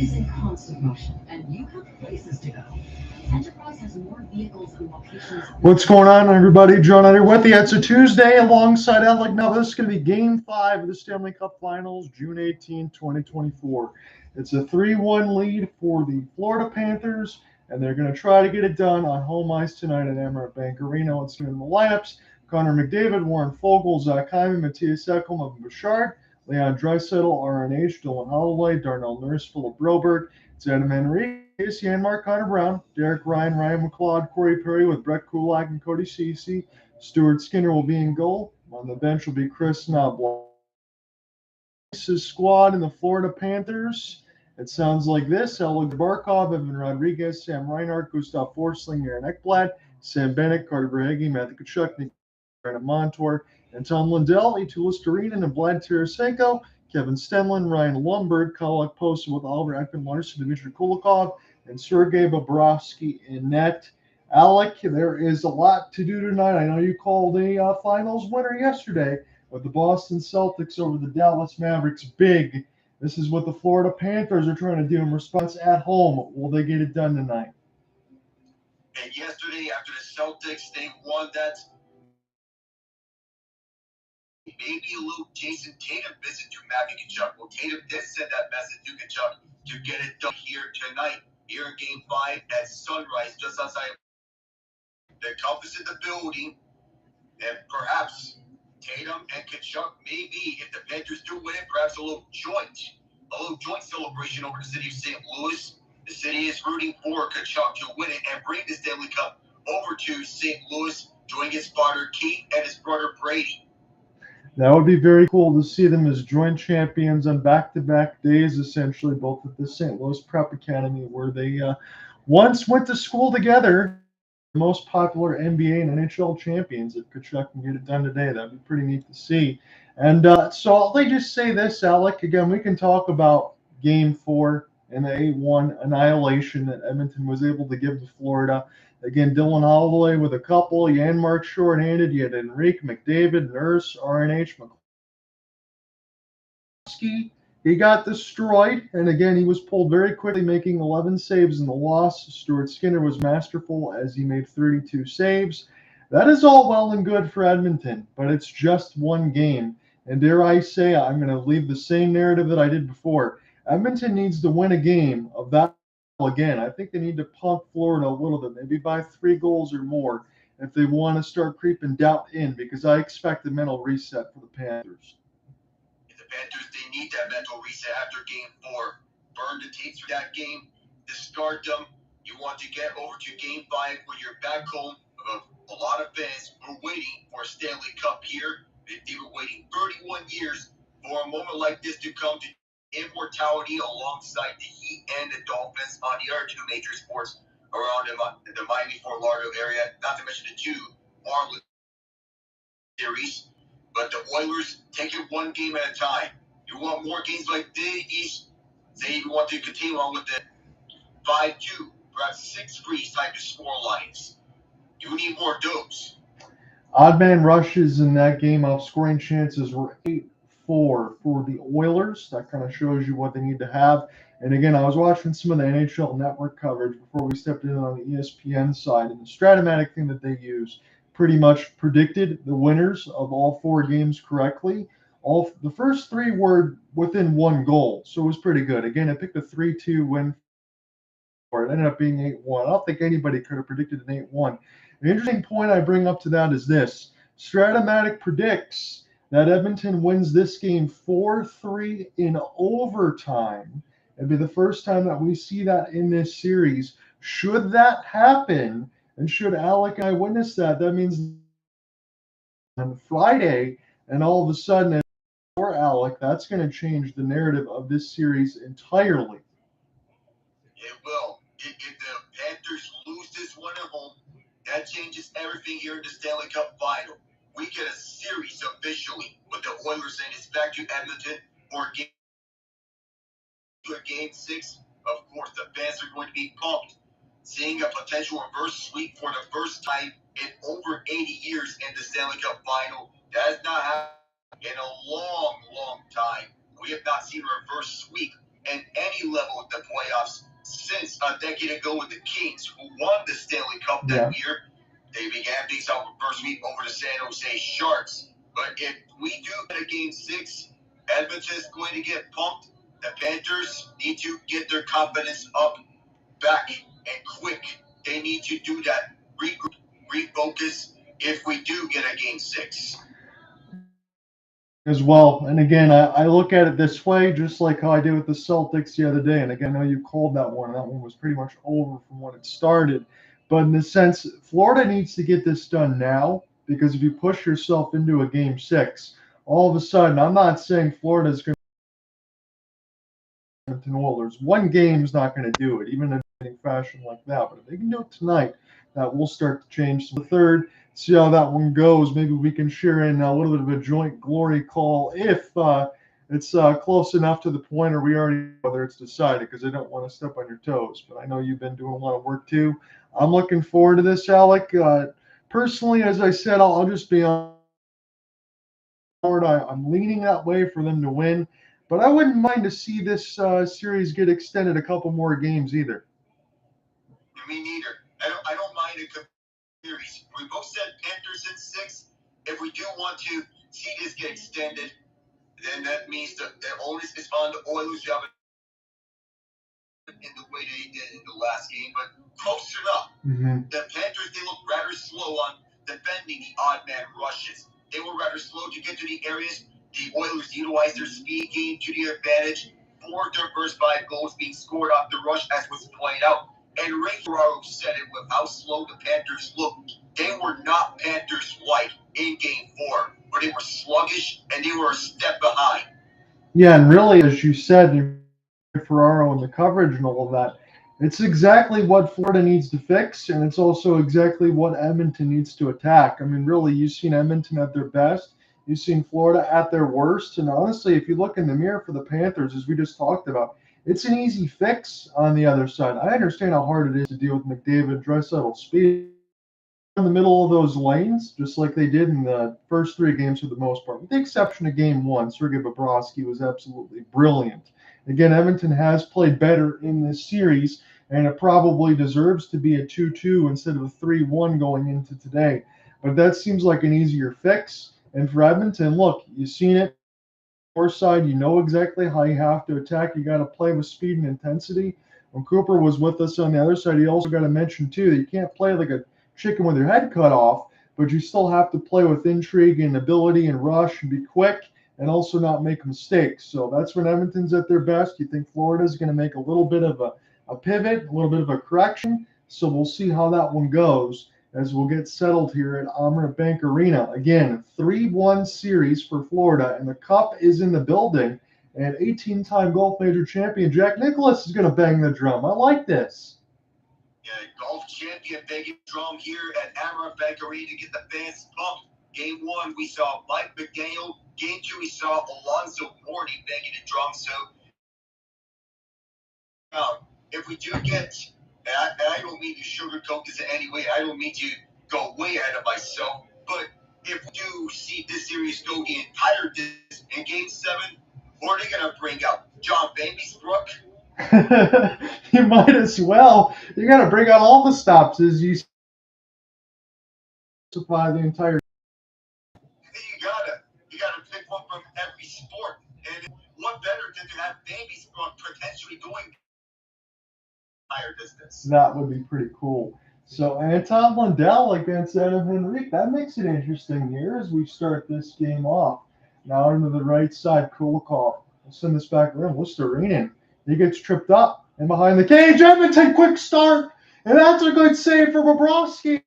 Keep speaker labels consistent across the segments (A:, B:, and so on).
A: is in constant motion, and you have places to go. Enterprise has more vehicles and locations.
B: What's going on, everybody? John here with you. It's a Tuesday alongside Alec. Now, this is going to be Game 5 of the Stanley Cup Finals, June 18, 2024. It's a 3-1 lead for the Florida Panthers, and they're going to try to get it done on home ice tonight at Emirates Bank Arena. Let's get in the lineups. Connor McDavid, Warren Foegele, Zach Hyman, Matthias Ekholm, Evan Bouchard, Leon Draisaitl, RNH, Dylan Holloway, Darnell Nurse, Philip Broberg. It's Adam Henrique, Casey Enmark, Connor Brown, Derek Ryan, Ryan McLeod, Corey Perry with Brett Kulak and Cody Ceci. Stuart Skinner will be in goal. On the bench will be Kris Knoblauch. His squad in the Florida Panthers. It sounds like this: Alec Barkov, Evan Rodrigues, Sam Reinhart, Gustav Forsling, Aaron Ekblad, Sam Bennett, Carter Verhaeghe, Matthew Tkachuk, Brandon Montour, and Tom Lindell, Eetu Luostarinen, and Vlad Tarasenko, Kevin Stenlund, Ryan Lundberg, Alec posted with Oliver Ekman-Larsson, Dmitry Kulikov, and Sergei Bobrovsky in net. Alec, there is a lot to do tonight. I know you called a finals winner yesterday with the Boston Celtics over the Dallas Mavericks. Big. This is what the Florida Panthers are trying to do in response at home. Will they get it done tonight?
C: And yesterday, after the Celtics, they won that. Maybe a little Jason Tatum visit to Matthew Tkachuk. Well, Tatum did send that message to Tkachuk to get it done here tonight, here in Game 5 at sunrise, just outside. The compass in the building, and perhaps Tatum and Tkachuk, maybe if the Panthers do win it, perhaps a little joint celebration over the city of St. Louis. The city is rooting for Tkachuk to win it and bring the Stanley Cup over to St. Louis, joining his father Keith and his brother Brady.
B: That would be very cool to see them as joint champions on back-to-back days, essentially, both at the St. Louis Prep Academy, where they once went to school together. The most popular NBA and NHL champions. If Tkachuk can get it done today, that'd be pretty neat to see. And so let me just say this, Alec. Again, we can talk about Game 4 and the 8-1 annihilation that Edmonton was able to give to Florida. Again, Dylan Holloway with a couple, Janmark shorthanded, you had Henrique, McDavid, Nurse, RNH, McCloskey. He got destroyed, and again, he was pulled very quickly, making 11 saves in the loss. Stuart Skinner was masterful as he made 32 saves. That is all well and good for Edmonton, but it's just one game. And dare I say, I'm going to leave the same narrative that I did before. Edmonton needs to win a game of that again. I think they need to pump Florida a little bit, maybe by 3 goals or more, if they want to start creeping doubt in, because I expect a mental reset for the Panthers.
C: The Panthers, they need that mental reset after Game 4. Burn the tapes for that game, discard them. You want to get over to Game 5 where you're back home. A lot of fans were waiting for a Stanley Cup here. They were waiting 31 years for a moment like this to come to immortality alongside the Heat and the Dolphins on the other 2 major sports around the Miami-Fort Lauderdale area, not to mention the 2 Marlins series. But the Oilers take it one game at a time. You want more games like these. Say you want to continue on with the 5-2, perhaps 6-3 type of score lines. You need more dose.
B: Odd man rushes in that game, outscoring chances were 8-4 for the Oilers. That kind of shows you what they need to have. And again, I was watching some of the NHL Network coverage before we stepped in on the ESPN side, and the Stratomatic thing that they use pretty much predicted the winners of all 4 games correctly. The first 3 were within 1 goal, so it was pretty good. Again, I picked a 3-2 win for it. It ended up being 8-1. I don't think anybody could have predicted an 8-1. The interesting point I bring up to that is this. Stratomatic predicts that Edmonton wins this game 4-3 in overtime. It'd be the first time that we see that in this series. Should that happen, and should Alec and I witness that, that means on Friday, and all of a sudden, for Alec, that's going to change the narrative of this series entirely.
C: It will. If the Panthers lose this one at home, that changes everything here in the Stanley Cup Final. We get a series officially with the Oilers saying it's back to Edmonton for Game 6. Of course, the fans are going to be pumped. Seeing a potential reverse sweep for the first time in over 80 years in the Stanley Cup Final. That has not happened in a long, long time. We have not seen a reverse sweep at any level of the playoffs since a decade ago with the Kings, who won the Stanley Cup that year. They began things out the first week over the San Jose Sharks. But if we do get a Game 6, Edmonton is going to get pumped. The Panthers need to get their confidence up, back, and quick. They need to do that, regroup, refocus if we do get a Game 6.
B: As well. And again, I look at it this way, just like how I did with the Celtics the other day. And again, I know you called that one. That one was pretty much over from when it started. But in the sense, Florida needs to get this done now, because if you push yourself into a Game 6, all of a sudden, I'm not saying Florida is going to Oilers. One game is not going to do it, even in any fashion like that. But if they can do it tonight, that will start to change. So the third, see how that one goes. Maybe we can share in a little bit of a joint glory call if it's close enough to the point, or we already know whether it's decided, because I don't want to step on your toes. But I know you've been doing a lot of work too. I'm looking forward to this, Alec. Personally, as I said, I'll just be on board. I'm leaning that way for them to win, but I wouldn't mind to see this series get extended a couple more games either.
C: Me neither. I don't mind a series. We both said Panthers in 6. If we do want to see this get extended, then that means the onus is on the Oilers to have it in the way they did in the last game, but close enough. The Panthers, they look rather slow on defending the odd man rushes. They were rather slow to get to the areas. The Oilers utilized their speed game to their advantage. 4 of their first 5 goals being scored off the rush, as was pointed out. And Ray Ferraro said it with how slow the Panthers looked. They were not Panthers-like in Game 4, where they were sluggish and they were a step behind.
B: Yeah, and really, as you said, Ferraro and the coverage and all of that, it's exactly what Florida needs to fix, and it's also exactly what Edmonton needs to attack. I mean, really, you've seen Edmonton at their best. You've seen Florida at their worst. And honestly, if you look in the mirror for the Panthers, as we just talked about, it's an easy fix on the other side. I understand how hard it is to deal with McDavid, Draisaitl, speed in the middle of those lanes, just like they did in the first 3 games for the most part. With the exception of Game 1, Sergei Bobrovsky was absolutely brilliant. Again, Edmonton has played better in this series, and it probably deserves to be a 2-2 instead of a 3-1 going into today. But that seems like an easier fix. And for Edmonton, look, you've seen it. Your side, you know exactly how you have to attack. You got to play with speed and intensity. When Cooper was with us on the other side, he also got to mention, too, that you can't play like a chicken with your head cut off, but you still have to play with intrigue and ability and rush and be quick and also not make mistakes. So that's when Edmonton's at their best. You think Florida's going to make a little bit of a pivot, a little bit of a correction. So we'll see how that one goes as we'll get settled here at Amerant Bank Arena. Again, 3-1 series for Florida, and the cup is in the building. And 18-time golf major champion Jack Nicklaus is going to bang the drum. I like this.
C: Yeah, golf champion banging drum here at Amerant Bank Arena to get the fans pumped. Game 1, we saw Mike McDaniel. Game 2, we saw Alonzo Morty banging the drum. So, if we do get, and I don't mean to sugarcoat this in any way, I don't mean to go way ahead of myself, but if we do see this series go the entire distance in Game 7, who are they going to bring out? John Babysbrook?
B: You might as well. You got to bring out all the stops as you supply the entire.
C: You gotta pick one from every sport, and what better than to have Babysbrook potentially going higher distance?
B: That would be pretty cool. So Anton Lundell against Adam Henrique. That makes it interesting here as we start this game off. Now into the right side, Kulikov. We'll send this back around. Luostarinen. He gets tripped up and behind the cage. Edmonton, quick start. And that's a good save for Bobrovsky.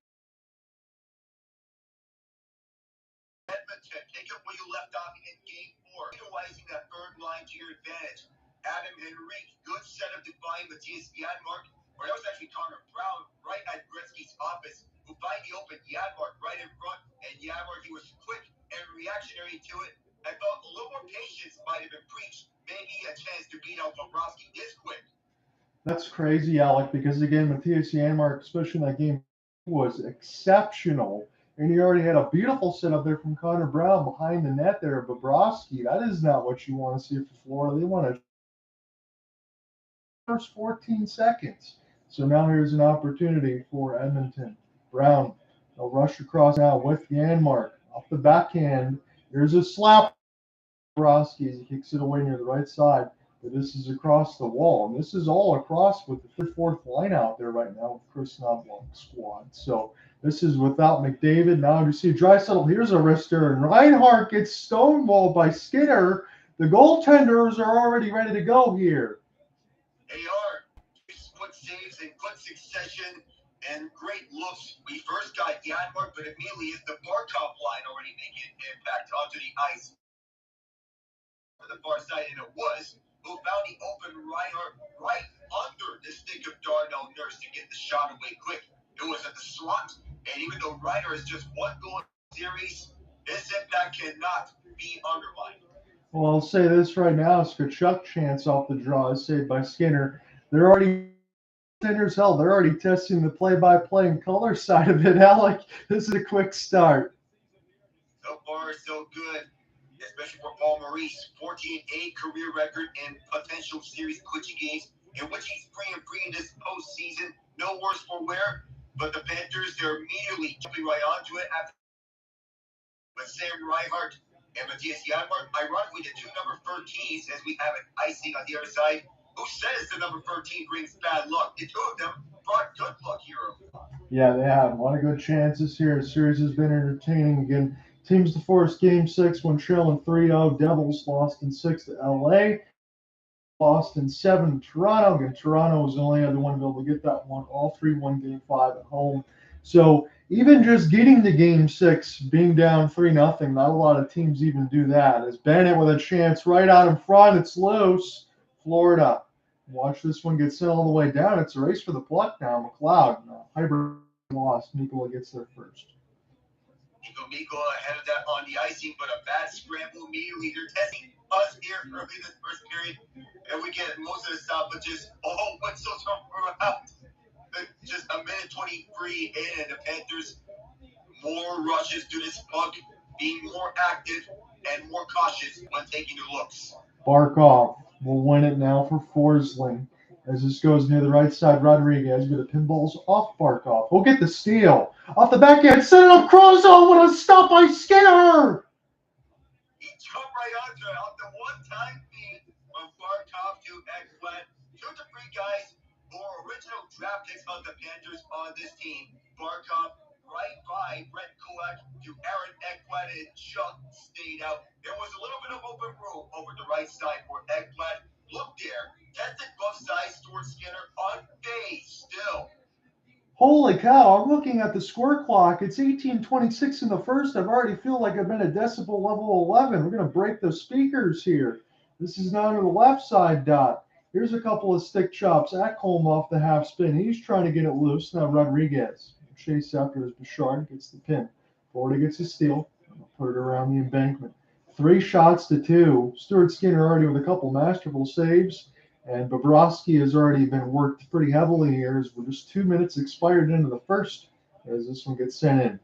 C: Edmonton, take it where you left off in Game 4, utilizing that third line to your advantage. Adam Henrique, good setup to find Matthias Janmark, or that was actually Connor Brown right at Gretzky's office, who finally opened Janmark right in front, and Janmark, he was quick and reactionary to it. I felt a little more patience might have been preached, maybe a chance to beat out Bobrovsky this quick.
B: That's crazy, Alec, because again, Matthias Janmark, especially in that game, was exceptional. And he already had a beautiful setup there from Connor Brown behind the net there of Bobrovsky. That is not what you want to see for Florida. They want to first 14 seconds. So now here's an opportunity for Edmonton. Brown, they'll rush across now with Janmark. Off the backhand, here's a slap. Bobrovsky as he kicks it away near the right side. But this is across the wall. And this is all across with the third, fourth line out there right now with Kris Knoblauch's squad. So this is without McDavid. Now you see Draisaitl. Here's a wrister. And Reinhart gets stonewalled by Skinner. The goaltenders are already ready to go here.
C: They are. Quick saves in quick succession and great looks. We first got Janmark, but immediately is the Barkov line already making an impact onto the ice. For the far side, and it was who found the open Reinhart right under the stick of Darnell Nurse to get the shot away quick. It was at the slot, and even though Reinhart is just one goal in the series, this impact cannot be underlined.
B: Well, I'll say this right now. Tkachuk chance off the draw is saved by Skinner. They're already Skinner's hell. They're already testing the play-by-play and color side of it. Alec, this is a quick start.
C: So far, so good. Especially for Paul Maurice, 14-8 career record and potential series clinching games in which he's free and free in this postseason. No worse for wear, but the Panthers, they're immediately jumping right onto it after. But Sam Reinhart and Matthias Janmark, ironically, the two number 13s, as we have an icing on the other side. Who says the number 13 brings bad luck? The two of them brought good luck here.
B: Yeah, they have a lot of good chances here. The series has been entertaining again. Teams to force Game 6 when trailing 3-0. Devils lost in 6 to LA. Lost in 7 to Toronto. Again, Toronto was the only other one to be able to get that one. All 3 won Game 5 at home. So even just getting to Game 6, being down 3-0, not a lot of teams even do that. As Bennett with a chance right out in front. It's loose. Florida. Watch this one get sent all the way down. It's a race for the puck now. McLeod. Hyman lost. Nikola gets there first.
C: Nico ahead of that on the icing, but a bad scramble immediately. They're testing us here early this first period, and we get most of the stoppages. Oh, whistles are out. Just a minute 23 in, and the Panthers more rushes to this puck, being more active and more cautious when taking the looks.
B: Barkov will win it now for Forsling. As this goes near the right side, Rodrigues, but the pinball's off Barkov. We'll get the steal. Off the backhand, set it up, Crozo with a stop by Skinner!
C: He jumped right onto it off the one-time feed from Barkov to Ekblad. 2 to 3 guys who are original draft picks on the Panthers on this team. Barkov right by Brett Kulak to Aaron Ekblad, and Chuck stayed out. There was a little bit of open room over the right side for Ekblad. Look there. Tested both sides. Stuart Skinner on base still.
B: Holy cow, I'm looking at the score clock. It's 18:26 in the first. I've already feel like I've been at decibel level 11. We're going to break the speakers here. This is now to the left side dot. Here's a couple of stick chops. Ekholm off the half spin. He's trying to get it loose. Now Rodrigues. Chase after his Bouchard gets the pin. Florida gets a steal. Put it around the embankment. 3 shots to 2. Stuart Skinner already with a couple masterful saves. And Bobrovsky has already been worked pretty heavily here as we're just 2 minutes expired into the first as this one gets sent in.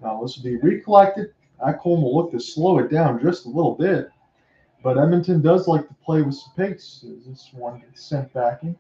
B: Now this will be recollected. Ekholm will look to slow it down just a little bit. But Edmonton does like to play with some pace as this one gets sent back in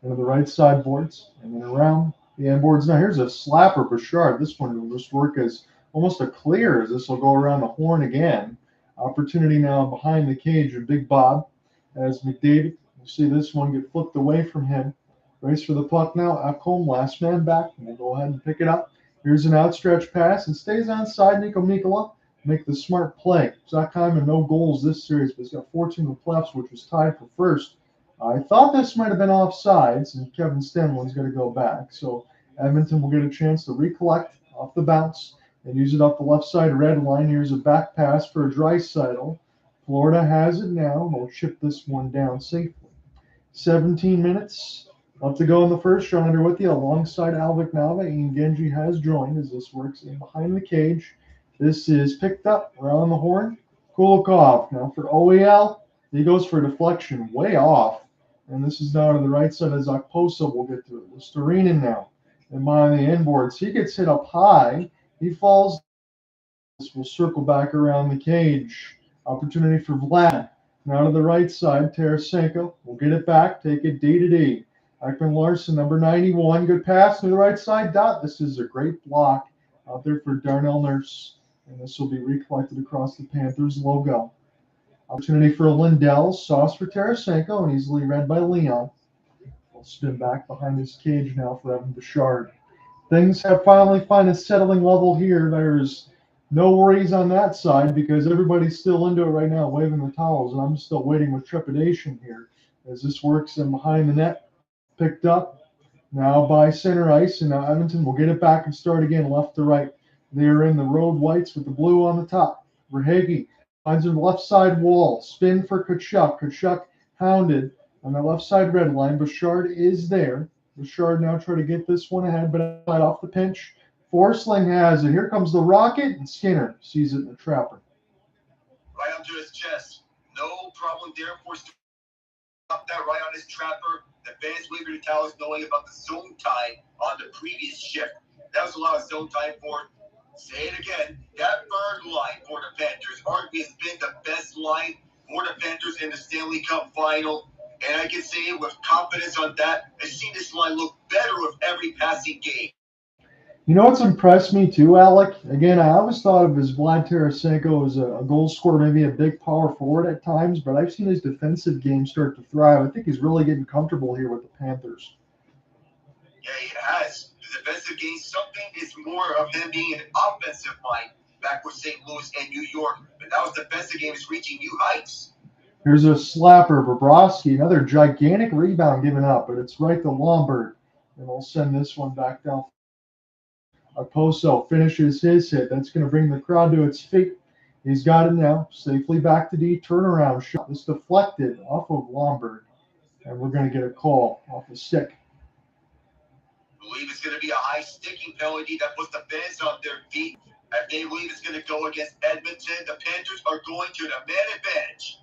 B: into the right side boards and then around the end boards. Now here's a slapper Bouchard. This one will just work as almost a clear as this will go around the horn again. Opportunity now behind the cage of Big Bob as McDavid. You see this one get flipped away from him. Race for the puck now. Ekholm, last man back. We'll go ahead and pick it up. Here's an outstretched pass and stays on side. Nikola make the smart play. Zach Hyman, no goals this series, but he's got 14 with playoffs, which was tied for first. I thought this might have been offsides, and Kevin Stanley's going to go back. So Edmonton will get a chance to recollect off the bounce and use it up the left side red line. Here's a back pass for a Draisaitl. Florida has it now. They'll chip this one down safely. 17 minutes left to go in the first. John Under with you alongside Alec Nava. Ian Genji has joined as this works in behind the cage. This is picked up around the horn. Kulikov now for OEL. He goes for a deflection way off. And this is now to the right side as Okposo will get to it. Luostarinen now. And behind the inboards. He gets hit up high. He falls. This will circle back around the cage. Opportunity for Vlad. Now to the right side, Tarasenko will get it back, take it D to D. Ekman Larson, number 91, good pass to the right side dot. This is a great block out there for Darnell Nurse, and this will be recollected across the Panthers logo. Opportunity for Lindell, sauce for Tarasenko, and easily read by Leon. We'll spin back behind his cage now for Evan Bouchard. Things have finally found a settling level here. There's no worries on that side because everybody's still into it right now, waving the towels, and I'm still waiting with trepidation here as this works in behind the net. Picked up now by center ice, and now Edmonton will get it back and start again left to right. They are in the road whites with the blue on the top. Verhaeghe finds the left side wall. Spin for Tkachuk. Tkachuk hounded on the left side red line. Bouchard is there. Bouchard now trying to get this one ahead, but off the pinch. Forsling has it. Here comes the rocket, and Skinner sees it in the trapper.
C: Right onto his chest. No problem there for up that right on his trapper. The fans waving the towels knowing about the zone time on the previous shift. That was a lot of zone time for, say it again, that third line for the Panthers arguably has been the best line for the Panthers in the Stanley Cup Final. And I can say it with confidence on that. I've seen this line look better with every passing game.
B: You know what's impressed me too, Alec? Again, I always thought of as Vlad Tarasenko as a goal scorer, maybe a big power forward at times, but I've seen his defensive game start to thrive. I think he's really getting comfortable here with the Panthers.
C: Yeah, he has. The defensive game, something is more of him being an offensive mind back with St. Louis and New York. But now his defensive game is reaching new heights.
B: Here's a slapper, Bobrovsky, another gigantic rebound given up, but it's right to Lombard. And we'll send this one back down. Oposo finishes his hit. That's going to bring the crowd to its feet. He's got it now. Safely back to D. Turnaround shot. This deflected off of Lombard. And we're going to get a call off the stick.
C: I believe it's going to be a high sticking penalty that puts the fans on their feet. If they believe it's going to go against Edmonton, the Panthers are going to the man advantage.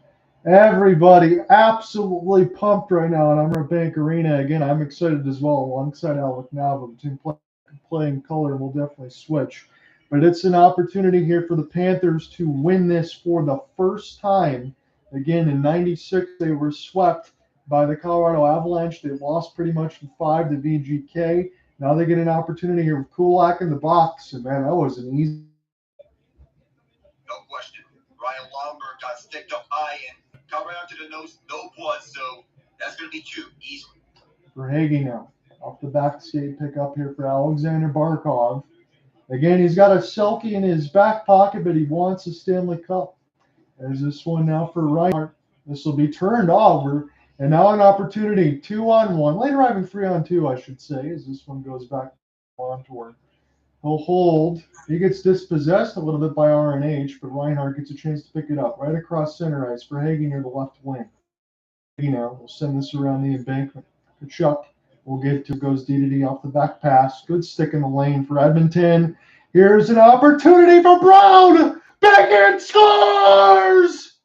B: Everybody absolutely pumped right now in Emerald Bank Arena. Again, I'm excited as well alongside Alec now between playing color, and we'll definitely switch. But it's an opportunity here for the Panthers to win this for the first time. Again, in '96, they were swept by the Colorado Avalanche. They lost pretty much in 5 to VGK. Now they get an opportunity here with Kulak in the box, and man, that was an easy.
C: No question. Ryan Lombard got sticked up high and got right onto the nose, no blood, so that's going to be 2 easily.
B: Verhaeghe now. Off the back skate pickup here for Alexander Barkov. Again, he's got a Selkie in his back pocket, but he wants a Stanley Cup. There's this one now for Reinhardt. This will be turned over. And now an opportunity, 2-on-1. Later having 3-on-2, I should say, as this one goes back on toward. He'll hold. He gets dispossessed a little bit by RNH, but Reinhardt gets a chance to pick it up right across center ice for Verhaeghe near the left wing. Now we'll send this around the embankment. Tkachuk will get to goes D to D off the back pass. Good stick in the lane for Edmonton. Here's an opportunity for Brown. Backhand scores!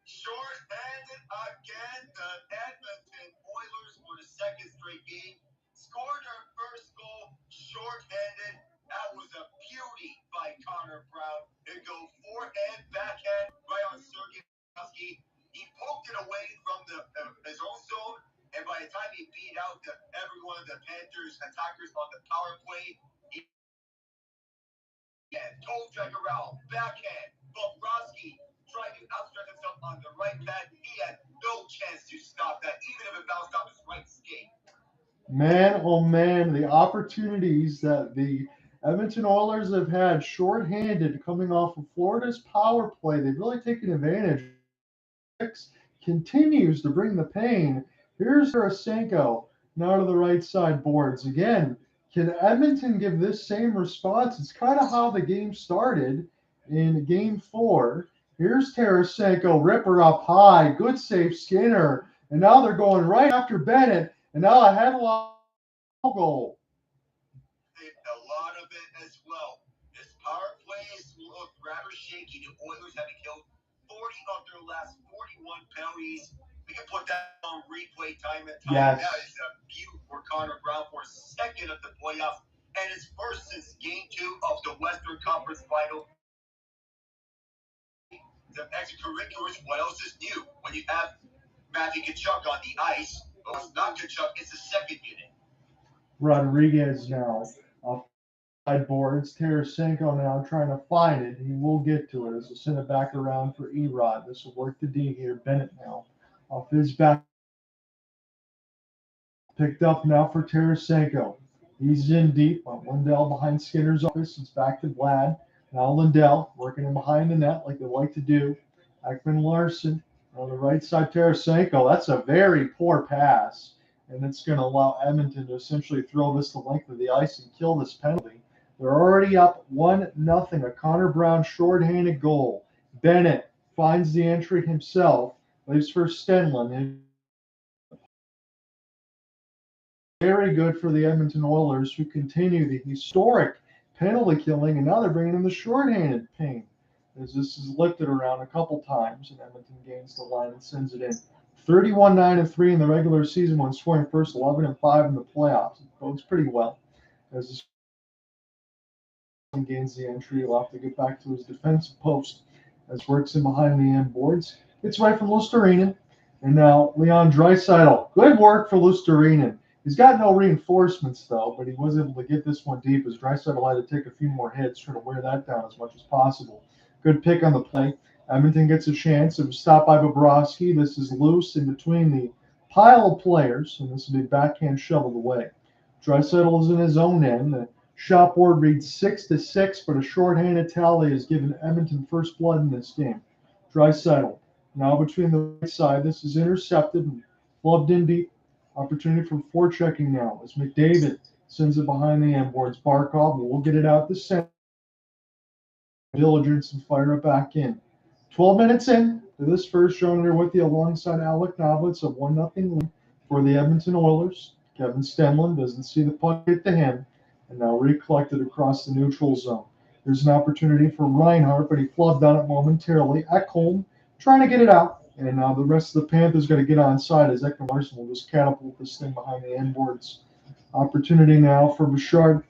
C: Short-handed again. The Edmonton Oilers for the second straight game scored their first goal short-handed. That was a beauty by Connor Brown. They go forehand, backhand, right on Sergei Bobrovsky. He poked it away from his own zone, and by the time he beat out every one of the Panthers attackers on the power play, he toe drag around, backhand. Bobrovsky tried to outstretch himself on the right pad. He had no chance to stop that, even if it bounced off his right skate.
B: Man, oh man, the opportunities that the Edmonton Oilers have had shorthanded coming off of Florida's power play. They've really taken advantage. Continues to bring the pain. Here's Tarasenko now to the right side boards. Again, can Edmonton give this same response? It's kind of how the game started in Game 4. Here's Tarasenko, ripper up high. Good save, Skinner. And now they're going right after Bennett. And now a headlock goal.
C: A lot of it as well. This power play is looked rather shaky. The Oilers having killed 40 of their last 41 penalties. We can put that on replay time and time.
B: Yes.
C: That is a beaut for Connor Brown for second of the playoffs and his first since Game 2 of the Western Conference Final. the extracurriculars, what else is new? When you have Matthew Tkachuk on the ice, but it's not Tkachuk, it's the second unit.
B: Rodrigues now off side boards. Tarasenko now trying to find it. He will get to it as he'll send it back around for Erod. This will work the D here. Bennett now off his back. Picked up now for Tarasenko. He's in deep. Lindell behind Skinner's office. It's back to Vlad. Now Lindell working in behind the net like they like to do. Ekman Larson on the right side. Tarasenko. That's a very poor pass. And it's going to allow Edmonton to essentially throw this the length of the ice and kill this penalty. They're already up 1-0. A Connor Brown shorthanded goal. Bennett finds the entry himself. Leaves for Stanley. Very good for the Edmonton Oilers, who continue the historic penalty killing, and now they're bringing in the shorthanded pain, as this is lifted around a couple times, and Edmonton gains the line and sends it in. 31-9-3 in the regular season when scoring first, 11-5 in the playoffs. It bodes pretty well as this gains the entry. He'll have to get back to his defensive post as works in behind the end boards. It's right from Luostarinen, and now Leon Draisaitl. Good work for Luostarinen. He's got no reinforcements, though, but he was able to get this one deep as Draisaitl had to take a few more hits, trying to wear that down as much as possible. Good pick on the play. Edmonton gets a chance. It was stopped by Bobrovsky. This is loose in between the pile of players, and this will be backhand shoveled away. Draisaitl is in his own end. The shot board reads 6-6, but a shorthanded tally has given Edmonton first blood in this game. Draisaitl now between the right side. This is intercepted and flubbed in deep. Opportunity for forechecking now as McDavid sends it behind the end boards. Barkov will get it out the center. Diligence and fire it back in. 12 minutes in to this first, John here with you alongside Alec Knoblauch of 1-0 lead for the Edmonton Oilers. Kevin Stenlund doesn't see the puck hit to him and now recollected across the neutral zone. There's an opportunity for Reinhart, but he flubbed on it momentarily. Ekholm trying to get it out. And now the rest of the Panthers got to get on side as Ekman Larson will just catapult this thing behind the end boards. Opportunity now for Bouchard.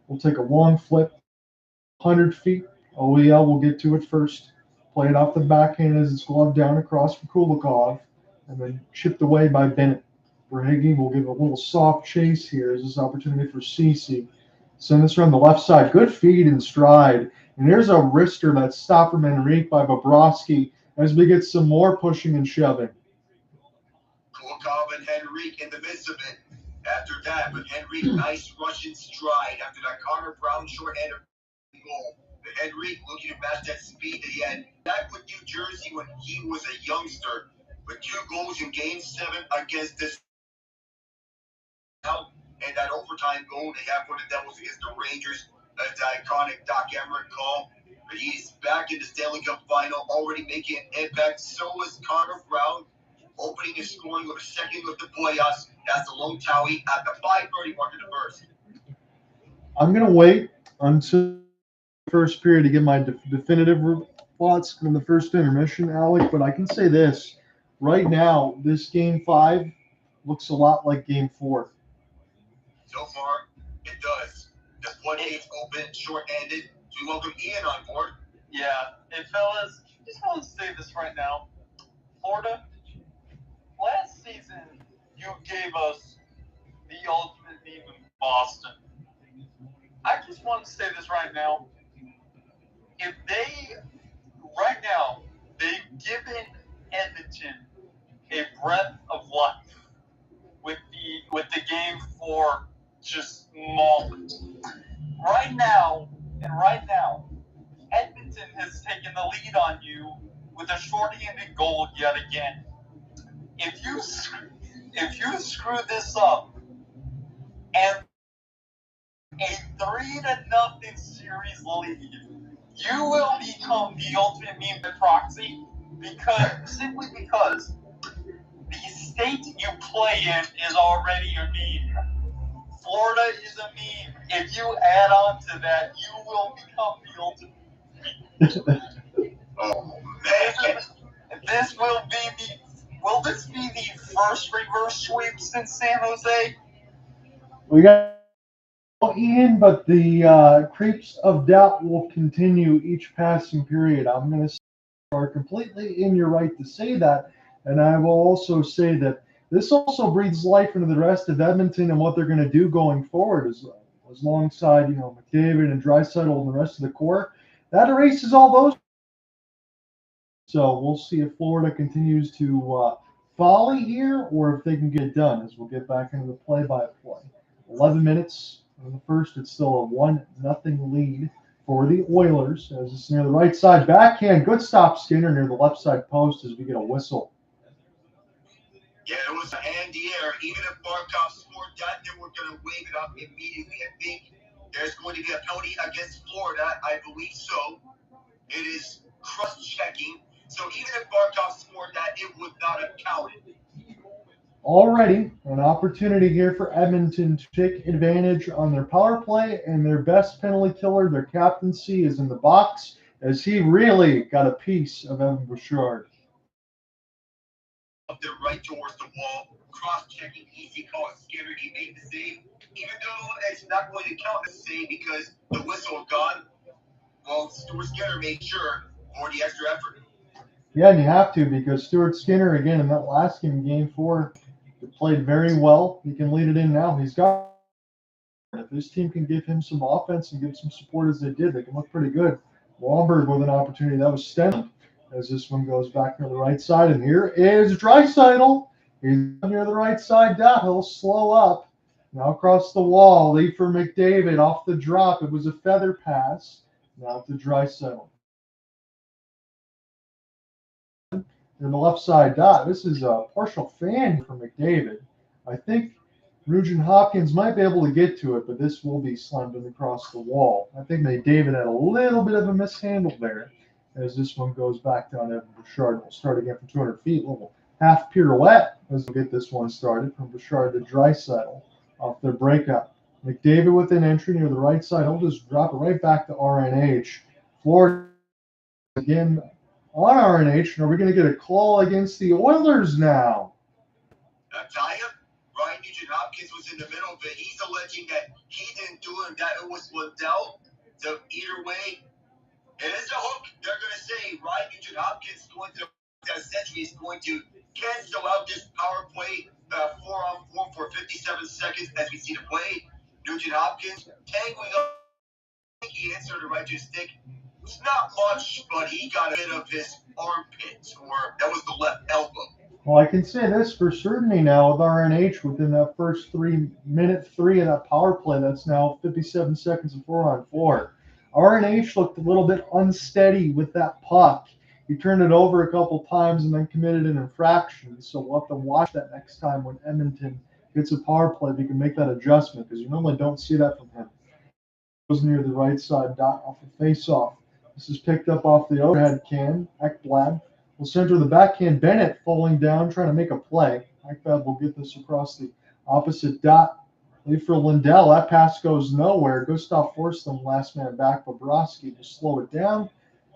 B: We'll take a long flip, 100 feet. OEL will get to it first. Play it off the backhand as it's gloved down across for Kulikov, and then chipped away by Bennett. Verhaeghe will give a little soft chase here as this opportunity for Ceci. Send this around the left side. Good feed and stride. And here's a wrister that's stopped from Henrique by Bobrovsky as we get some more pushing and shoving.
C: Kulikov and Henrique in the midst of it. After that, with Henrique, nice Russian stride after that Connor Brown shorthanded goal. But Henrique looking to match that speed that he had back with New Jersey when he was a youngster, with 2 goals in Game 7 against this. And that overtime goal they have for the Devils against the Rangers, that's the iconic Doc Emmerich call. But he's back in the Stanley Cup Final, already making an impact. So is Connor Brown, opening his scoring with a second with the playoffs. That's the lone tally at the 5:30 mark of the first.
B: I'm going to wait until the first period to get my definitive thoughts from the first intermission, Alec, but I can say this. Right now, this Game 5 looks a lot like Game 4.
C: So far, it does. The floodgates open, short-handed. So we welcome Ian on board.
D: Yeah, and fellas, just want to say this right now. Florida, last season you gave us the ultimate meme in Boston. I just want to say this right now. If they, right now, they've given Edmonton a breath of life with the Game 4 just moment. Right now, Edmonton has taken the lead on you with a short-handed goal yet again. If you screw this up and a 3-0 series lead, you will become the ultimate meme by proxy simply because the state you play in is already a meme. Florida is a meme. If you add on to that, you will become the ultimate meme.
C: Oh, man.
D: Will this be the first reverse sweep since San Jose?
B: We got Ian, but the creeps of doubt will continue each passing period. I'm going to are completely in your right to say that. And I will also say that this also breathes life into the rest of Edmonton and what they're going to do going forward as alongside, McDavid and Draisaitl and the rest of the core. That erases all those. So we'll see if Florida continues to volley here or if they can get it done as we'll get back into the play-by-play. 11 minutes in the first. It's still a 1-0 lead for the Oilers as it's near the right side. Backhand. Good stop, Skinner, near the left side post as we get a whistle.
C: Yeah, it was a hand in the air. Even if Barkov scored that, they were going to wave it up immediately. I think there's going to be a penalty against Florida. I believe so. It is cross-checking. So even if Barkov scored that, it would not have counted.
B: Already an opportunity here for Edmonton to take advantage on their power play, and their best penalty killer, their captaincy, is in the box as he really got a piece of Evan Bouchard.
C: Up there right towards the wall, cross-checking, easy call. Skinner, he made the save. Even though it's not going to count as a save because the whistle gone, well, Stuart Skinner made sure for the extra effort.
B: Yeah, and you have to because Stuart Skinner, again, in that last game 4, played very well. He can lead it in now. He's got. If this team can give him some offense and give some support as they did, they can look pretty good. Womberg with an opportunity. That was Stanley as this one goes back near the right side. And here is Draisaitl. He's near the right side dot. He'll slow up. Now across the wall. Lead for McDavid off the drop. It was a feather pass. Now to Draisaitl. In the left side dot. This is a partial fan for McDavid. I think Nugent-Hopkins might be able to get to it, but this will be slammed in across the wall. I think McDavid had a little bit of a mishandle there as this one goes back down Evan Bouchard. We'll start again from 200 feet. Little half pirouette as we'll get this one started from Bouchard to Draisaitl off their breakup. McDavid with an entry near the right side. He'll just drop it right back to RNH. Florida again on RNH. And are we going to get a call against the Oilers now?
C: Natalia, Ryan Nugent-Hopkins was in the middle of it. He's alleging that he didn't do it and that it was Lindell. So either way, it is a hook. They're going to say Ryan Nugent-Hopkins is going to, essentially, is going to cancel out this power play 4-on-4 for 57 seconds as we see the play. Nugent-Hopkins tangling up. I think he answered the right to his stick. It's not much, but he got a bit of his armpit, or that was the left elbow.
B: Well, I can say this for certainty now with RNH within that first minute 3 of that power play. That's now 57 seconds of 4-on-4. RNH looked a little bit unsteady with that puck. He turned it over a couple times and then committed an infraction. So we'll have to watch that next time when Edmonton gets a power play. We can make that adjustment because you normally don't see that from him. Goes near the right side dot off the face-off. This is picked up off the overhead can. Ekblad will center the backhand. Bennett falling down, trying to make a play. Ekblad will get this across the opposite dot. Lead for Lindell. That pass goes nowhere. Gustav Forsling, last man back. Bobrovsky will slow it down.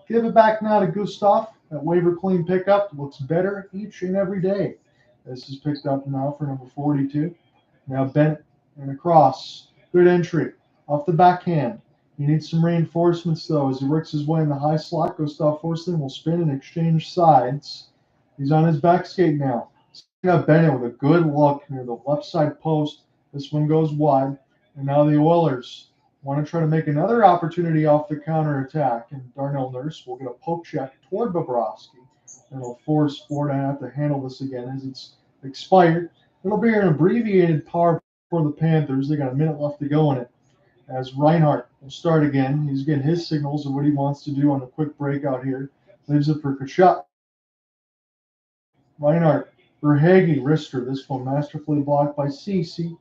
B: Give it back now to Gustav. That waiver clean pickup looks better each and every day. This is picked up now for number 42. Now Bennett and across. Good entry off the backhand. He needs some reinforcements, though, as he works his way in the high slot. Gustav Forsling will spin and exchange sides. He's on his back skate now. Got Bennett with a good look near the left side post. This one goes wide. And now the Oilers want to try to make another opportunity off the counterattack. And Darnell Nurse will get a poke check toward Bobrovsky. And it'll force Florida to have to handle this again as it's expired. It'll be an abbreviated power for the Panthers. They got a minute left to go in it. As Reinhart will start again. He's getting his signals of what he wants to do on a quick breakout here. Leaves it for Kachuk. Reinhart, Verhaeghe, wrister. This one masterfully blocked by Ceci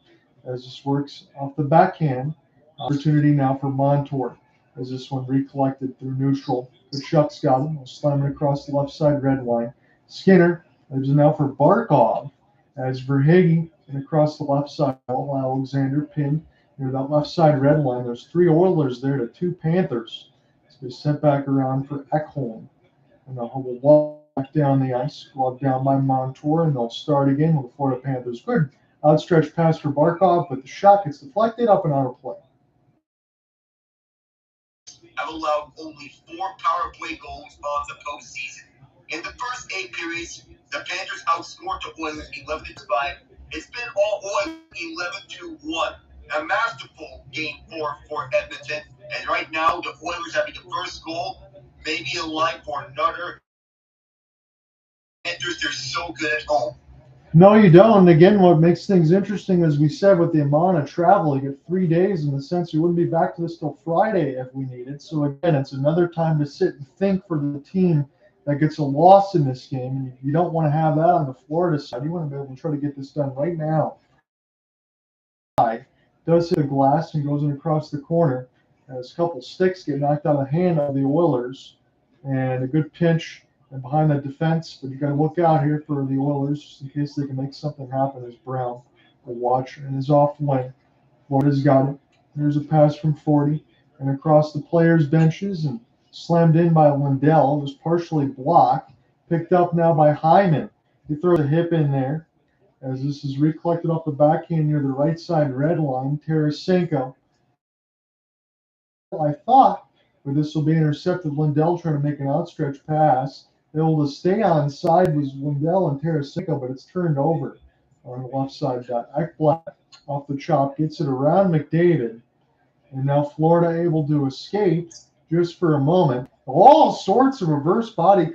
B: as this works off the backhand. Opportunity now for Montour as this one recollected through neutral. Kachuk's got him. Will slam it across the left side red line. Skinner leaves it now for Barkov as Verhaeghe and across the left side. Alexander pinned near that left side red line. There's 3 Oilers there to 2 Panthers. So he's sent back around for Ekholm. And they'll walk back down the ice, walk down by Montour, and they'll start again with the Florida Panthers. Good outstretched pass for Barkov, but the shot gets deflected up and out of play.
C: I've allowed only 4 power play goals on the postseason. In the first 8 periods, the Panthers outscored the Oilers 11-5. It's been all Oilers 11-1. A masterful game for Edmonton. And right now, the Oilers having the first goal, maybe in line for another. Panthers, they're so good at home.
B: No, you don't. And again, what makes things interesting, as we said, with the amount of travel, you get 3 days in the sense you wouldn't be back to this till Friday if we need it. So again, it's another time to sit and think for the team that gets a loss in this game. And you don't want to have that on the Florida side. You want to be able to try to get this done right now. Does hit the glass and goes in across the corner as a couple sticks get knocked out of the hand of the Oilers. And a good pinch and behind that defense, but you got to look out here for the Oilers just in case they can make something happen. As Brown will watch and is off wing. Florida's got it. There's a pass from 40 and across the players' benches and slammed in by Lindell. It was partially blocked. Picked up now by Hyman. He throws a hip in there as this is recollected off the backhand near the right side red line. Tarasenko. I thought, but this will be intercepted. Lindell trying to make an outstretched pass. Able to stay on side was Lindell and Tarasenko, but it's turned over on the left side. Ekblad off the chop gets it around McDavid. And now Florida able to escape just for a moment. All sorts of reverse body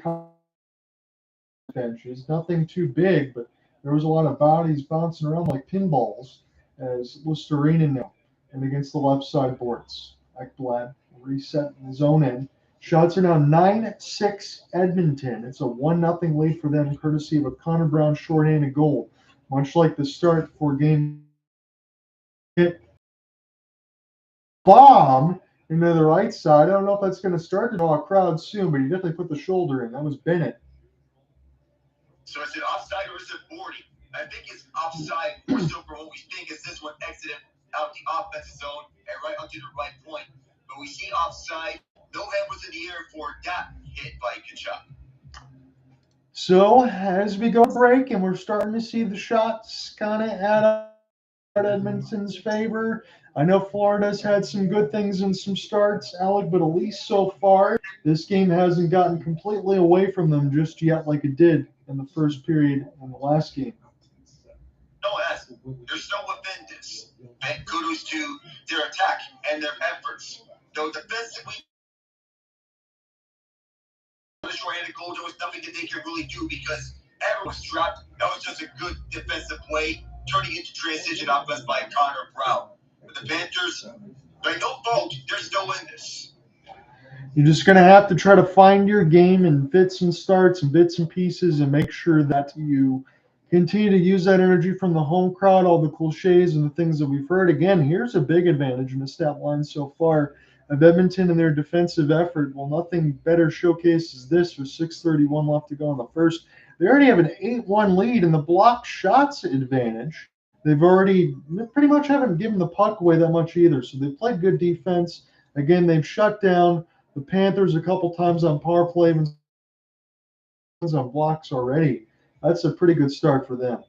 B: benches. Nothing too big, but there was a lot of bodies bouncing around like pinballs as Luostarinen now and against the left side boards. Ekblad reset in his own end. Shots are now 9-6 Edmonton. It's a 1-0 lead for them, courtesy of a Connor Brown shorthanded goal. Much like the start for game hit bomb into the right side. I don't know if that's going to start to draw a crowd soon, but he definitely put the shoulder in. That was Bennett.
C: So is it offside or is it boarding? I think it's offside more so for what we think is this one exited out the offensive zone and right onto the right point. But we see offside. No head was in the air for that hit by Kachuk.
B: So as we go break and we're starting to see the shots kind of add up Edmonton's favor. I know Florida's had some good things in some starts, Alec, but at least so far, this game hasn't gotten completely away from them just yet like it did in the first period in the last game.
C: No, they're still within this. And kudos to their attack and their efforts. Though defensively, the short-handed goal, there was nothing that they could really do because everyone was trapped. That was just a good defensive play, turning into transition offense by Connor Brown. But the Panthers, by no fault, they're still in this.
B: You're just going to have to try to find your game in fits and starts and bits and pieces and make sure that you continue to use that energy from the home crowd, all the cliches and the things that we've heard. Again, here's a big advantage in the stat line so far of Edmonton and their defensive effort. Well, nothing better showcases this with 6:31 left to go in the first. They already have an 8-1 lead in the blocked shots advantage. They've already pretty much haven't given the puck away that much either. So they've played good defense. Again, they've shut down the Panthers a couple times on power play and on blocks already. That's a pretty good start for them.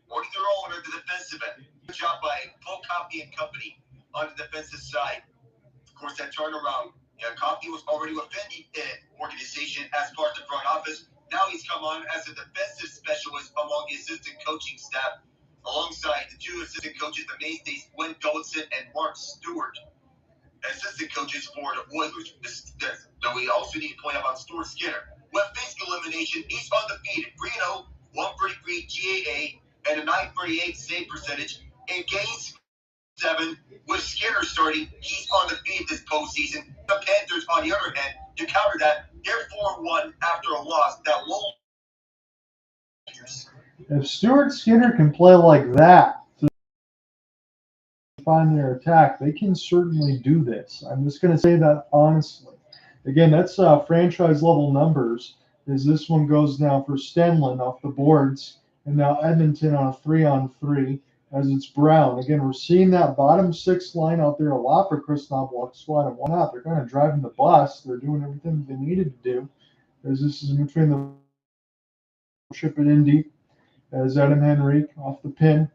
C: Working their own on the defensive end. Good job by Paul Coffey and company on the defensive side. Of course, that turnaround. Coffey was already within the organization as part of the front office. Now he's come on as a defensive specialist among the assistant coaching staff, alongside the two assistant coaches, the mainstays, Gwen Goldson and Mark Stewart, assistant coaches for the Oilers. Though we also need to point out about Stuart Skinner. With physical elimination, he's undefeated. 3-0, 133 GAA, and a 938 save percentage. In games 7, with Skinner starting, he's undefeated this postseason. The Panthers, on the other hand, to counter that, they're 4-1 after a loss. That low.
B: If Stuart Skinner can play like that to find their attack, they can certainly do this. I'm just going to say that honestly. Again, that's franchise level numbers as this one goes now for Stanley off the boards, and now Edmonton on a 3-on-3 as it's Brown. Again, we're seeing that bottom 6 line out there a lot for Kris Knoblauch squad, and why not? They're kind of driving the bus. They're doing everything they needed to do as this is in between the ship it in deep as Adam Henrique off the pin.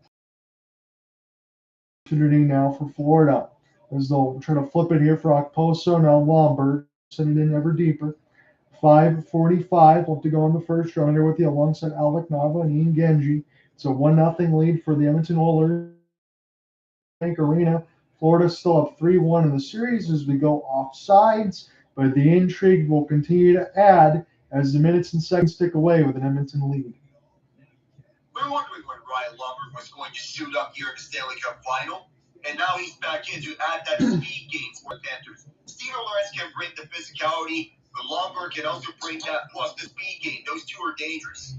B: Opportunity now for Florida as they'll try to flip it here for Okposo. Now Lombard send it in ever deeper. 5:45 left to go in the first. John here with you alongside Alec Nava and Ian Genji. It's a 1-0 lead for the Edmonton Oilers. Bank Arena. Florida still up 3-1 in the series as we go offsides, but the intrigue will continue to add as the minutes and seconds tick away with an Edmonton lead.
C: We're wondering when Ryan Lumberg was going to suit up here in the Stanley Cup Final, and now he's back in to add that speed game for the Panthers. Steven Lawrence can bring the physicality, but Lumberg can also bring that plus the speed game. Those two are dangerous.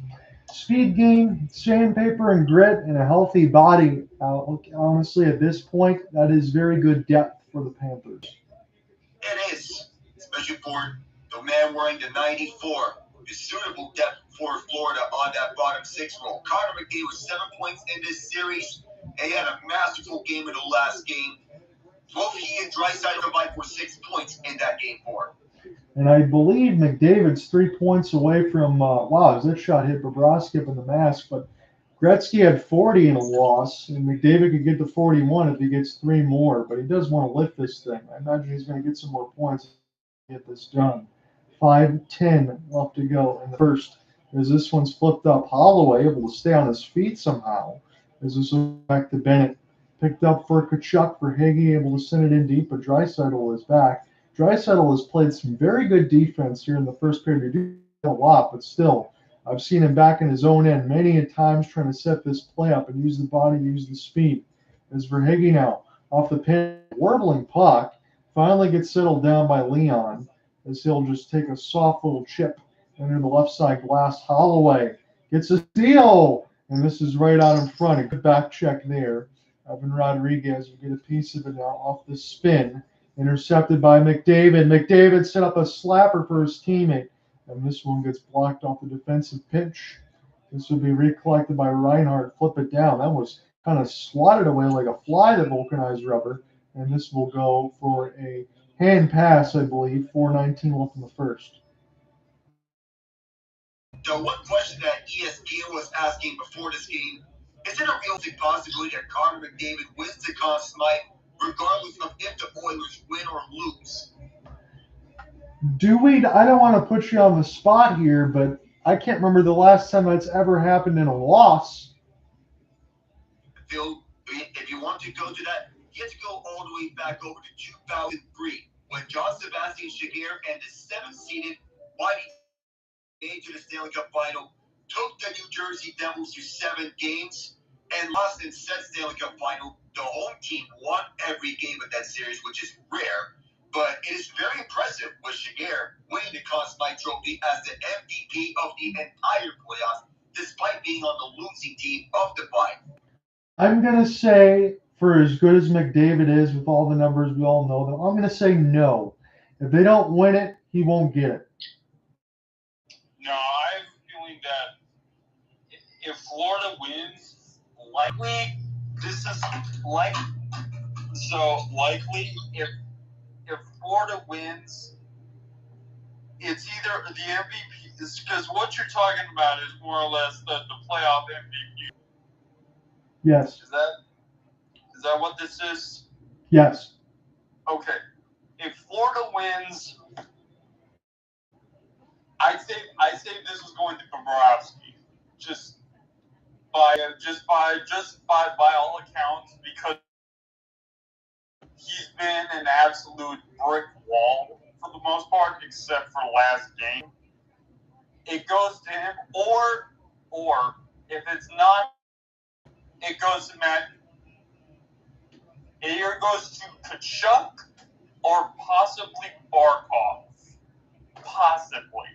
B: Speed game, sandpaper and grit, and a healthy body. Honestly, at this point, that is very good depth for the Panthers.
C: It is, especially for the man wearing the 94. Is suitable depth for Florida on that bottom six role. Connor McDavid with 7 points in this series. He had a masterful game in the last game. Both he and Draisaitl combined for 6 points in that game 4.
B: And I believe McDavid's 3 points away from, that shot hit Bobrovsky up in the mask, but Gretzky had 40 in a loss, and McDavid could get to 41 if he gets 3 more, but he does want to lift this thing. I imagine he's going to get some more points to get this done. 5:10 left to go in the first as this one's flipped up. Holloway able to stay on his feet somehow as this goes back to Bennett. Picked up for Tkachuk. Verhaeghe able to send it in deep, but Draisaitl is back. Draisaitl has played some very good defense here in the first period. He did a lot, but still, I've seen him back in his own end many a times trying to set this play up and use the body, use the speed. As Verhaeghe now off the pin, warbling puck, finally gets settled down by Leon as he'll just take a soft little chip into the left side glass. Holloway gets a steal, and this is right out in front. A good back check there. Evan Rodrigues will get a piece of it now off the spin. Intercepted by McDavid. McDavid set up a slapper for his teammate, and this one gets blocked off the defensive pinch. This will be recollected by Reinhardt. Flip it down. That was kind of swatted away like a fly, the vulcanized rubber, and this will go for a hand pass, I believe. 4:19 left in the first.
C: The one question that ESPN was asking before this game, is it a realistic possibility that Connor McDavid wins the Conn Smythe regardless of if the Oilers win or lose?
B: I don't want to put you on the spot here, but I can't remember the last time that's ever happened in a loss.
C: Phil, if you want to go to that, you have to go all the way back over to 2003 when John Sebastian Jaguar and the 7th-seeded Whitey to the Stanley Cup Final took the New Jersey Devils to 7 games and lost in said Stanley Cup Final. The home team won every game of that series, which is rare, but it is very impressive with Jaguar winning the Conn Smythe Trophy as the MVP of the entire playoffs, despite being on the losing team of the final.
B: I'm going to say, for as good as McDavid is with all the numbers we all know, them, I'm going to say no. If they don't win it, he won't get it.
D: No, I have a feeling that if Florida wins, likely if Florida wins, it's either the MVP, because what you're talking about is more or less the playoff MVP.
B: Yes.
D: Is that what this is?
B: Yes.
D: Okay. If Florida wins, I say this is going to Bobrovsky. Just by all accounts, because he's been an absolute brick wall for the most part, except for last game. It goes to him, or if it's not, it goes to Matt. It either goes to Tkachuk or possibly Barkov. Possibly.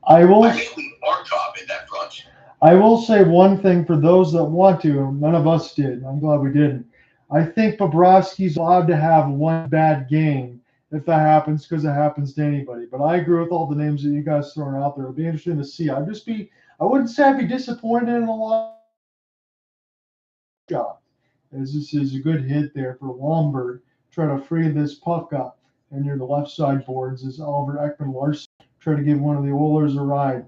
B: I will
C: Barkov in that front.
B: I will say one thing for those that want to, and none of us did. I'm glad we didn't. I think Bobrovsky's allowed to have one bad game if that happens, because it happens to anybody. But I agree with all the names that you guys throwing out there. It'll be interesting to see. I wouldn't say I'd be disappointed in a lot shot, as this is a good hit there for Lomberg. Try to free this puck up, and near the left side boards is Oliver Ekman-Larsson. Try to give one of the Oilers a ride.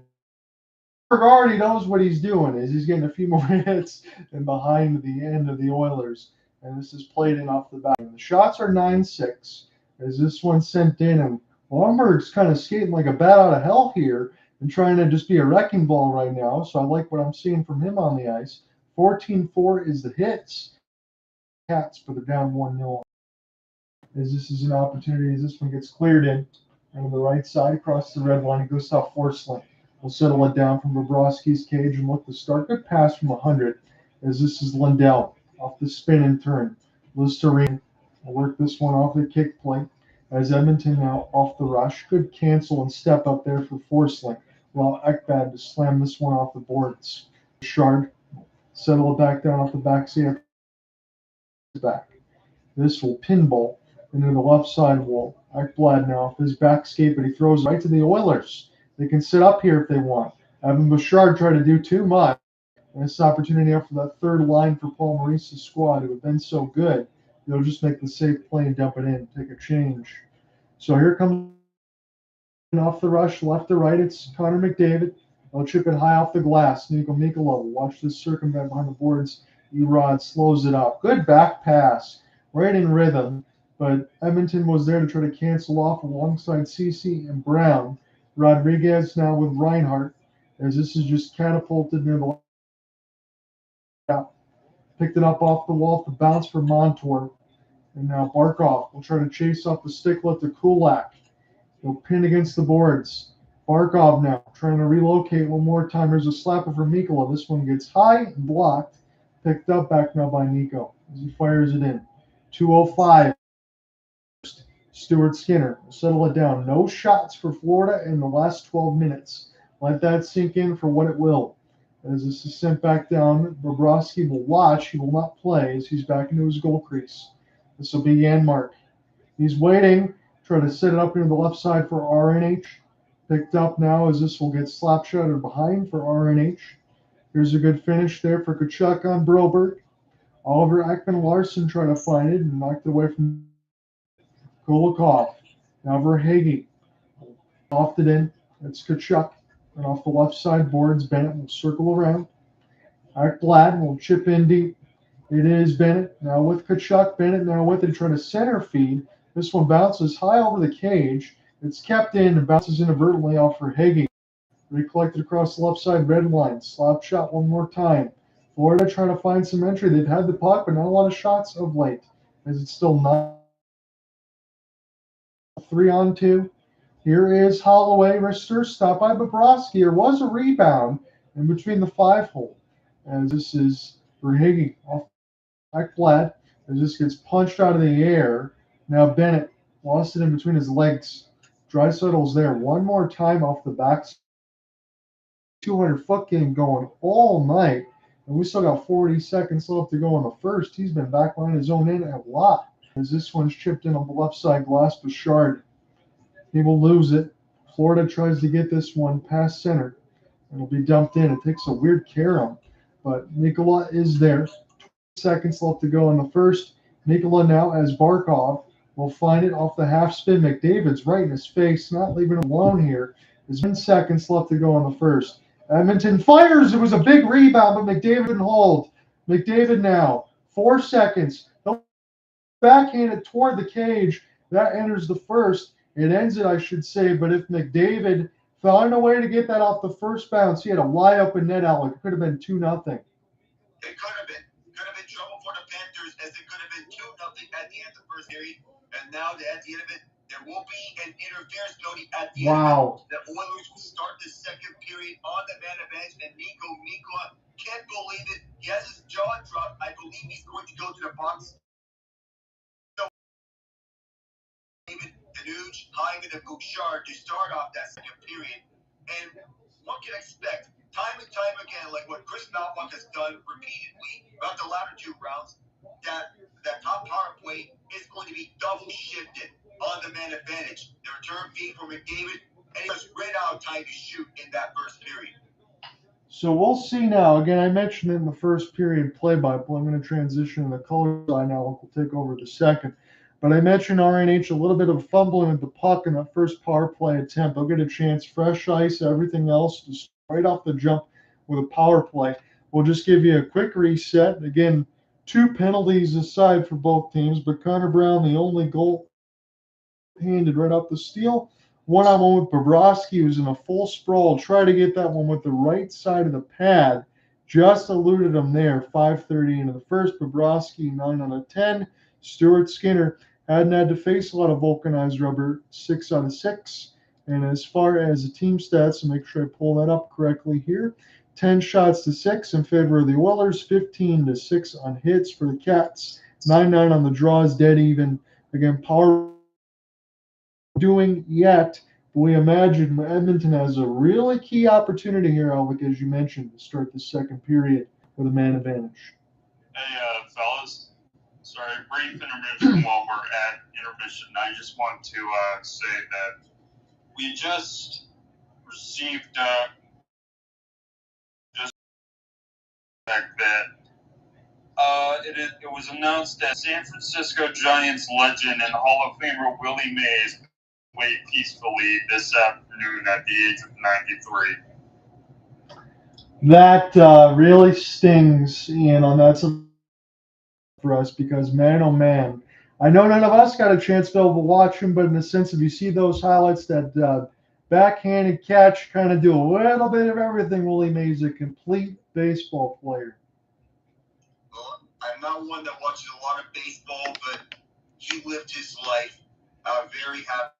B: Already knows what he's doing. He's getting a few more hits and behind the end of the Oilers. And this is played in off the bat. And the shots are 9-6. As this one sent in, and Lomberg's kind of skating like a bat out of hell here and trying to just be a wrecking ball right now. So I like what I'm seeing from him on the ice. 14-4 is the hits. Cats, but they're down 1-0. As this is an opportunity, as this one gets cleared in. And on the right side, across the red line, Gustav Forsling will settle it down from Bobrovsky's cage and look to start. Good pass from 100, as this is Lindell off the spin and turn. Luostarinen will work this one off the kick plate. As Edmonton now off the rush. Good cancel and step up there for Forsling. While Ekblad to slam this one off the boards. Shard settle it back down off the backside. Back. This will pinball into the left side wall. Ekblad now off his back skate, but he throws right to the Oilers. They can sit up here if they want. Evan Bouchard tried to do too much. And this opportunity after that third line for Paul Maurice's squad, who have been so good, they'll just make the safe play and dump it in, take a change. So here comes off the rush, left to right. It's Connor McDavid. They'll chip it high off the glass. Nico Mikkola will watch this circumvent behind the boards. Erod slows it up. Good back pass, right in rhythm. But Edmonton was there to try to cancel off alongside Ceci and Brown. Rodrigues now with Reinhardt, as this is just catapulted near the picked it up off the wall to bounce for Montour. And now Barkov will try to chase off the sticklet to Kulak. He'll pin against the boards. Barkov now trying to relocate one more time. There's a slapper for Mikkola. This one gets high and blocked. Picked up back now by Nico as he fires it in. 2:05. Stuart Skinner will settle it down. No shots for Florida in the last 12 minutes. Let that sink in for what it will. As this is sent back down, Bobrovsky will watch. He will not play as he's back into his goal crease. This will be Janmark. He's waiting. Try to set it up into the left side for RNH. Picked up now as this will get slap shotted behind for RNH. Here's a good finish there for Tkachuk on Broberg. Oliver Ekman-Larsson trying to find it and knocked it away from Kulikov. Now Verhaeghe. Offed it in. It's Tkachuk. And off the left side boards, Bennett will circle around. Ekblad will chip in deep. It is Bennett now with Tkachuk. Bennett now with it, trying to center feed. This one bounces high over the cage. It's kept in and bounces inadvertently off for Verhaeghe. Recollected across the left side red line. Slap shot one more time. Florida trying to find some entry. They've had the puck, but not a lot of shots of late. As it's still not 3-on-2. Here is Holloway. Wrister stopped by Bobrovsky. There was a rebound in between the 5-hole. As this is Verhaeghe off Ekblad. As this gets punched out of the air. Now Bennett lost it in between his legs. Draisaitl's there one more time off the back. 200-foot game going all night. And we still got 40 seconds left to go in the first. He's been backlining his own in a lot. As this one's chipped in on the left side glass, Bouchard. He will lose it. Florida tries to get this one past center. It'll be dumped in. It takes a weird carom. But Mikkola is there. 20 seconds left to go in the first. Mikkola now as Barkov will find it off the half spin. McDavid's right in his face, not leaving him alone here. There's 10 seconds left to go in the first. Edmonton fires. It was a big rebound, but McDavid didn't hold. McDavid now. 4 seconds. They'll backhand it toward the cage. That enters the first. It ends it, I should say. But if McDavid found a way to get that off the first bounce, he had a wide open net, Alec. It could have been 2-0.
C: It could have been. Could have been trouble for the Panthers, as it could have been 2-0 at the end of the first period. And now at the end of it, there will be an interference penalty at the end of it. The Oilers will start the second period on the man advantage, and Nico Mikkola can't believe it. He has his jaw dropped. I believe he's going to go to the box. So, David, Nugent, Hyman, and Bouchard to start off that second period. And one can expect, time and time again, like what Kris Knoblauch has done repeatedly throughout the latter 2 rounds, that top power play is going to be double shifted on the man advantage. The return feed for McDavid, and he was ran out of time to shoot in that first period.
B: So we'll see now. Again, I mentioned in the first period play-by-play. I'm going to transition to the color side now. We'll take over the second. But I mentioned RNH, a little bit of fumbling with the puck in that first power play attempt. They'll get a chance, fresh ice, everything else, just right off the jump with a power play. We'll just give you a quick reset. Again, 2 penalties aside for both teams, but Connor Brown, the only goal handed right off the steal. One-on-one with Bobrovsky, who's in a full sprawl. Try to get that one with the right side of the pad. Just eluded him there. 5:30 into the first. Bobrovsky, 9 out of 10. Stuart Skinner hadn't had to face a lot of vulcanized rubber. 6 out of 6. And as far as the team stats, so make sure I pull that up correctly here. 10 shots to 6 in favor of the Oilers. 15 to 6 on hits for the Cats. 9-9 on the draws. Dead even. Again, power doing yet. We imagine Edmonton has a really key opportunity here, Alec, as you mentioned, to start the second period with a man advantage.
E: Hey, fellas. Sorry, brief intermission while we're at intermission. I just want to say that we just received just the fact that it was announced that San Francisco Giants legend and Hall of Famer Willie Mays wait peacefully this afternoon at the age of 93.
B: That really stings, Ian, on that for us because, man, oh, man. I know none of us got a chance to be able to watch him, but in the sense of you see those highlights, that backhanded catch kind of do a little bit of everything. Willie Mays, a complete baseball player.
C: Well, I'm not one that watches a lot of baseball, but he lived his life very happy.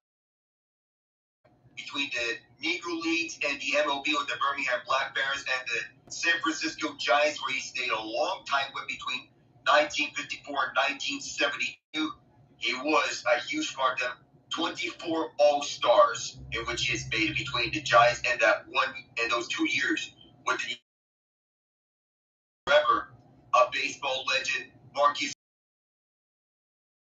C: Between the Negro Leagues and the MLB with the Birmingham Black Bears and the San Francisco Giants, where he stayed a long time with between 1954 and 1972. He was a huge part of 24 All-Stars in which he has made between the Giants and that one and those 2 years with the forever a baseball legend. Marquis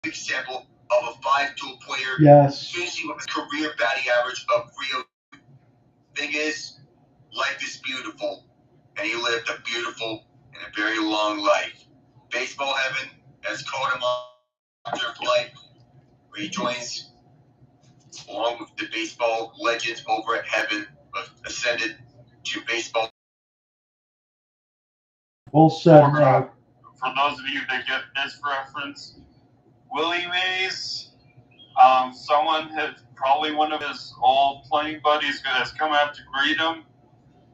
C: example of a 5-tool player,
B: yes,
C: finishing with a career batting average of 302. Thing is, life is beautiful, and he lived a beautiful and a very long life. Baseball heaven has called him on after life, where he joins along with the baseball legends over at heaven, ascended to baseball.
B: Well said.
E: For those of you that get this reference, Willie Mays, probably one of his old playing buddies has come out to greet him,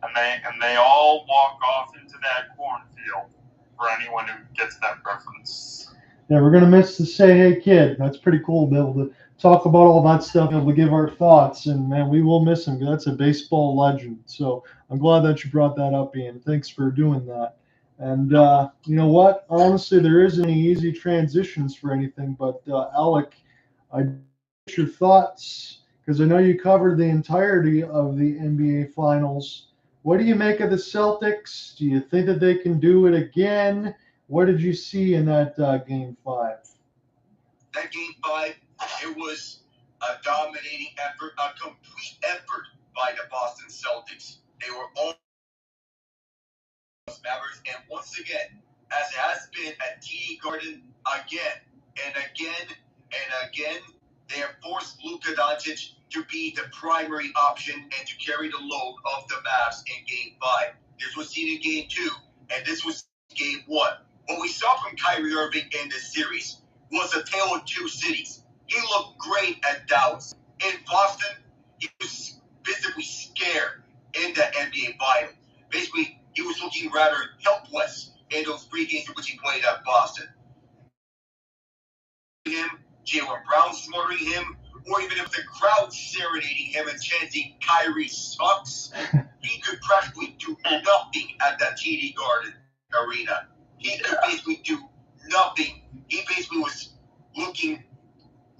E: and they all walk off into that cornfield. For anyone who gets that reference.
B: Yeah, we're gonna miss the Say Hey Kid. That's pretty cool to be able to talk about all that stuff, be able to give our thoughts, and man, we will miss him. That's a baseball legend. So I'm glad that you brought that up, Ian. Thanks for doing that. And you know what? Honestly, there isn't any easy transitions for anything, but Alec, I get your thoughts because I know you covered the entirety of the NBA Finals. What do you make of the Celtics? Do you think that they can do it again? What did you see in that Game 5?
C: That Game 5, it was a dominating effort, a complete effort by the Boston Celtics. They were all Mavericks, and once again, as it has been at TD Garden again and again and again, they have forced Luka Doncic to be the primary option and to carry the load of the Mavs in Game 5. This was seen in Game 2, and this was Game 1. What we saw from Kyrie Irving in this series was a tale of two cities. He looked great at Dallas. In Boston, he was visibly scared in the NBA final. Basically, he was looking rather helpless in those 3 games in which he played at Boston. Jaylen Brown slaughtering him, or even if the crowd serenading him and chanting Kyrie sucks, he could practically do nothing at that TD Garden arena. He could basically do nothing. He basically was looking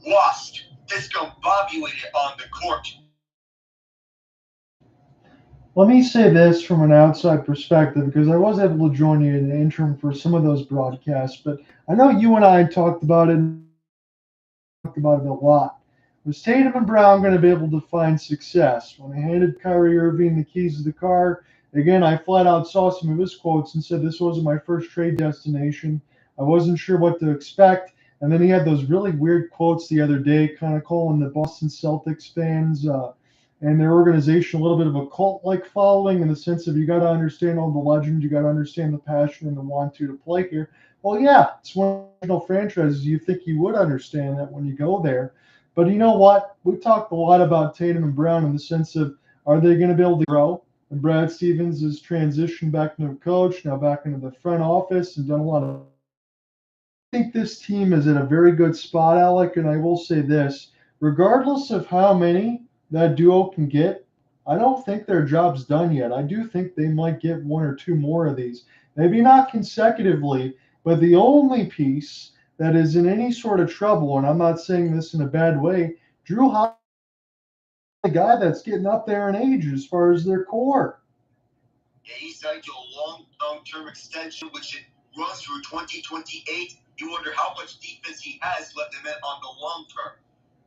C: lost, discombobulated on the court.
B: Let me say this from an outside perspective, because I was able to join you in the interim for some of those broadcasts, but I know you and I talked about it a lot. Was Tatum and Brown going to be able to find success? When I handed Kyrie Irving the keys to the car, again, I flat out saw some of his quotes and said this wasn't my first trade destination. I wasn't sure what to expect. And then he had those really weird quotes the other day, kind of calling the Boston Celtics fans and their organization a little bit of a cult-like following, in the sense of you got to understand all the legends, you got to understand the passion and the want to play here. Well, yeah, it's one of the original franchises. You think you would understand that when you go there. But you know what? We talked a lot about Tatum and Brown in the sense of, are they going to be able to grow? And Brad Stevens has transitioned back into a coach, now back into the front office, and done a lot of. I think this team is in a very good spot, Alec, and I will say this: regardless of how many that duo can get, I don't think their job's done yet. I do think they might get one or two more of these. Maybe not consecutively, but the only piece that is in any sort of trouble, and I'm not saying this in a bad way, Drew Hyman, the guy that's getting up there in age as far as their core.
C: Yeah, he signed to a long-term extension, which it runs through 2028. You wonder how much defense he has left him on the long term.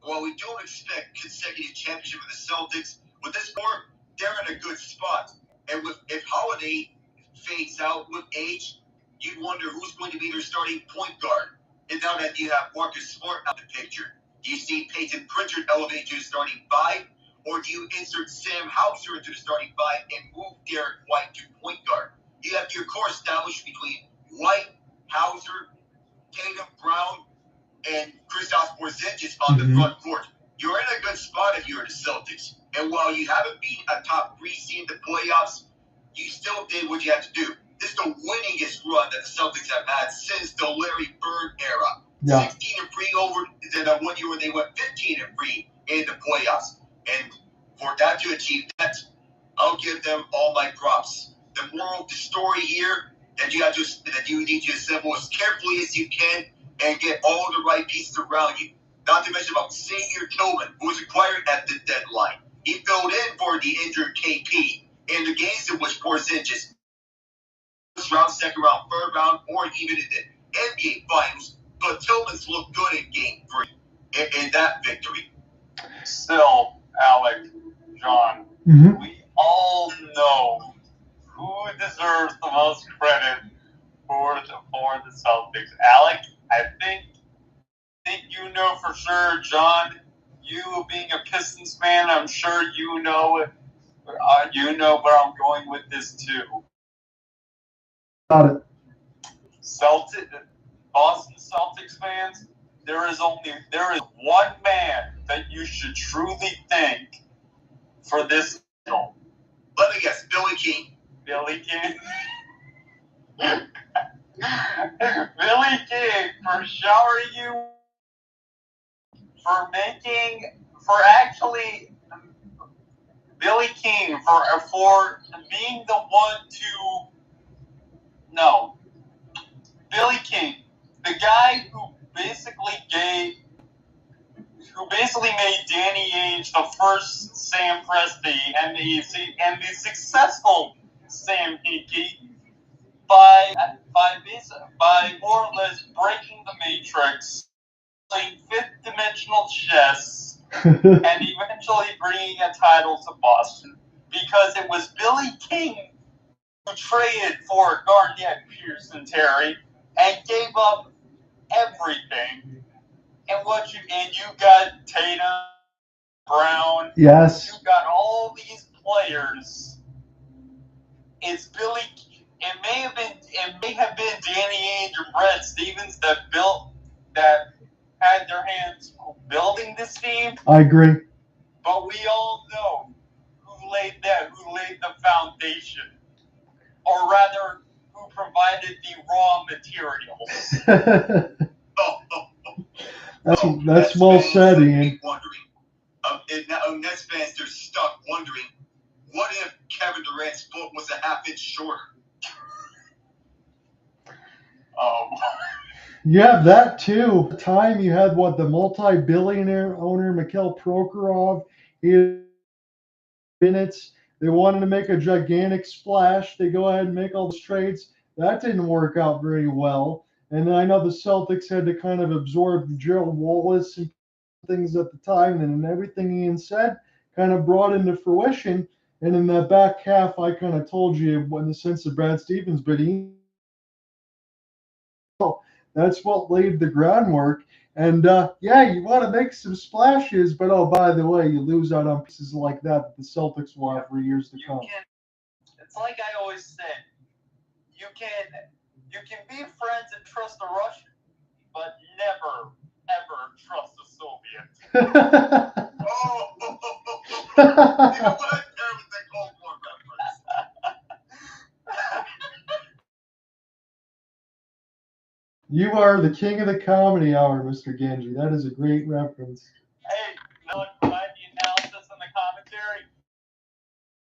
C: While we don't expect consecutive championship for the Celtics, with this core, they're in a good spot. And if Holiday fades out with age, you'd wonder who's going to be their starting point guard. And now that you have Marcus Smart out of the picture, do you see Peyton Pritchard elevate to the starting five? Or do you insert Sam Hauser into the starting five and move Derek White to point guard? You have your core established between White, Hauser, Tatum, Brown, and Kristaps Porzingis on the front court. You're in a good spot if you're the Celtics. And while you haven't been a top 3 seed in the playoffs, you still did what you had to do. This is the winningest run that the Celtics have had since the Larry Bird era. Yeah. 16-3 over the 1 year when they went 15-3 in the playoffs. And for that to achieve that, I'll give them all my props. The moral of the story here that you need to assemble as carefully as you can and get all the right pieces around you. Not to mention about Xavier Tillman, who was acquired at the deadline. He filled in for the injured KP in the games in which Porzingis first round, second round, third round, or even in the NBA Finals. But Tillman's looked good in Game 3 in that victory.
E: Still, Alec, John, we all know who deserves the most credit for the Celtics. Alec, I think you know for sure. John, you being a Pistons fan, I'm sure you know where I'm going with this too.
B: Got it.
E: Boston Celtics fans, there is one man that you should truly thank for this deal.
C: Let me guess, Billy King.
E: Billy King. Billy King for showering you, Billy King for being the one to, no, Billy King, the guy who basically made Danny Ainge the first Sam Presti and the successful Sam Hinkie by more or less breaking the matrix, playing fifth-dimensional chess, and eventually bringing a title to Boston. Because it was Billy King who traded for Garnett, Pearson, Terry, and gave up everything. And you got Tatum, Brown.
B: Yes.
E: You got all these players. It's Billy. It may have been Danny Ainge or Brad Stevens that had their hands building this team.
B: I agree.
E: But we all know who laid the foundation, or rather, who provided the raw materials.
B: That's well said, Ian.
C: And Nets fans, they're stuck wondering, what if Kevin Durant's foot was a half-inch shorter?
B: You have that too. At the time you had the multi-billionaire owner Mikhail Prokhorov. He had Bennett. They wanted to make a gigantic splash. They go ahead and make all those trades. That didn't work out very well. And I know the Celtics had to kind of absorb Gerald Wallace and things at the time, and everything Ian said kind of brought into fruition. And in that back half, I kind of told you in the sense of Brad Stevens, but that's what laid the groundwork. And you want to make some splashes, but by the way, you lose out on pieces like that the Celtics will have for years to come.
E: It's like I always said, you can be friends and trust a Russian, but never ever trust a Soviet.
D: idiot.
C: Oh, you know what? There was the Cold War reference.
B: You are the king of the comedy hour, Mr. Genji. That is a great reference.
D: Hey, you know, provide the analysis and the commentary.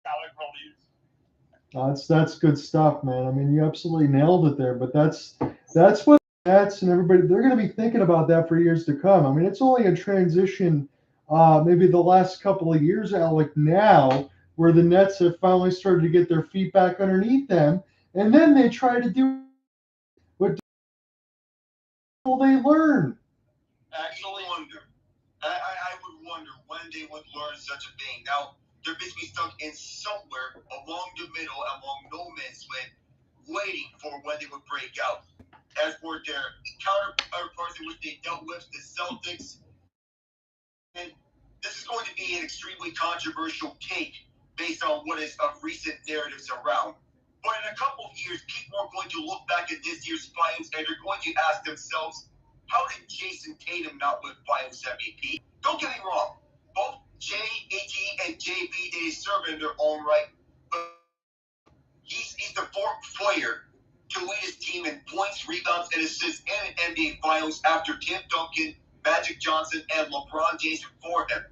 D: Alec relieves.
B: That's good stuff, man. I mean, you absolutely nailed it there. But that's what Nets and everybody, they're going to be thinking about that for years to come. I mean, it's only a transition, maybe the last couple of years, Alec, now where the Nets have finally started to get their feet back underneath them, and then they try to do what will they learn?
C: Actually, I would wonder when they would learn such a thing. Now, they're basically stuck in somewhere along the middle, among no man's land, waiting for when they would break out. As for their counterparts in which they dealt with, the Celtics, and this is going to be an extremely controversial take based on what is of recent narratives around. But in a couple of years, people are going to look back at this year's Finals and they're going to ask themselves, how did Jason Tatum not win Finals MVP? Don't get me wrong. Both JAT and JB, they serve in their own right. But he's the fourth player to lead his team in points, rebounds, and assists in an NBA Finals after Tim Duncan, Magic Johnson, and LeBron James before him.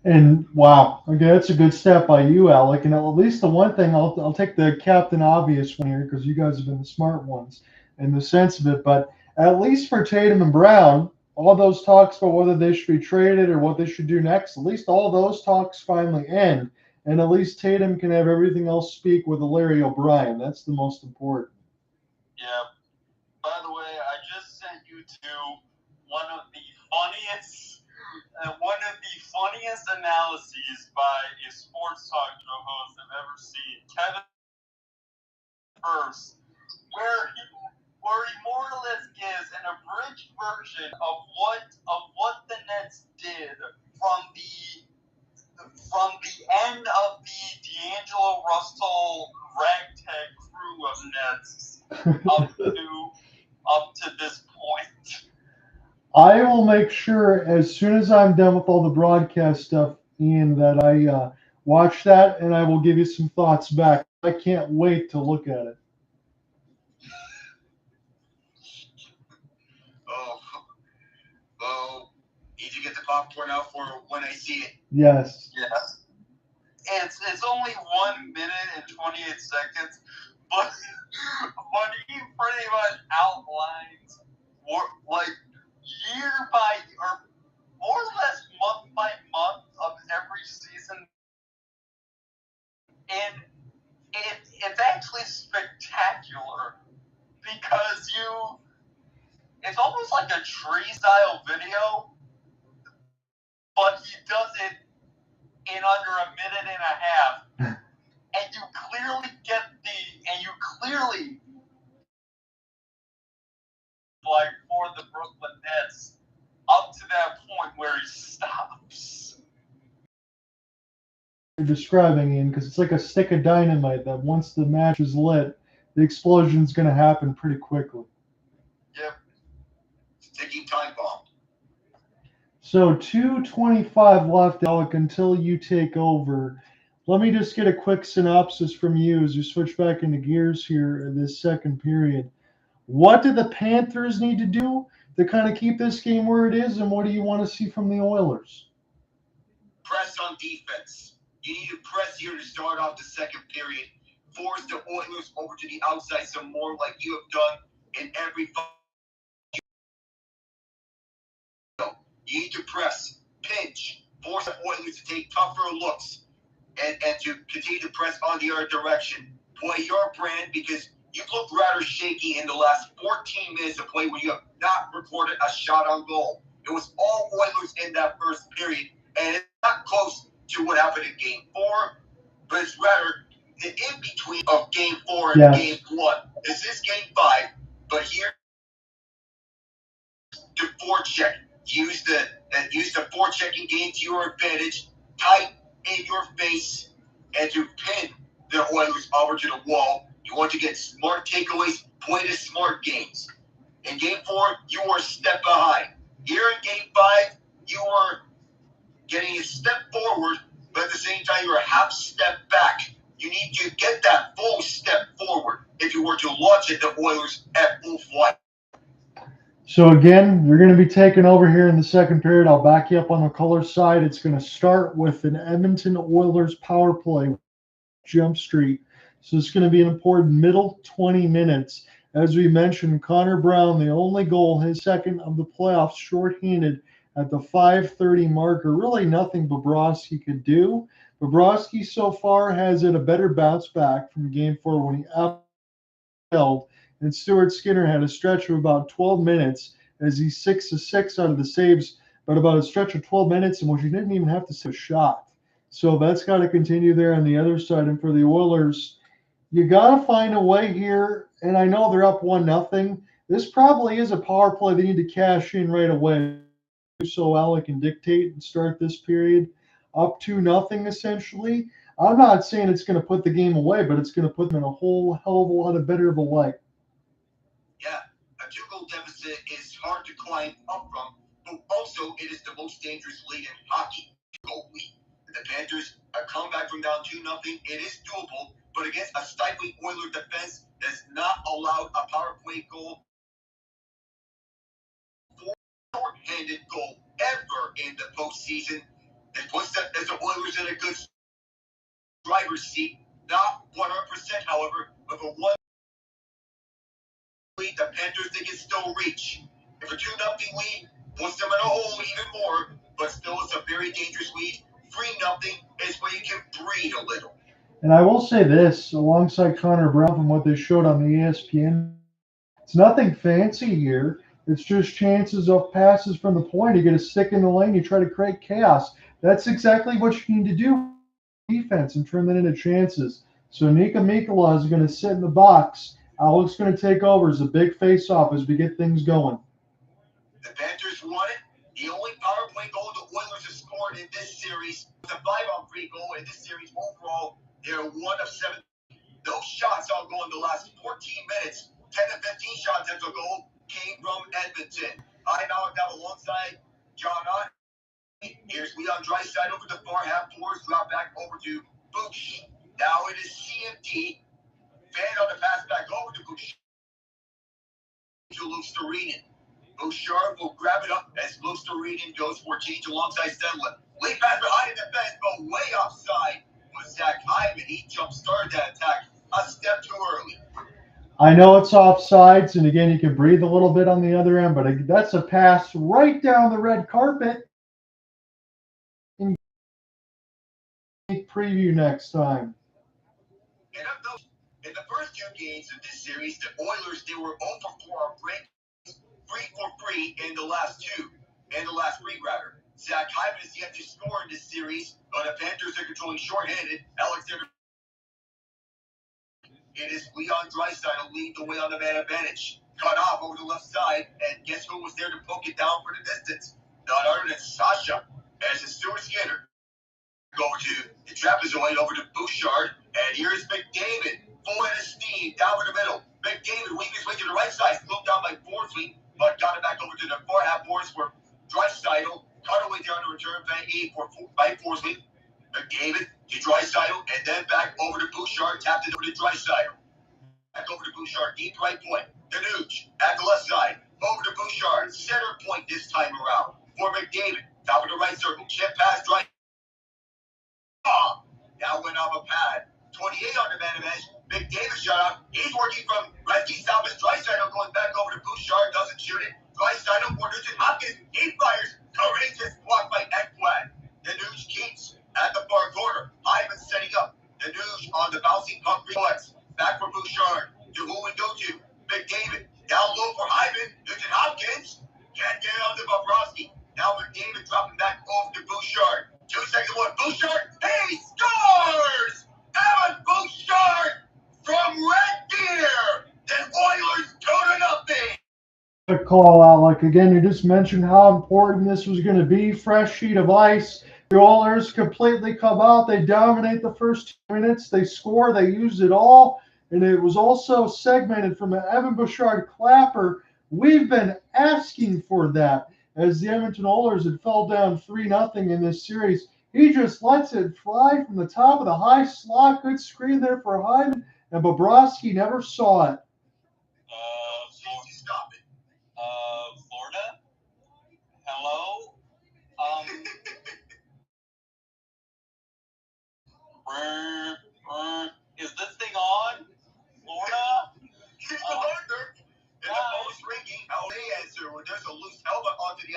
B: And wow, okay, that's a good step by you, Alec. And at least the one thing, I'll take the Captain Obvious one here because you guys have been the smart ones in the sense of it. But at least for Tatum and Brown, all those talks about whether they should be traded or what they should do next, at least all those talks finally end. And at least Tatum can have everything else speak with a Larry O'Brien. That's the most important.
D: Yeah. By the way, I just sent you to one of the funniest analyses by a sports talk show host I've ever seen, Kevin Hurst, where he more or less gives an abridged version of what the Nets did from the end of the D'Angelo Russell ragtag crew of Nets up to this point.
B: I will make sure as soon as I'm done with all the broadcast stuff, Ian, that I watch that and I will give you some thoughts back. I can't wait to look at it.
C: Oh, need to get the popcorn out for when I see it.
B: Yes.
D: Yes. It's only 1 minute and 28 seconds, but he pretty much outlines like year by, or more or less month by month of every season, and it's actually spectacular because it's almost like a tree style video, but he does it in under a minute and a half, and you clearly like for the Brooklyn Nets up to that point where he stops.
B: You're describing, Ian, because it's like a stick of dynamite that once the match is lit, the explosion's going to happen pretty quickly.
C: Yep. Ticking time bomb.
B: So 2:25 left, Alec, until you take over. Let me just get a quick synopsis from you as you switch back into gears here in this second period. What do the Panthers need to do to kind of keep this game where it is, and what do you want to see from the Oilers?
C: Press on defense. You need to press here to start off the second period. Force the Oilers over to the outside some more like you have done in every fight. You need to press, pinch, force the Oilers to take tougher looks and to continue to press on the other direction. Play your brand because you've looked rather shaky in the last 14 minutes of play when you have not recorded a shot on goal. It was all Oilers in that first period, and it's not close to what happened in Game 4, but it's rather the in-between of Game 4 and Game 1. This is Game 5, but here the forecheck. Use the forechecking game to your advantage, tight in your face, and to pin the Oilers over to the wall. You want to get smart takeaways, play the smart games. In Game 4, you were a step behind. Here in Game 5, you were getting a step forward, but at the same time, you're a half step back. You need to get that full step forward if you were to launch at the Oilers at full flight.
B: So again, you're going to be taking over here in the second period. I'll back you up on the color side. It's going to start with an Edmonton Oilers power play jump street. So it's going to be an important middle 20 minutes. As we mentioned, Connor Brown, the only goal, his second of the playoffs, shorthanded at the 5:30 marker. Really nothing Bobrovsky could do. Bobrovsky so far has had a better bounce back from Game 4 when he upheld, and Stuart Skinner had a stretch of about 12 minutes as he's 6-6 out of the saves, but about a stretch of 12 minutes in which he didn't even have to save a shot. So that's got to continue there on the other side. And for the Oilers, you got to find a way here. And I know they're up 1-0. This probably is a power play they need to cash in right away. So Alec can dictate and start this period up 2-0 essentially. I'm not saying it's going to put the game away, but it's going to put them in a whole hell of a lot of better of a light.
C: Yeah, a 2-goal deficit is hard to climb up from, but also it is the most dangerous lead in hockey. Goal lead. The Panthers, a comeback from down 2-0, it is doable, but against a stifling Oiler defense that's not allowed a power play goal, short-handed goal ever in the postseason, that puts the Oilers in a good driver's seat. Not 100%, however, with a 1 lead, the Panthers they can still reach. If a 2-0 lead puts them in a hole even more, but still it's a very dangerous lead. 3-0 is where you can breathe a little.
B: And I will say this, alongside Connor Brown from what they showed on the ESPN, it's nothing fancy here. It's just chances of passes from the point. You get a stick in the lane, you try to create chaos. That's exactly what you need to do defense and turn that into chances. So Nika Mikula is going to sit in the box. Alec's going to take over as a big face-off as we get things going.
C: The Panthers won it. The only power play goal the Oilers have scored in this series was a 5-on-3 goal in this series. Overall, they're 1 of 7. Those shots all go in the last 14 minutes. 10 of 15 shots as a goal came from Edmonton. I'm Alec down alongside John Ott. Here's Leon Draisaitl over the far half forwards. Drop back over to Bush. Now it is CMD. Fan on the pass back over to Bush. To Luostarinen. Bouchard will grab it up as Luostarinen goes for a change alongside Stanley. Late pass behind the fence, but way offside was Zach Hyman. He jump-started that attack a step too early.
B: I know it's offsides, and again, you can breathe a little bit on the other end, but that's a pass right down the red carpet. Preview next time.
C: And of those, in the first 2 games of this series, the Oilers, they were 0 for 4 on break, 3 for 3 in the last 3 rather. Zach Hyman is yet to score in this series, but the Panthers are controlling shorthanded. Alexander. It is Leon Draisaitl lead the way on the man advantage. Cut off over the left side, and guess who was there to poke it down for the distance? None other than Sasha, as is Stuart Skinner. Over to the trapezoid, over to Bouchard, and here's McDavid, full head of steam, down in the middle. McDavid winged his way to the right side, slowed down by Forsling, but got it back over to the far half boards for Draisaitl, cut away down to return by Forsling. McDavid to Draisaitl, and then back over to Bouchard, tapped it over to Draisaitl. Back over to Bouchard, deep right point. Danuge at the left side, over to Bouchard, center point this time around for McDavid. Top of the right circle, chip pass, Draisaitl. Now went off a pad. 28 on the man advantage. McDavid shot out. He's working from Gretzky south as Draisaitl going back over to Bouchard. Doesn't shoot it. Draisaitl for Nugent-Hopkins. He fires. Courageous block by Ekblad. Danuge keeps at the far corner. Hyman setting up. Danuge on the bouncing puck reflex. Back for Bouchard. To who we go to? McDavid. Down low for Hyman. Nugent-Hopkins. Can't get on to Bobrovsky. Now McDavid dropping back over to Bouchard. 2 seconds, one. Bouchard, he scores! Evan Bouchard from Red Deer. The Oilers 2-0.
B: Good call, Alec. Again, you just mentioned how important this was going to be. Fresh sheet of ice. The Oilers completely come out. They dominate the first 2 minutes. They score. They used it all. And it was also segmented from an Evan Bouchard clapper We've been asking for that as the Edmonton Oilers had fell down 3-0 in this series. He just lets it fly from the top of the high slot. Good screen there for Hyman, and Bobrovsky never saw it.
C: Stop it.
E: Florida? Hello? Is this thing on? Florida?
C: Keep the Arthur. And the phone's ringing. LA answer when there's a loose helmet onto the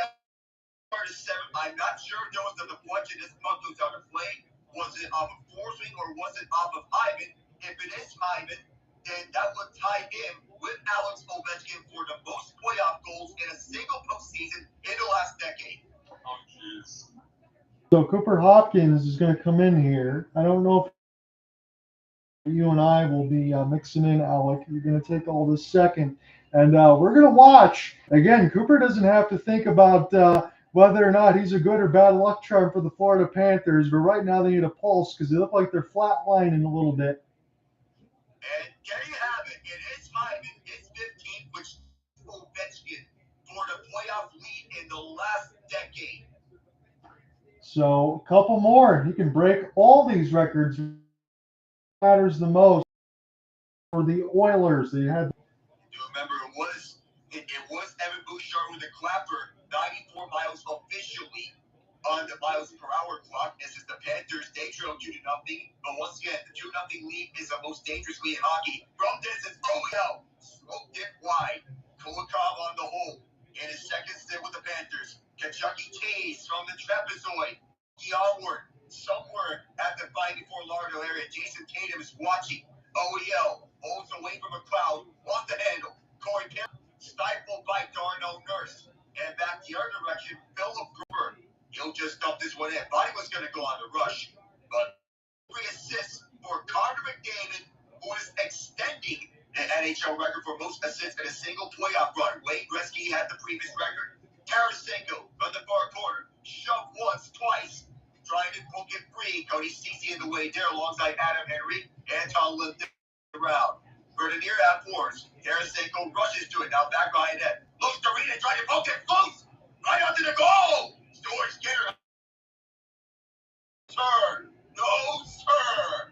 C: part of 7. I'm not sure if there was a deflection this puck was on the play. Was it off of Forsling or was it off of Hyman? If it is Hyman, then that would tie him with Alex Ovechkin for the most playoff goals in a single postseason in the last decade.
E: Oh, jeez.
B: So Cooper Hopkins is going to come in here. I don't know if you and I will be mixing in, Alec. You're going to take all this second. And we're going to watch. Again, Cooper doesn't have to think about whether or not he's a good or bad luck charm for the Florida Panthers. But right now they need a pulse because they look like they're flatlining a little bit.
C: And there you have it. It is Hyman. It's 15, which is Ovechkin for the playoff lead in the last decade.
B: So a couple more. He can break all these records. Matters the most for the Oilers. They had.
C: You remember it was Evan Bouchard with the clapper, 94 miles officially on the miles per hour clock. This is the Panthers. They trail 2-0. But once again, the 2-0 lead is the most dangerous lead in hockey. From distance, out, smoked it wide. Kulikov on the hole in his second stint with the Panthers. Kentucky Taze from the trapezoid. Onward, somewhere at the 5-4 Lardo area. Jason Tatum is watching. OEL holds away from a crowd. Lost the handle. Corey Perry stifled by Darnell Nurse. And back the other direction, Philip Gruber. He'll just dump this one in. Thought he was going to go on the rush. But 3 assists for Connor McDavid, who is extending the NHL record for most assists in a single playoff run. Wayne Gretzky had the previous record. Tarasenko from the far corner. Shoved once, twice. Trying to poke it free. Cody Ceci in the way there alongside Adam Henrique. Anton Lind around. Brodeur at force. Tarasenko rushes to it. Now back behind net. Luostarinen trying to poke it. Close. Right onto the goal. Stuart Skinner. Sir. No, sir.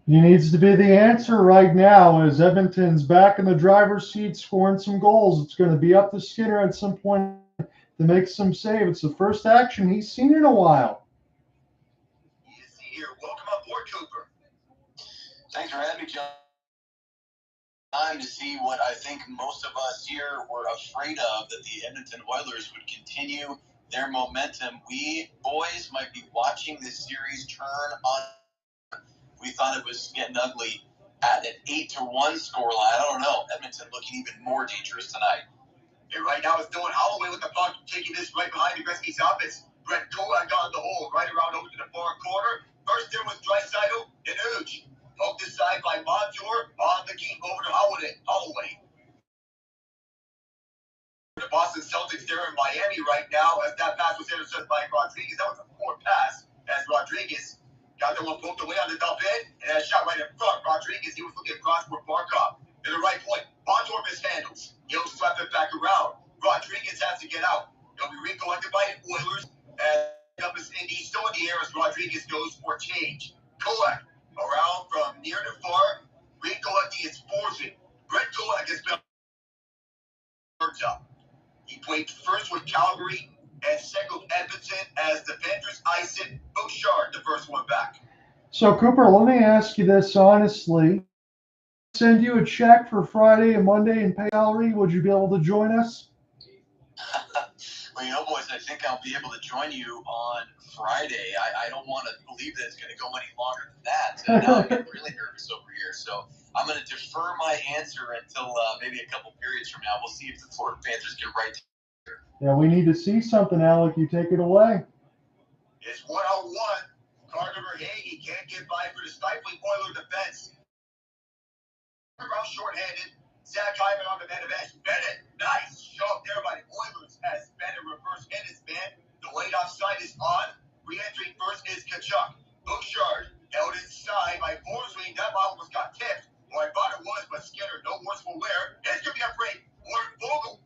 B: He needs to be the answer right now as Edmonton's back in the driver's seat scoring some goals. It's going to be up to Skinner at some point to make some save. It's the first action he's seen in a while.
C: Here. Welcome on board, Cooper.
F: Thanks for having me, John. Time to see what I think most of us here were afraid of, that the Edmonton Oilers would continue their momentum. We boys might be watching this series turn on. We thought it was getting ugly at an 8-1 scoreline. I don't know. Edmonton looking even more dangerous tonight.
C: And right now it's Dylan Holloway with the puck, taking this right behind the Gretzky's office. Brett Kulak on the hole, right around over to the far corner. First there was Draisaitl and Nugent. Poked aside by Brodeur on the keep over to Holloway. The Boston Celtics, they're in Miami right now as that pass was intercepted by Rodrigues. That was a poor pass as Rodrigues got the one poked away on the dump in and that shot right in front. Rodrigues, he was looking across for Barkov. To the right point, Brodeur mishandles. He'll slap it back around. Rodrigues has to get out. He'll be recollected by Oilers as he's still in the air as Rodrigues goes for change. Kulak around from near to far. Recollecting his forcing. Brett Kulak has been up. He played first with Calgary and second with Edmonton as the Panthers ice it. Bouchard, the first one back.
B: So, Cooper, let me ask you this honestly. Send you a check for Friday and Monday in pay salary. Would you be able to join us?
F: Well, boys, I think I'll be able to join you on Friday. I don't want to believe that it's going to go any longer than that. Now I'm getting really nervous over here. So I'm going to defer my answer until maybe a couple periods from now. We'll see if the Florida Panthers get right here.
B: Yeah, we need to see something, Alec. You take it away.
C: It's 1-on-1. Carter Verhaeghe can't get by for the stifling Oiler defense. Around short-handed. Zach Hyman on the man of edge. Bennett, nice shove there by the Oilers as Bennett reverse hit his man. The late offside is on. Re-entering first is Tkachuk. Bouchard held inside by Forsling. That ball almost got tipped. Or I thought it was, but Skinner, no worse for wear. It's going to be a break. Warren Vogel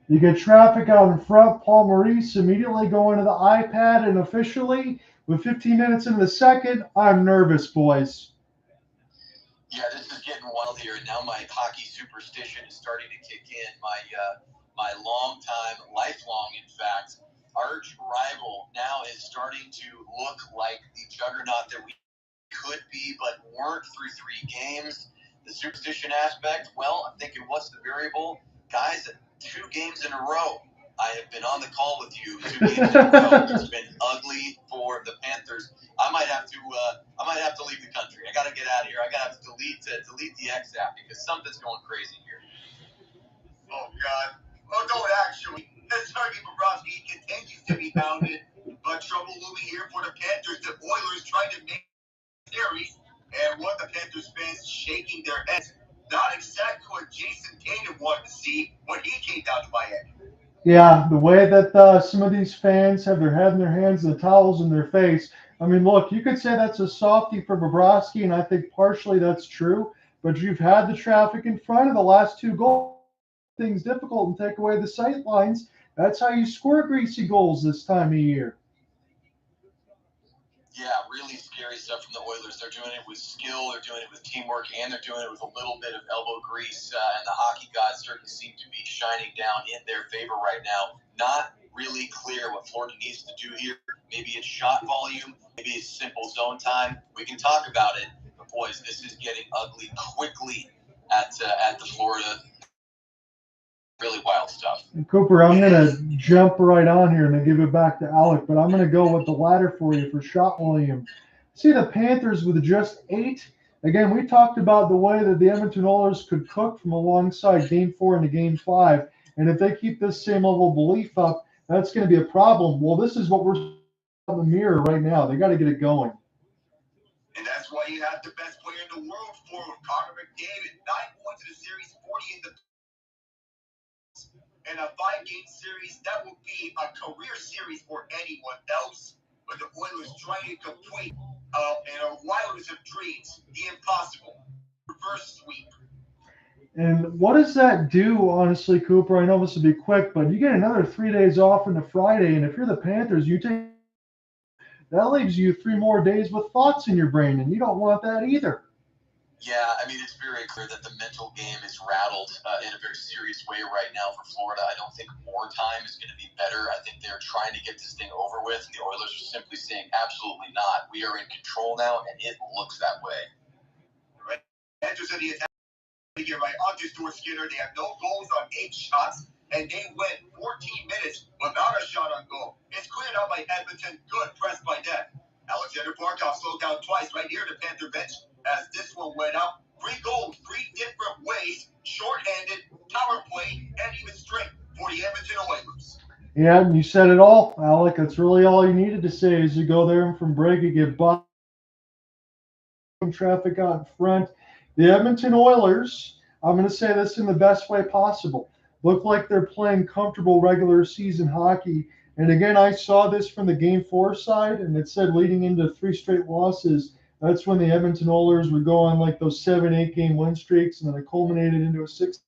B: You get traffic out in front. Paul Maurice immediately going to the iPad, and officially, with 15 minutes into the second, I'm nervous, boys.
F: Yeah, this is getting wild here, and now my hockey superstition is starting to kick in. My lifelong, in fact, arch rival now is starting to look like the juggernaut that we could be, but weren't through 3 games. The superstition aspect, well, I'm thinking, what's the variable? Guys, 2 games in a row. I have been on the call with you 2 games in a row. It's been ugly for the Panthers. I might have to leave the country. I got to get out of here. I got to have to delete the X app because something's going crazy here.
C: Oh, God. Oh, don't actually. Sergei Bobrovsky continues to be pounded, but trouble looming here for the Panthers. The Oilers trying to make series, and what the Panthers fans shaking their heads. Not exactly what Jason Tatum wanted to see when he came down to Miami.
B: Yeah, the way that some of these fans have their head in their hands and the towels in their face. I mean, look, you could say that's a softie for Bobrovsky, and I think partially that's true. But you've had the traffic in front of the last 2 goals. Things difficult and take away the sight lines. That's how you score greasy goals this time of year.
F: Yeah, really scary stuff from the Oilers. They're doing it with skill, they're doing it with teamwork, and they're doing it with a little bit of elbow grease. And the hockey gods certainly seem to be shining down in their favor right now. Not really clear what Florida needs to do here. Maybe it's shot volume, maybe it's simple zone time. We can talk about it, but boys, this is getting ugly quickly at the Florida. Really wild stuff.
B: And Cooper, I'm going to jump right on here and then give it back to Alec, but I'm going to go with the ladder for you for shot volume. See the Panthers with just 8. Again, we talked about the way that the Edmonton Oilers could cook from alongside Game 4 into Game 5, and if they keep this same level of belief up, that's going to be a problem. Well, this is what we're in the mirror right now. They got to get it going.
C: And that's why you have the best player in the world for Connor McDavid. 9 points in the series, 40 in the in a 5-game series. That would be a career series for anyone else. But the Oilers trying to complete in a wildest of dreams, the impossible reverse sweep.
B: And what does that do, honestly, Cooper? I know this will be quick, but you get another 3 days off into Friday, and if you're the Panthers, that leaves you 3 more days with thoughts in your brain, and you don't want that either.
F: Yeah, I mean, it's very clear that the mental game is rattled in a very serious way right now for Florida. I don't think more time is going to be better. I think they're trying to get this thing over with, and the Oilers are simply saying, absolutely not. We are in control now, and it looks that way.
C: Right. Panthers in the attack here by Stuart Skinner. They have no goals on 8 shots, and they went 14 minutes without a shot on goal. It's cleared up by Edmonton. Good press by Bennett. Alexander Barkov slowed down twice right here to Panther bench as this one went up. 3 goals, 3 different ways, shorthanded, power play, and even strength for the Edmonton Oilers.
B: Yeah, and you said it all, Alec. That's really all you needed to say as you go there and from Verhaeghe get by traffic out in front. The Edmonton Oilers, I'm going to say this in the best way possible, look like they're playing comfortable regular season hockey. And again, I saw this from the Game 4 side, and it said leading into 3 straight losses, that's when the Edmonton Oilers would go on like those 7-8 game win streaks, and then it culminated into a 6.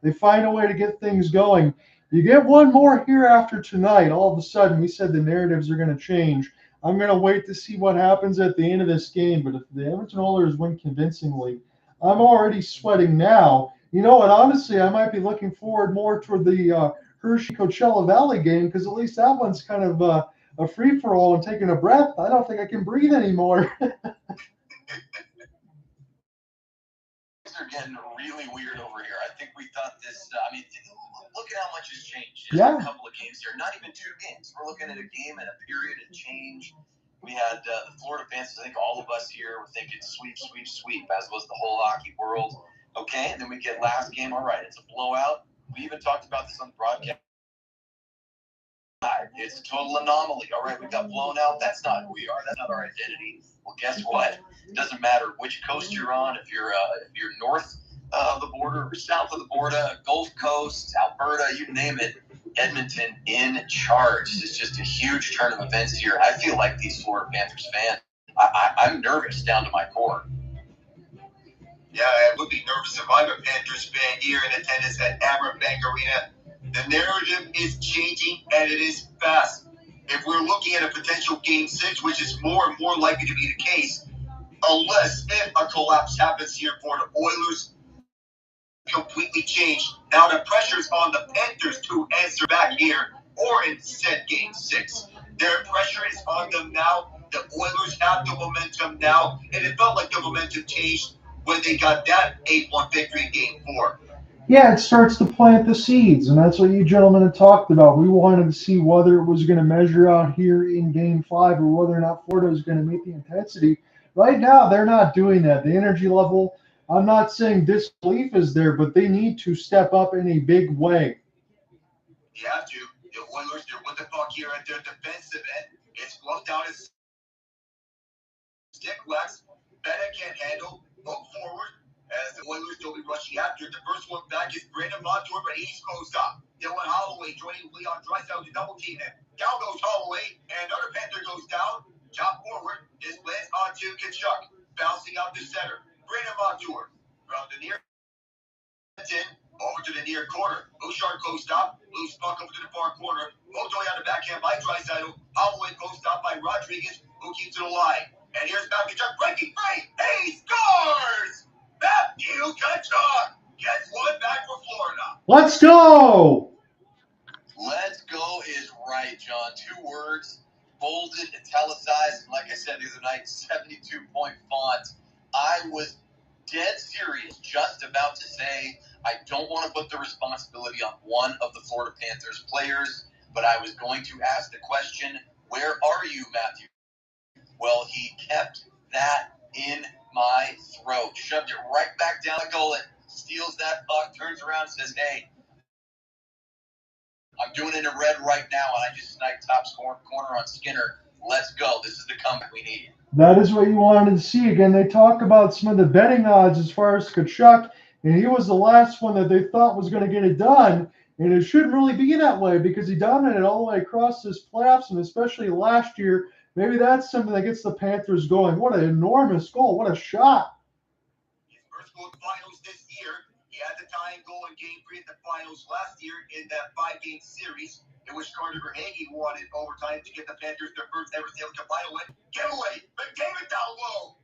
B: They find a way to get things going. You get one more here after tonight, all of a sudden, we said the narratives are going to change. I'm going to wait to see what happens at the end of this game, but if the Edmonton Oilers win convincingly, I'm already sweating now. You know what, honestly, I might be looking forward more toward the Hershey Coachella Valley game, because at least that one's kind of a free-for-all and taking a breath. I don't think I can breathe anymore.
F: Things are getting really weird over here. I think we thought this, look at how much has changed. Just
B: Yeah.
F: a couple of games here, not even 2 games. We're looking at a game and a period of change. We had the Florida fans, I think all of us here were thinking sweep, sweep, sweep, as was the whole hockey world. Okay, and then we get last game, all right, it's a blowout. We even talked about this on the broadcast. It's a total anomaly. All right, we got blown out. That's not who we are. That's not our identity. Well, guess what? It doesn't matter which coast you're on. If you're north of the border or south of the border, Gulf Coast, Alberta, you name it, Edmonton in charge. It's just a huge turn of events here. I feel like these Florida Panthers fans, I'm nervous down to my core.
C: Yeah, I would be nervous if I'm a Panthers fan here in attendance at Amber Bank Arena. The narrative is changing, and it is fast. If we're looking at a potential Game 6, which is more and more likely to be the case, unless if a collapse happens here for the Oilers, completely changed. Now the pressure's on the Panthers to answer back here or in said Game 6. Their pressure is on them now. The Oilers have the momentum now, and it felt like the momentum changed when they got that 8-1 victory in Game 4.
B: Yeah, it starts to plant the seeds, and that's what you gentlemen had talked about. We wanted to see whether it was going to measure out here in Game 5 or whether or not Florida was going to meet the intensity. Right now, they're not doing that. The energy level, I'm not saying disbelief is there, but they need to step up in a big way.
C: You have to. The Oilers, they're with the puck here at their defensive end. It's fluffed down his stick wax. Bennett can't handle. Look forward. As the Oilers will be rushing after. The first one back is Brandon Montour, but he's closed up. Dylan Holloway joining Leon Draisaitl to double team him. Down goes Holloway, and another Panther goes down. Chop forward. This lands onto Tkachuk. Bouncing out to center. Brandon Montour from the near over to the near corner. Bouchard closed up. Loose puck over to the far corner. Brodeur on the backhand by Draisaitl. Holloway closed up by Rodrigues, who keeps it alive. And here's Tkachuk breaking free. He scores! Matthew Tkachuk gets one back for Florida.
B: Let's go!
F: Let's go is right, John. 2 words, bolded, italicized, and like I said the other night, 72-point font. I was dead serious, just about to say I don't want to put the responsibility on one of the Florida Panthers players, but I was going to ask the question, where are you, Matthew? Well, he kept that in my throat, shoved it right back down the gullet, steals that puck, turns around and says, hey, I'm doing it in red right now, and I just sniped top corner on Skinner. Let's go. This is the comeback we need.
B: That is what you wanted to see. Again, they talk about some of the betting odds as far as Tkachuk, and he was the last one that they thought was going to get it done, and it shouldn't really be that way because he dominated all the way across this playoffs, and especially last year. Maybe that's something that gets the Panthers going. What an enormous goal. What a shot.
C: His first goal in the finals this year. He had the tying goal in Game 3 at the finals last year in that 5-game series in which Verhaeghe won in overtime to get the Panthers their first ever Stanley Cup final win. Giveaway, McDavid down low.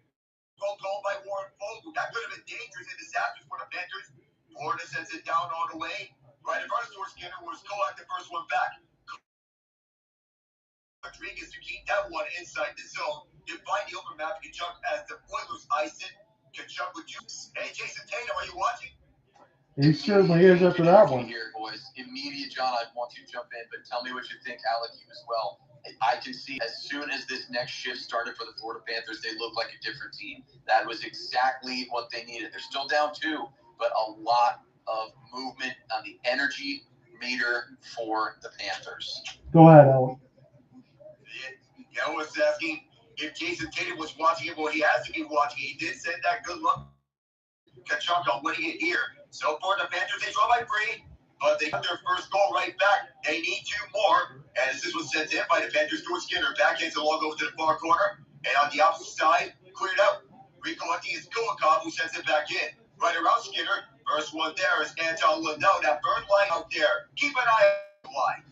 C: Goal called by Warren Fogle. That could have been dangerous and disastrous for the Panthers. Florida sends it down all the way. Right in front of Stuart Skinner was Kolak the first one back. Rodrigues to keep that one inside the zone. You find the open map to Tkachuk as the Oilers ice it. Tkachuk with juice. Hey, Jason Tatum, are you watching?
B: He certainly is after that one.
F: Here, boys. Immediate, John, I want you to jump in, but tell me what you think, Alec, you as well. I can see as soon as this next shift started for the Florida Panthers, they looked like a different team. That was exactly what they needed. They're still down 2, but a lot of movement on the energy meter for the Panthers.
B: Go ahead, Alec.
C: I was asking if Jason Tatum was watching it. Well, he has to be watching it. He did send that good look. Tkachuk on winning it here. So far, the Panthers, they draw by 3, but they got their first goal right back. They need 2 more. And this was sent in by the Panthers. Stuart Skinner backhands along over to the far corner. And on the opposite side, cleared out. Recollecting is Kulikov, who sends it back in. Right around Skinner. First one there is Anton Lundell. That bird line out there. Keep an eye on the line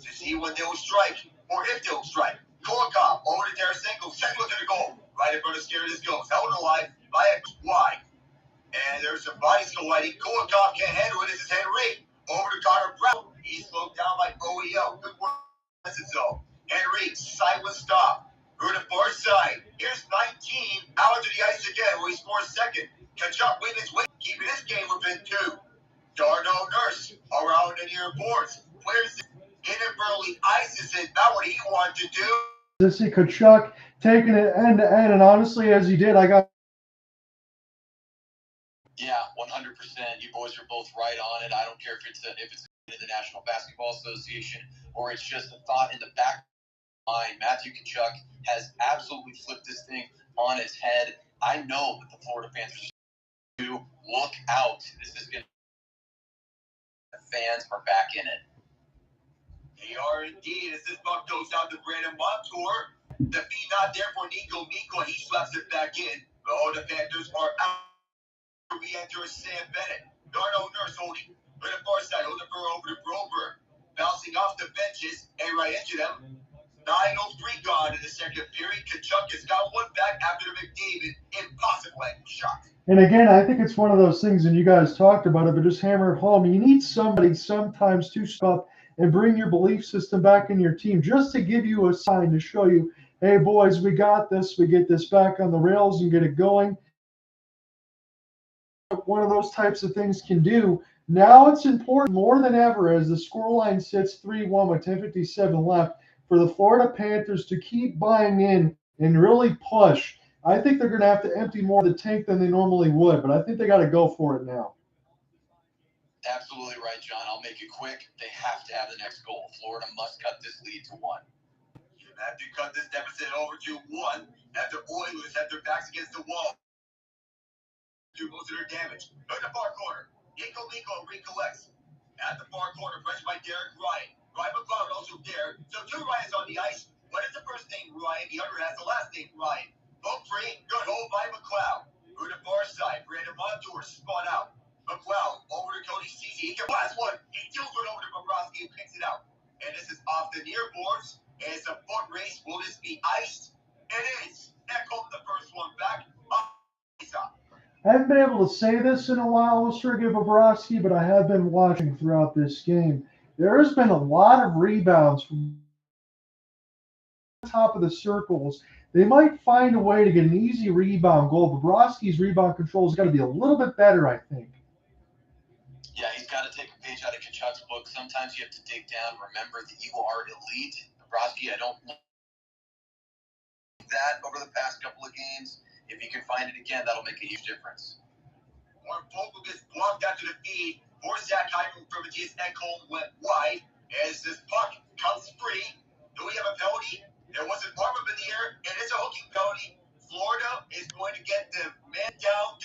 C: to see when they'll strike or if they'll strike. Kulikov over to Tarasenko. Senko to the goal. Right in front of Skinner. This goes. Held alive by a wide. And there's some bodies colliding. Kulikov can't handle it. This is Henrique. Over to Connor Brown. He's slowed down by OEL. Good work. So Henrique, sideways stop. Through the far side. Here's 19. Out to the ice again. Where he scores second. Tkachuk with his weight. Keeping his game within 2. Darnell Nurse around the near boards. Clears it. Inadvertently ices it. Not what he wanted to do.
B: To see Tkachuk taking it end to end, and honestly, as he did, I got.
F: Yeah, 100%. You boys are both right on it. I don't care if it's in the National Basketball Association or it's just a thought in the back of my mind. Matthew Tkachuk has absolutely flipped this thing on its head. I know that the Florida Panthers do look out. This is going to. The fans are back in it.
C: They are indeed. As this puck goes out to Brandon Montour, the feed not there for Nico. He slaps it back in. But all the Panthers are out. We enter Sam Bennett. Darnell Nurse holding. With the far side, over to Brodeur. Bouncing off the benches and right into them. 9:03 gone in the second period. Kachuk has got one back after the McDavid impossible angle shot.
B: And again, I think it's one of those things, and you guys talked about it, but just hammer it home. You need somebody sometimes to stop and bring your belief system back in your team just to give you a sign to show you, hey, boys, we got this. We get this back on the rails and get it going. One of those types of things can do. Now it's important more than ever as the scoreline sits 3-1 with 10:57 left for the Florida Panthers to keep buying in and really push. I think they're going to have to empty more of the tank than they normally would, but I think they got to go for it now.
F: Absolutely right, John. I'll make it quick. They have to have the next goal. Florida must cut this lead to 1.
C: You have to cut this deficit over to 1 after Oilers have their backs against the wall. Do most of their damage. Go to the far corner. Nico recollects. At the far corner, pressed by Derek Ryan. Ryan McLeod also there. So 2 Ryans on the ice. One is the first name Ryan, the other has the last name Ryan. Both free, good hold by McLeod. To the far side, Brandon Montour spun out. McLeod over to Cody Ceci. He can pass one. He deals one over to Bobrovsky who picks it out. And this is off the near boards. And it's a foot race. Will this be iced? It is. Echo the first one back.
B: I haven't been able to say this in a while with Sergei Bobrovsky, but I have been watching throughout this game. There has been a lot of rebounds from the top of the circles. They might find a way to get an easy rebound goal. Bobrovsky's rebound control has got to be a little bit better, I think.
F: Yeah, he's got to take a page out of Kachuk's book. Sometimes you have to dig down. Remember that you are elite. Bobrovsky, I don't like that over the past couple of games. If you can find it again, that'll make a huge difference.
C: One Vogel gets blocked after the feed. Horsack Hyman from his Ekholm went wide as this puck comes free. Do we have a penalty? There was an arm up in the air. It is a hooking penalty. Florida is going to get the man down.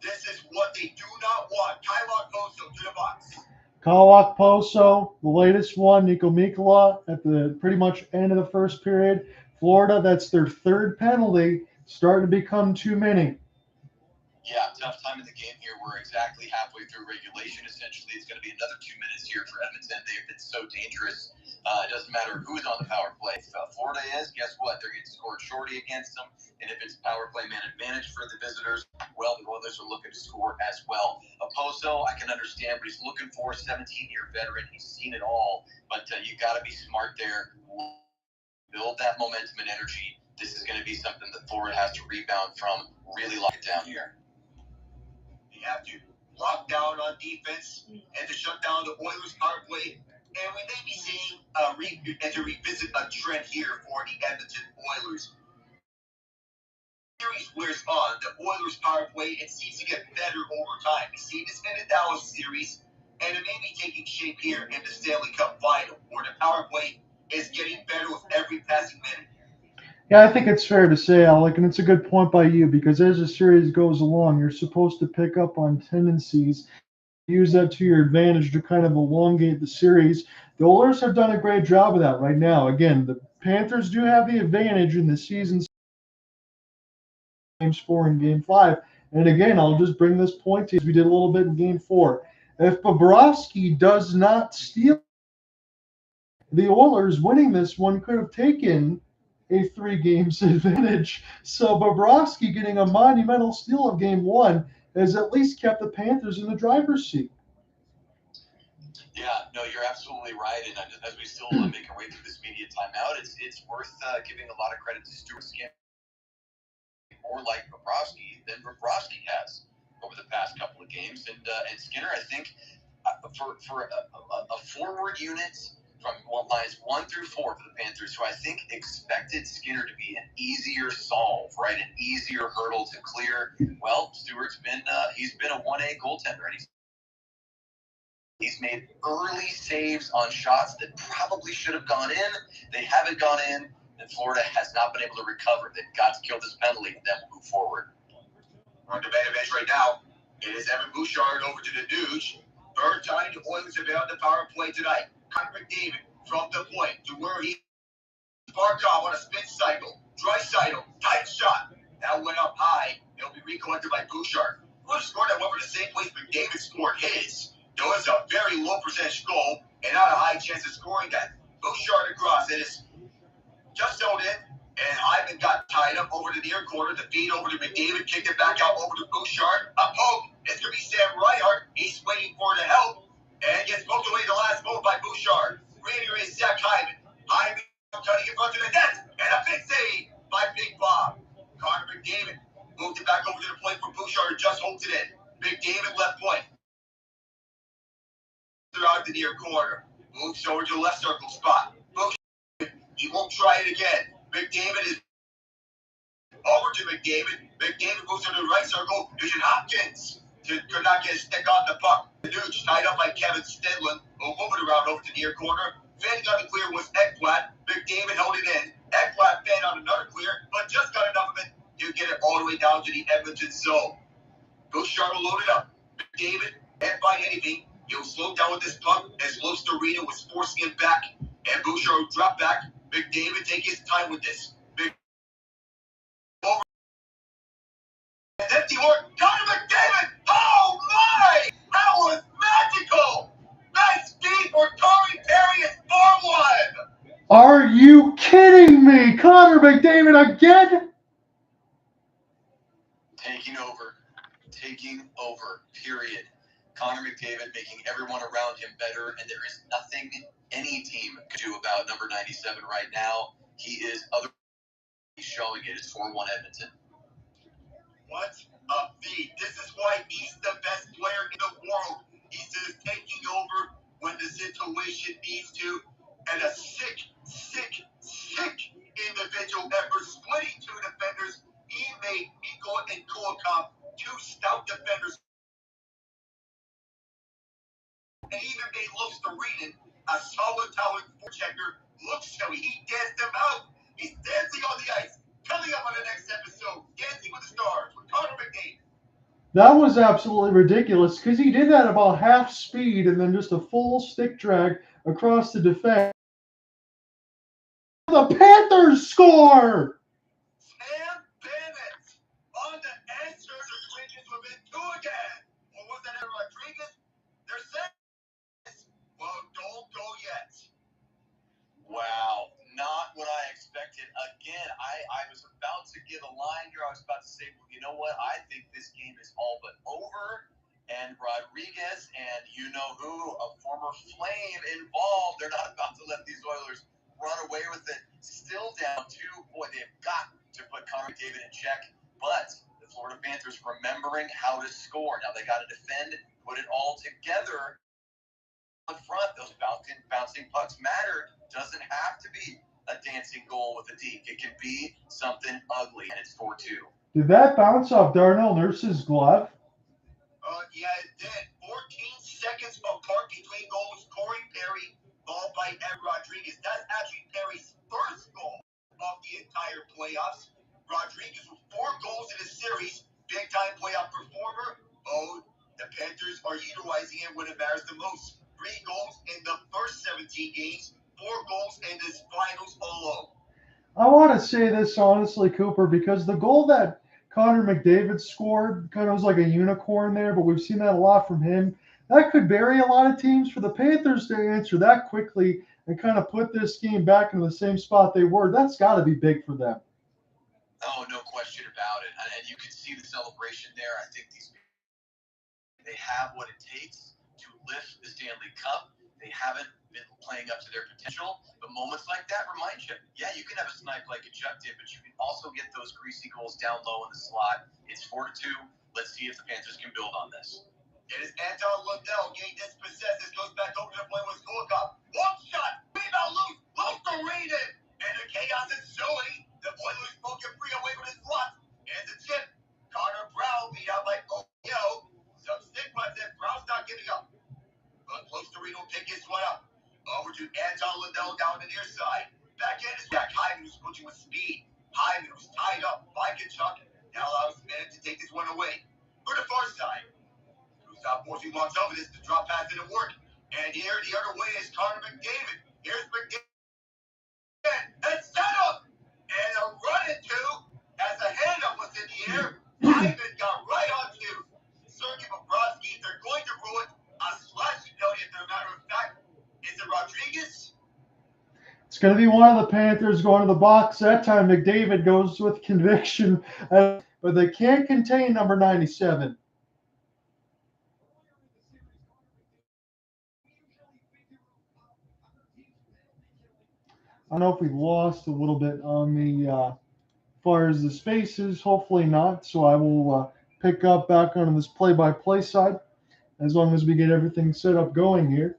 C: This is what they do not want. Kylon Poso to the box.
B: Kylon Poso, the latest one. Nico Mikkola at the pretty much end of the first period. Florida, that's their 3rd penalty. Starting to become too many.
F: Yeah, tough time in the game here. We're exactly halfway through regulation. Essentially, it's going to be another 2 minutes here for Edmonton. They have been so dangerous. It doesn't matter who's on the power play. If Florida is, guess what? They're getting scored shorty against them. And if it's power play man advantage for the visitors, well, the Oilers are looking to score as well. Poso, I can understand what he's looking for. 17-year veteran. He's seen it all. But you got to be smart there. Build that momentum and energy. This is going to be something that Florida has to rebound from. Really lock it down here.
C: You have to lock down on defense and to shut down the Oilers' power play. And we may be seeing to revisit a trend here for the Edmonton Oilers. The series wears on. The Oilers' power play, it seems to get better over time. We see this in the Dallas series, and it may be taking shape here in the Stanley Cup Final, where the power play is getting better with every passing minute.
B: Yeah, I think it's fair to say, Alec, and it's a good point by you, because as the series goes along, you're supposed to pick up on tendencies, use that to your advantage to kind of elongate the series. The Oilers have done a great job of that right now. Again, the Panthers do have the advantage in the season. Game 4 and Game 5. And again, I'll just bring this point to you as we did a little bit in Game 4. If Bobrovsky does not steal, the Oilers winning this one could have taken a 3 games advantage. So Bobrovsky getting a monumental steal of Game 1 has at least kept the Panthers in the driver's seat.
F: Yeah, no, you're absolutely right. And as we still make our way through this media timeout, it's worth giving a lot of credit to Stuart Skinner, more like Bobrovsky than Bobrovsky has over the past couple of games. And Skinner, I think, for a forward unit from lines 1 through 4 for the Panthers, who I think expected Skinner to be an easier solve, right, an easier hurdle to clear. Well, Stewart's been he's been a 1A goaltender, and he's made early saves on shots that probably should have gone in. They haven't gone in, and Florida has not been able to recover. They've got to kill this penalty and then move forward.
C: On the bench right now, it is Evan Bouchard over to the Nuge. Third time the Oilers have been on the power play tonight. Conor McDavid from the point to where he sparked off on a spin cycle. Draisaitl, tight shot. That went up high. It'll be recollected by Bouchard. Who scored that one for the same place McDavid scored his. It was a very low percentage goal and not a high chance of scoring that. Bouchard across. It is just zoned in. And Hyman got tied up over to the near corner. The feed over to McDavid. Kicked it back out over to Bouchard. A poke. It's going to be Sam Reinhart. He's waiting for it to help. And gets poked away the last move by Bouchard. Raider is Zach Hyman. Hyman cutting in front of the net. And a big save by Big Bob. Connor McDavid moved it back over to the point for Bouchard. Just holds it in. McDavid left point. They're out the near corner. Moves over to the left circle spot. Bouchard, he won't try it again. McDavid is over to McDavid. McDavid moves to the right circle. Nugent-Hopkins could not get a stick on the puck. The Nuge tied up by Kevin Stenlin. Moving around over to the near corner. Fanning on the clear was Ekblad. McDavid held it in. Ekblad fanned on another clear, but just got enough of it to get it all the way down to the Edmonton zone. Bouchard will load it up. McDavid can't find anything. He'll slow down with this puck as Luostarinen was forcing him back. And Bouchard will drop back. McDavid take his time with this. Over. Empty work. Connor McDavid. Oh my! That was magical. Nice feed for Corey Perry at 4-1.
B: Are you kidding me? Connor McDavid again?
F: Taking over, period. Connor McDavid making everyone around him better, and there is nothing any team could do about number 97 right now. He is he's showing it. It's 4-1 Edmonton.
C: What a feed. This is why he's the best player in the world. He's just taking over when the situation needs to. And a sick individual effort, splitting two defenders. He made Mikko and Kulikov two stout defenders. And even made Luostarinen, a solid talent forechecker, look silly. He danced him out. He's dancing on the ice. Coming up on the next episode, Dancing with the Stars with Connor McDavid.
B: That was absolutely ridiculous because he did that about half speed and then just a full stick drag across the defense. The Panthers score!
C: Sam Bennett on the answer. Rodrigues within two again. Or was that Rodrigues? They're saying this. Well, don't go yet.
F: Wow, not what I expected. Again, I was about to give a line here. I was about to say, well, you know what? I think this game is all but over. And Rodrigues and you know who, a former Flame involved. They're not about to let these Oilers run away with it. Still down 2. Boy, they've got to put Connor McDavid in check. But the Florida Panthers remembering how to score. Now they got to defend, put it all together. Up front, those bouncing pucks mattered. Doesn't have to be a dancing goal with a deke. It can be something ugly, and it's 4-2.
B: Did that bounce off Darnell Nurse's glove?
C: Yeah, it did. 14 seconds apart between goals. Corey Perry, ball by Ed Rodrigues. That's actually Perry's first goal of the entire playoffs. Rodrigues with 4 goals in the series. Big-time playoff performer. Oh, the Panthers are utilizing it when it matters the most. 3 goals in the first 17 games. 4 goals in this finals alone.
B: I want to say this honestly, Cooper, because the goal that Connor McDavid scored kind of was like a unicorn there, but we've seen that a lot from him. That could bury a lot of teams. For the Panthers to answer that quickly and kind of put this game back into the same spot they were, that's got to be big for them.
F: Oh, no question about it. And you can see the celebration there. I think they have what it takes to lift the Stanley Cup. They haven't been playing up to their potential, but moments like that remind you, yeah, you can have a snipe like a Chuck did, but you can also get those greasy goals down low in the slot. It's 4-2. Let's see if the Panthers can build on this.
C: It is Anton Lundell getting dispossessed. This goes back over to the point with Kulikov. One shot, rebound loose, Luostarinen, and the chaos is showing. The Oilers won't get free away from his slot. And the chip, Connor Brown beat out by O'Neill. Some stick runs in. Brown's not giving up. But Luostarinen will pick his one up. Over to Anton Lundell down the near side. Back in is back. Hyman was pushing with speed. Hyman was tied up by Kachuk. Now allows Bennett to take this one away. For the far side. Stop forcing walks over this. The drop pass didn't work. And here the other way is Connor McDavid. Here's McDavid. And set up. And a run into as the hand up was in the air. Hyman got right onto Sergei Bobrovsky. They're going to ruin a slide
B: going to be one of the Panthers going to the box. That time McDavid goes with conviction, but they can't contain number 97. I don't know if we lost a little bit on the far as the spaces. Hopefully not. So I will pick up back on this play-by-play side as long as we get everything set up going here.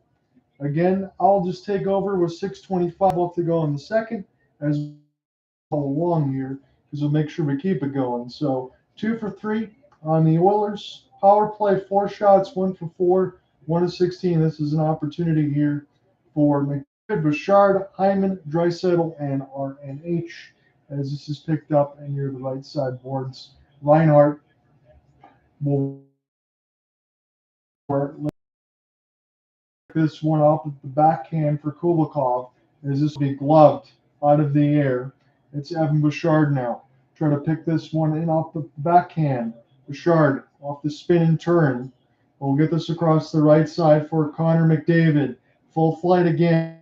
B: Again, I'll just take over with 6:25 left to go in the second as we go along here because we'll make sure we keep it going. So 2 for 3 on the Oilers. Power play, 4 shots, 1 for 4, 1 of 16. This is an opportunity here for McDavid, Bouchard, Hyman, Draisaitl, and RNH as this is picked up and near the right side boards. Reinhardt will this one off with the backhand for Kulikov as this will be gloved out of the air. It's Evan Bouchard now. Try to pick this one in off the backhand. Bouchard off the spin and turn. We'll get this across the right side for Connor McDavid. Full flight again.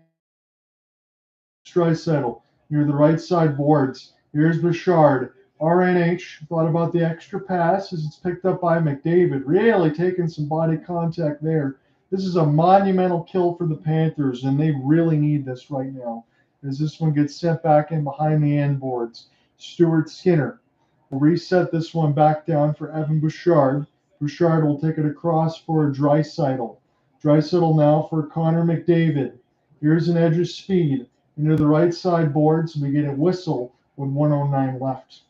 B: Draisaitl near the right side boards. Here's Bouchard. RNH thought about the extra pass as it's picked up by McDavid. Really taking some body contact there. This is a monumental kill for the Panthers, and they really need this right now as this one gets sent back in behind the end boards. Stuart Skinner will reset this one back down for Evan Bouchard. Bouchard will take it across for Draisaitl. Draisaitl now for Connor McDavid. Here's an edge of speed into the right side boards. We get a whistle with 1:09 left.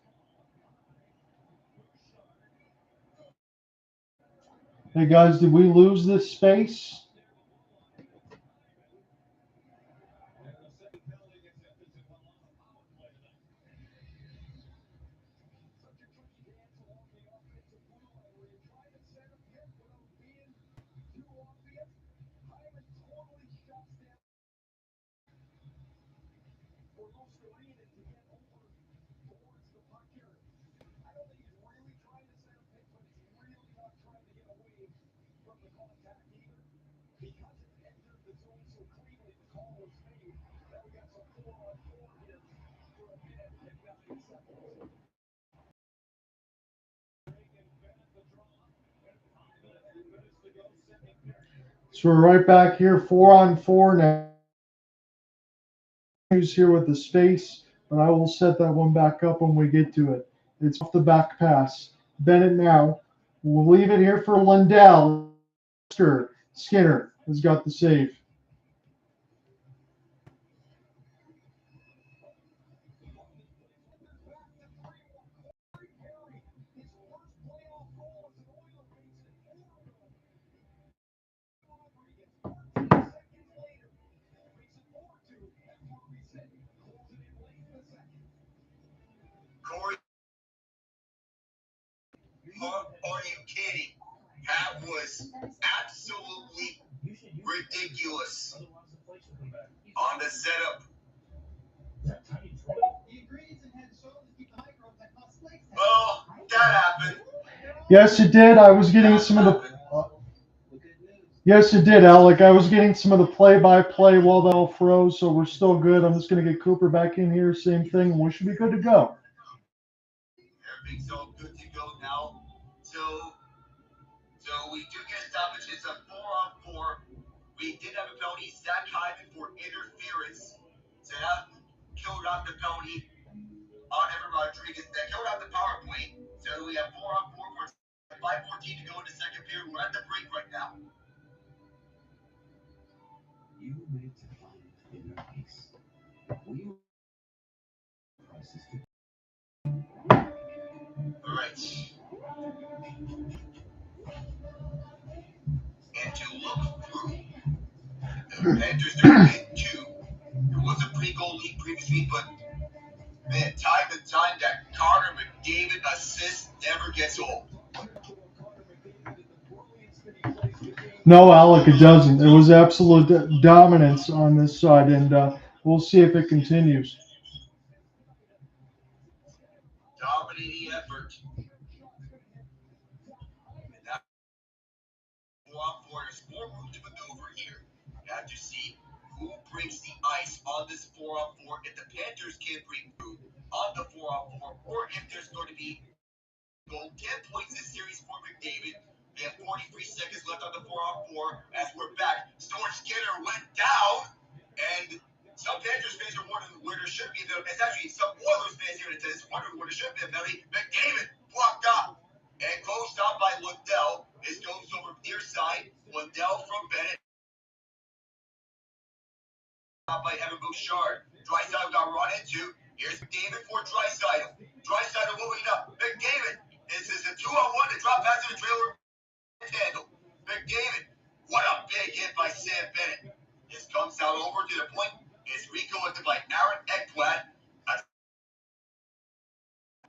B: Hey guys, did we lose this space? So we're right back here, 4-on-4 now. Who's here with the space, but I will set that one back up when we get to it. It's off the back pass. Bennett now. We'll leave it here for Lundell. Skinner has got the save.
C: Corey, are you kidding? That was absolutely ridiculous on the setup. Oh, that happened.
B: Yes, it did. I was getting some of the. Yes, it did, Alec. I was getting some of the play-by-play while that all froze, so we're still good. I'm just going to get Cooper back in here. Same thing, and we should be good to go.
C: Everything's all good to go now. So we do get a stoppage. It's a 4-on-4. We did have a penalty. Zach Hyman for interference. So that killed out the penalty on Evan Rodrigues. That killed out the power play. So we have 4-on-4 for 5:14 to go in the second period. We're at the break right now.
A: You made to find inner peace. We
C: All right. And to look through, the Panthers are in 2. There was a pre-goal lead previously, but man, time and time that Connor McDavid assist never gets old.
B: No, Alec, it doesn't. It was absolute dominance on this side, and we'll see if it continues.
C: Dominating effort. And now, 4-on-4, there's more room to maneuver here. You have to see who breaks the ice on on this 4-on-4 if the Panthers can't break through on the 4-on-4, or if there's going to be goal. 10 points this series for McDavid. We have 43 seconds left on the 4-on-4 as we're back. Stuart Skinner went down, and some Panthers fans are wondering where there should be the. It's actually some Oilers fans here that is wondering where there should be a penalty. McDavid blocked up and closed out by Lundell. This goes over near side. Lundell from Bennett. By Evan Bouchard. Draisaitl got run into. Here's McDavid for Draisaitl. Draisaitl moving up. McDavid. This is a 2-on-1 to drop pass to the trailer. Handle. McDavid. What a big hit by Sam Bennett. This comes out over to the point. It's recollected by Aaron Ekblad.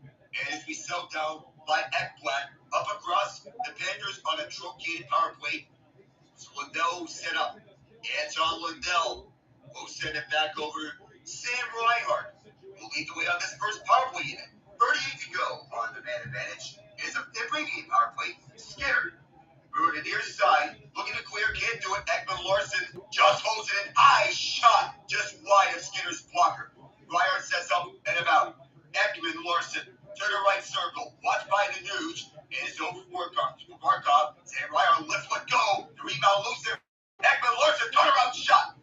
C: And as we sell down by Ekblad up across the Panthers on a truncated power play. Lundell set up. Anton Lundell will send it back over. Sam Reinhart will lead the way on this first power play unit. 38 to go on the man advantage. Is a premium power play. Skinner. Through the near side. Looking to clear. Can't do it. Ekman Larson just holds it in. High shot. Just wide of Skinner's blocker. Reinhart sets up and about. Ekman Larson to the right circle. Watched by the Nuge. And it's over for Barkov. Sam Reinhart lifts but go. The rebound loose there. Ekman Larson turnaround shot.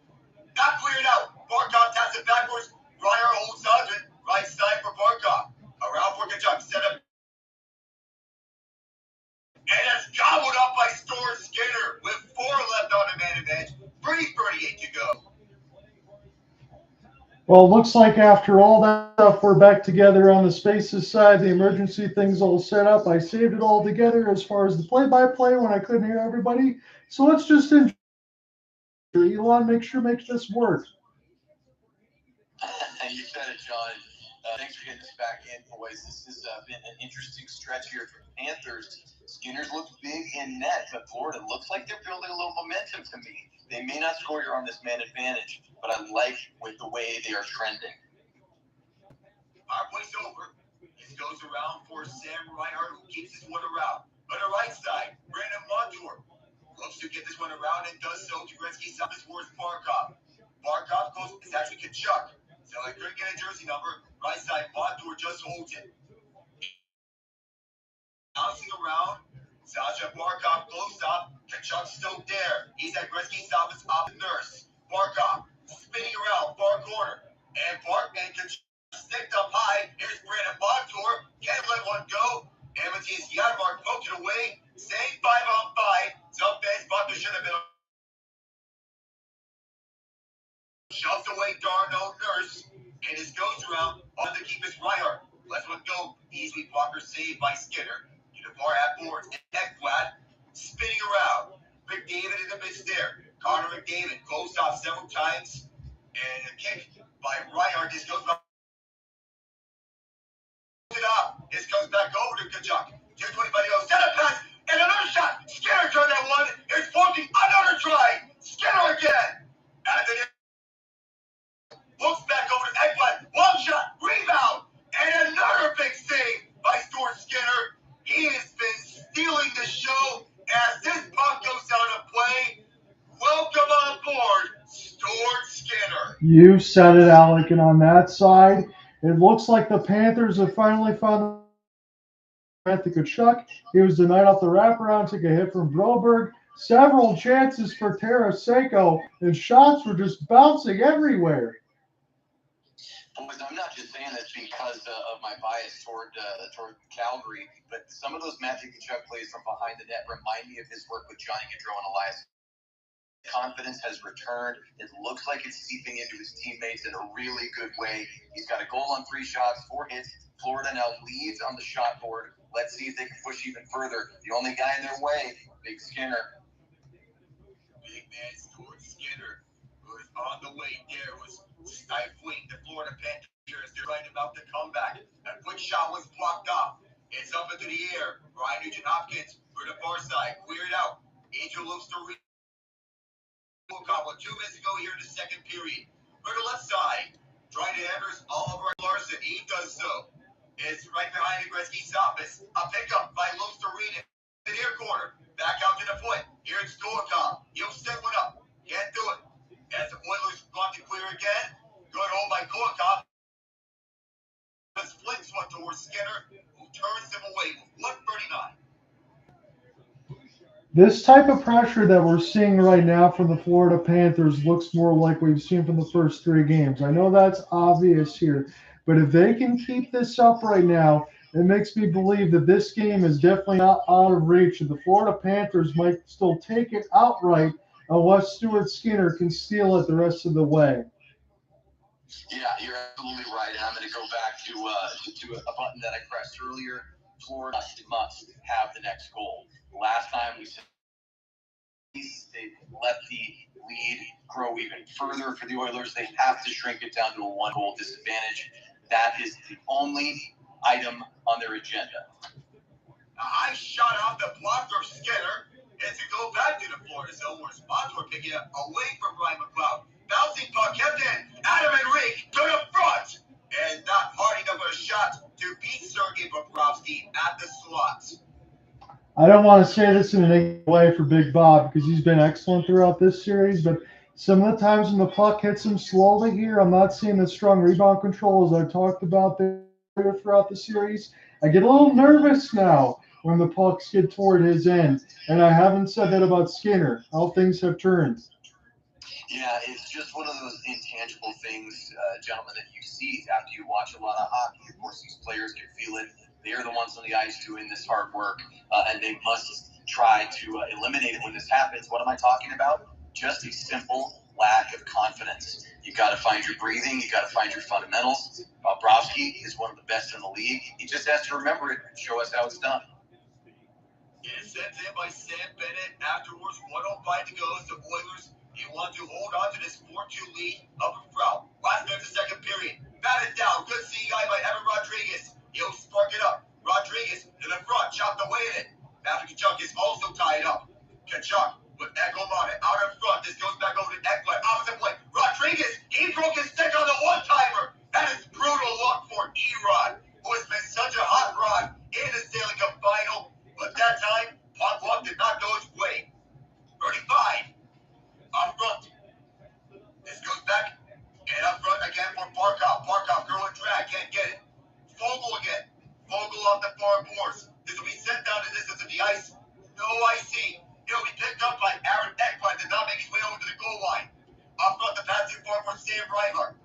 C: Not cleared out. Barkov taps it backwards. Reinhart holds on to it. Right side for Barkov. Around for Kachuk. Set up. And it's gobbled up by Stuart Skinner with 4 left on the man advantage. 3:38 to go.
B: Well, it looks like after all that stuff, we're back together on the Spaces side. The emergency thing's all set up. I saved it all together as far as the play-by-play when I couldn't hear everybody. So let's just enjoy. Elon, make this work.
F: You said it, John. Thanks for getting us back in, boys. This has been an interesting stretch here for the Panthers. Skinner's looked big in net, but Florida looks like they're building a little momentum to me. They may not score here on this man advantage, but I like with the way they are trending.
C: Our play's over. This goes around for Sam Reinhart, who keeps this one around. On the right side, Brandon Montour looks to get this one around and does so. Gretzky summons towards Barkov. Barkov goes, it's actually Kachuk. So I couldn't get a jersey number. Right side, Montour just holds it. Bouncing around. Sasha Barkov close up. Kachuk's still there. He's at Gretzky's office off the nurse. Barkov spinning around, far corner. And Kachuk sticked up high. Here's Brandon Montour. Can't let one go. And Matthias Yadmark poked it away. Same 5-on-5. Some fans thought there should have been. Shoves away Darno Nurse. And his goes around on the keep his Reinhart. Lets one go. Easily blocker saved by Skinner. Far at boards. Ekblad spinning around. McDavid in the midst there. Connor McDavid closed off several times. And a kick by Reinhart. This goes back. It up. This comes back over to Kachuk. 220 by the set up pass. And another shot. Skinner turned that one. It's forcing another try. Skinner again. Anthony looks back over to Ekblad. One shot. Rebound. And another big save by Stuart Skinner. He has been stealing the show as this puck goes out of play. Welcome on board, Stuart Skinner.
B: You said it, Alec. And on that side, it looks like the Panthers have finally found Anthony Kachuk. He was denied off the wraparound, took a hit from Brodeur. Several chances for Tarasenko, and shots were just bouncing everywhere.
F: Boys, I'm not just saying this because of my bias toward Calgary, but some of those Magic Kachuk plays from behind the net remind me of his work with Johnny Gaudreau and Elias. Confidence has returned. It looks like it's seeping into his teammates in a really good way. He's got a goal on 3 shots, 4 hits. Florida now leads on the shot board. Let's see if they can push even further. The only guy in their way, Big Skinner.
C: Big man Stuart Skinner, who is on the way there, was stifling the Florida Panthers. They're right about the comeback. A quick shot was blocked off. It's up into the air. Brian Nugent-Hopkins for the far side. Cleared out. Eetu Luostarinen. 2 minutes ago here in the second period. For the left side. Trying to Evers all over Larson. He does so. It's right behind the Gretzky's office. A pickup by Luostarinen. The near corner. Back out to the point. Here it's Storkov. He'll set one up. Can't do it. As the Oilers want to clear again.
B: This type of pressure that we're seeing right now from the Florida Panthers looks more like we've seen from the first 3 games. I know that's obvious here, but if they can keep this up right now, it makes me believe that this game is definitely not out of reach, and the Florida Panthers might still take it outright unless Stuart Skinner can steal it the rest of the way.
F: Yeah, you're absolutely right. And I'm going to go back to a button that I pressed earlier. Florida must have the next goal. Last time we said they let the lead grow even further for the Oilers. They have to shrink it down to a 1-goal disadvantage. That is the only item on their agenda.
C: I shot off the block from Skinner as we go back to the Florida zone where spots were picking up away from Ryan McLeod. Bouncing puck kept in. Adam Henrique to the front. And not hard enough of a shot to beat Sergei Bobrovsky at the slot.
B: I don't want to say this in a negative way for Big Bob because he's been excellent throughout this series, but some of the times when the puck hits him slowly here, I'm not seeing the strong rebound control as I talked about there throughout the series. I get a little nervous now when the pucks get toward his end, and I haven't said that about Skinner, how things have turned.
F: Yeah, it's just one of those intangible things, gentlemen, that you see after you watch a lot of hockey. Of course, these players can feel it. They're the ones on the ice doing this hard work, and they must try to eliminate it when this happens. What am I talking about? Just a simple lack of confidence. You got to find your breathing. You got to find your fundamentals. Bobrovsky is one of the best in the league. He just has to remember it and show us how it's done.
C: It is sent in by Sam Bennett. Afterwards, 1:05 to go as the Oilers. You want to hold on to this 4-2 lead up in front. Last minute of the second period. Batted down. Good CI by Evan Rodrigues. He'll spark it up. Rodrigues to the front. Chopped away at it. After Kachuk is also tied up. Kachuk with Ekholm out in front. This goes back over to Ekblad. Opposite play. Rodrigues. He broke his stick on the one-timer. That is brutal luck for Erod, who has been such a hot rod in the Stanley Cup Final. But that time, puck luck did not go his way. 35. Up front. This goes back. And up front again for Barkov. Barkov, girl and drag. Can't get it. Vogel again. Vogel off the far boards. This will be sent down to the distance of the ice. No IC. It'll be picked up by Aaron Ekblad. Did not make his way over to the goal line. Up front, the pass too far for Sam Reinhart.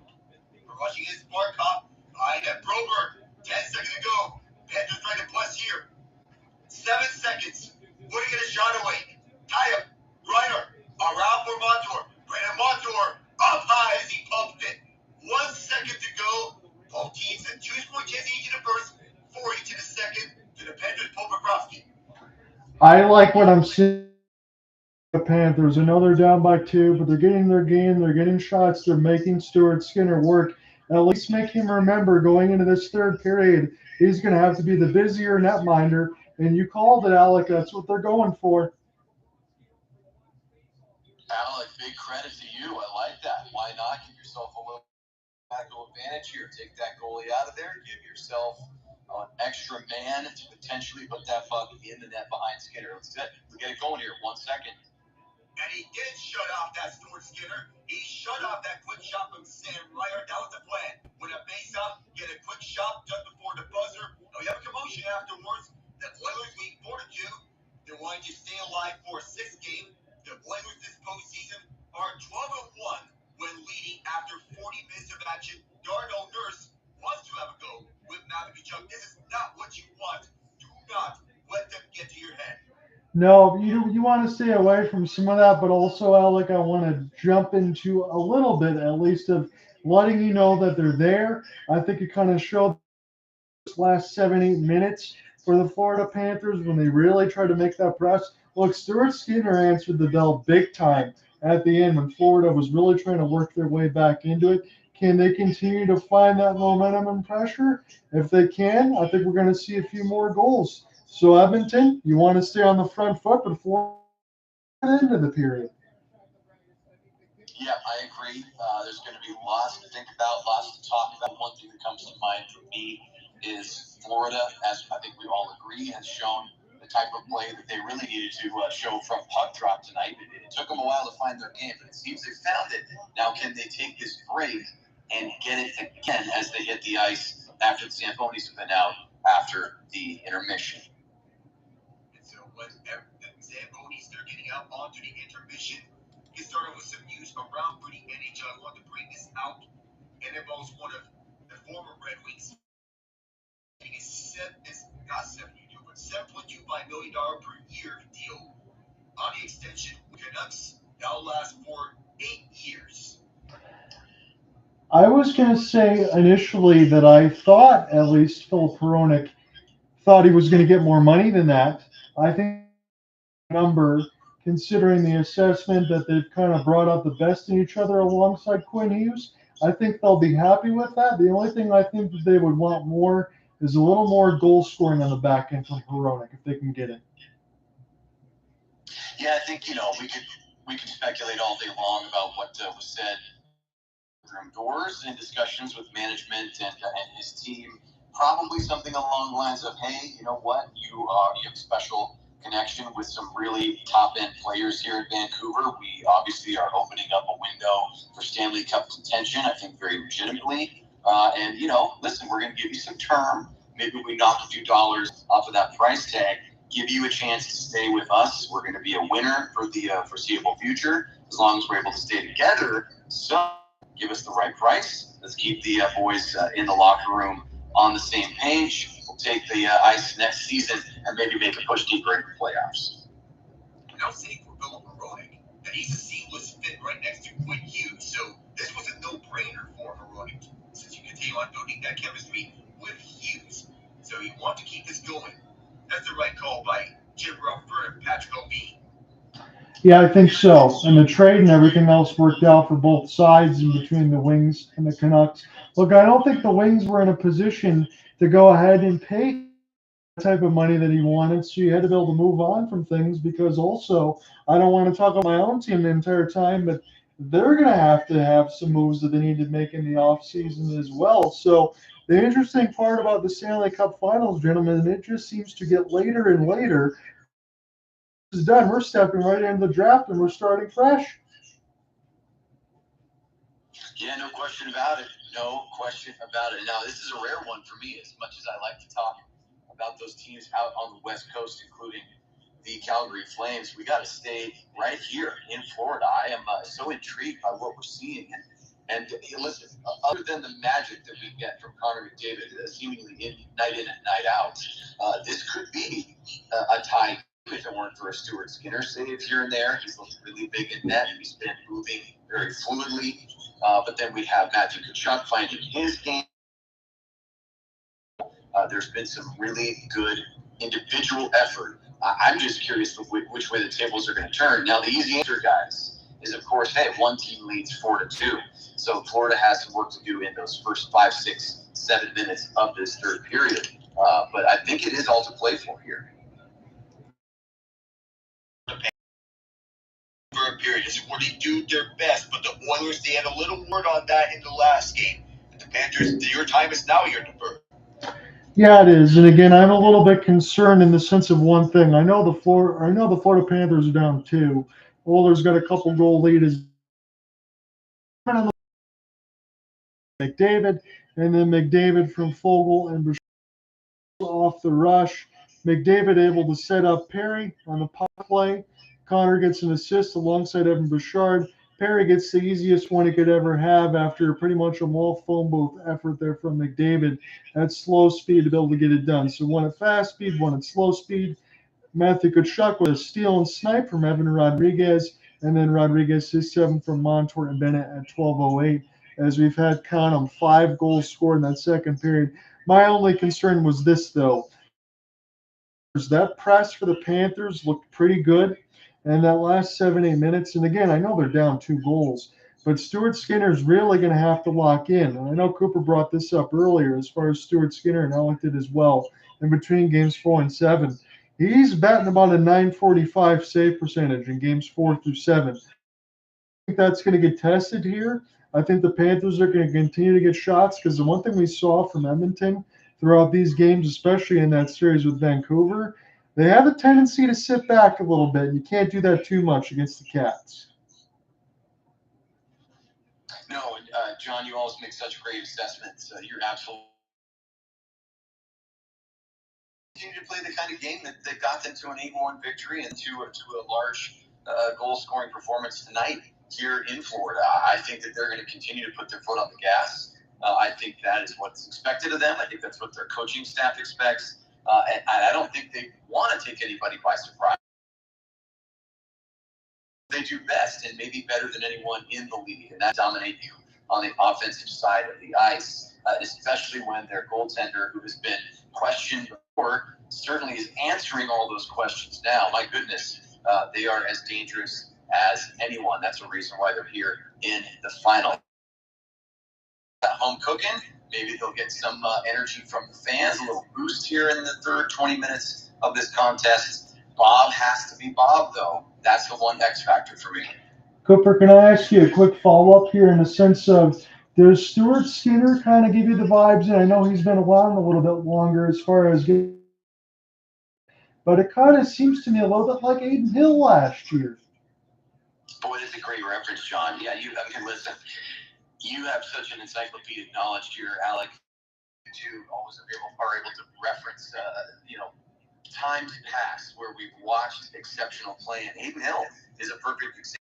C: Rushing is Barkov. I get Brodeur. 10 seconds to go. Panthers trying to plus here. 7 seconds. Putting it a shot away. Tie up. Reiner. Around for Montour. Brandon Montour. Up high as he pumped it. 1 second to go. Both teams at 2-point chance each in the first. 4 each in the second. To the Panthers, Bobrovsky.
B: I like what I'm seeing. The Panthers. I know they're down by 2, but they're getting their game. They're getting shots. They're making Stuart Skinner work. At least make him remember going into this third period, he's going to have to be the busier netminder. And you called it, Alec. That's what they're going for.
F: Alec, big credit to you. I like that. Why not give yourself a little tactical advantage here? Take that goalie out of there. Give yourself an extra man to potentially put that puck in the net behind Skinner. Let's get it going here. 1 second.
C: And he did shut off that Stuart Skinner. He shut off that quick shot from Sam Reinhart. That was the plan. When a face-off, get a quick shot just before the buzzer. Now we have a commotion afterwards. The Oilers lead 4-2. They're wanting to stay alive for a 6th game. The Oilers this postseason are 12-1 when leading after 40 minutes of action. Darnell Nurse wants to have a go with Kachuk. This is not what you want. Do not let them get to your head.
B: No, you want to stay away from some of that, but also, Alec, I want to jump into a little bit, at least, of letting you know that they're there. I think it kind of showed this last 7-8 minutes for the Florida Panthers when they really tried to make that press. Look, Stuart Skinner answered the bell big time at the end when Florida was really trying to work their way back into it. Can they continue to find that momentum and pressure? If they can, I think we're going to see a few more goals. So, Edmonton, you want to stay on the front foot before the end of the period.
F: Yeah, I agree. There's going to be lots to think about, lots to talk about. One thing that comes to mind for me is Florida, as I think we all agree, has shown the type of play that they really needed to show from puck drop tonight. It took them a while to find their game, but it seems they found it. Now, can they take this break and get it again as they hit the ice after the Zambonis have been out after the intermission?
C: And so when the Zambonis now on to the intermission. Get started with some news around the NHL. I want to bring this out, and it involves one of the former Red Wings. It's not $7 but $7.25 million per year deal on the extension with Canucks. That'll last for 8 years.
B: I was going to say initially that I thought at least Filip Hronek thought he was going to get more money than that. I think number, considering the assessment that they've kind of brought out the best in each other alongside Quinn Hughes, I think they'll be happy with that. The only thing I think that they would want more is a little more goal scoring on the back end from Hronek if they can get it.
F: Yeah, I think we can speculate all day long about what was said room doors in discussions with management and his team. Probably something along the lines of, hey, you know what, you have a special connection with some really top-end players here in Vancouver. We obviously are opening up a window for Stanley Cup contention, I think very legitimately. And, listen, we're going to give you some term. Maybe we knock a few dollars off of that price tag, give you a chance to stay with us. We're going to be a winner for the foreseeable future as long as we're able to stay together. So give us the right price. Let's keep the boys in the locker room on the same page. We'll take the ice next season and maybe make a push deeper into the playoffs.
C: Now, say for Filip Hronek that he's a seamless fit right next to Quinn Hughes, so this was a no-brainer for Hronek since you continue on building that chemistry with Hughes. So you want to keep this going. That's the right call by Jim Rutherford and Patrick O'Bee.
B: Yeah, I think so. And the trade and everything else worked out for both sides in between the Wings and the Canucks. Look, I don't think the Wings were in a position to go ahead and pay the type of money that he wanted, so you had to be able to move on from things because also, I don't want to talk about my own team the entire time, but they're going to have some moves that they need to make in the offseason as well. So the interesting part about the Stanley Cup Finals, gentlemen, it just seems to get later and later. Is done. We're stepping right into the draft and we're starting fresh.
F: Yeah, no question about it. No question about it. Now, this is a rare one for me, as much as I like to talk about those teams out on the West Coast, including the Calgary Flames. We got to stay right here in Florida. I am so intrigued by what we're seeing. And listen, other than the magic that we get from Connor McDavid, seemingly night in and night out, this could be a tie. If it weren't for a Stuart Skinner save here and there, he's looked really big in net. He's been moving very fluidly. But then we have Matthew Tkachuk finding his game. There's been some really good individual effort. I'm just curious which way the tables are going to turn. Now, the easy answer, guys, is, of course, hey, one team leads 4-2. So Florida has some work to do in those first 5, 6, 7 minutes of this third period. But I think it is all to play for here.
C: For a period, this is where they do their best, but the Oilers, they had a little word on that in the last game. The Panthers, your time is now your deferred.
B: Yeah, it is. And again, I'm a little bit concerned in the sense of one thing. I know the Florida Panthers are down 2. Oilers got a couple goal lead as McDavid, and then McDavid from Fogle and Bouchard off the rush. McDavid able to set up Perry on the power play. Connor gets an assist alongside Evan Bouchard. Perry gets the easiest one he could ever have after pretty much a wall phone booth effort there from McDavid at slow speed to be able to get it done. So one at fast speed, one at slow speed. Matthew Tkachuk with a steal and snipe from Evan Rodrigues, and then Rodrigues his 7 from Montour and Bennett at 12:08. As we've had, count them, 5 goals scored in that second period. My only concern was this, though. That press for the Panthers looked pretty good. And that last 7-8 minutes, and again, I know they're down 2 goals, but Stuart Skinner is really going to have to lock in. And I know Cooper brought this up earlier as far as Stuart Skinner, and Alec did as well, in between games 4 and 7. He's batting about a .945 save percentage in games 4 through 7. I think that's going to get tested here. I think the Panthers are going to continue to get shots because the one thing we saw from Edmonton throughout these games, especially in that series with Vancouver, they have a tendency to sit back a little bit. You can't do that too much against the Cats.
F: No, John, you always make such great assessments. You're absolutely continue to play the kind of game that got them to an 8-1 victory and to a large goal-scoring performance tonight here in Florida. I think that they're going to continue to put their foot on the gas. I think that is what's expected of them. I think that's what their coaching staff expects. And I don't think they want to take anybody by surprise. They do best and maybe better than anyone in the league, and that dominate you on the offensive side of the ice, especially when their goaltender, who has been questioned before, certainly is answering all those questions now. My goodness, they are as dangerous as anyone. That's a reason why they're here in the final. At home cooking, maybe they'll get some energy from the fans, a little boost here in the third 20 minutes of this contest. Bob has to be Bob, though. That's the one X factor for me.
B: Cooper, can I ask you a quick follow-up here in the sense of, does Stuart Skinner kind of give you the vibes? And I know he's been around a little bit longer as far as getting, but it kind of seems to me a little bit like Adin Hill last year.
F: Boy, that's a great reference, John. Yeah, listen, you have such an encyclopedic knowledge here, Alec, too. Always are able to reference, times past where we've watched exceptional play, and Adin Hill is a perfect example.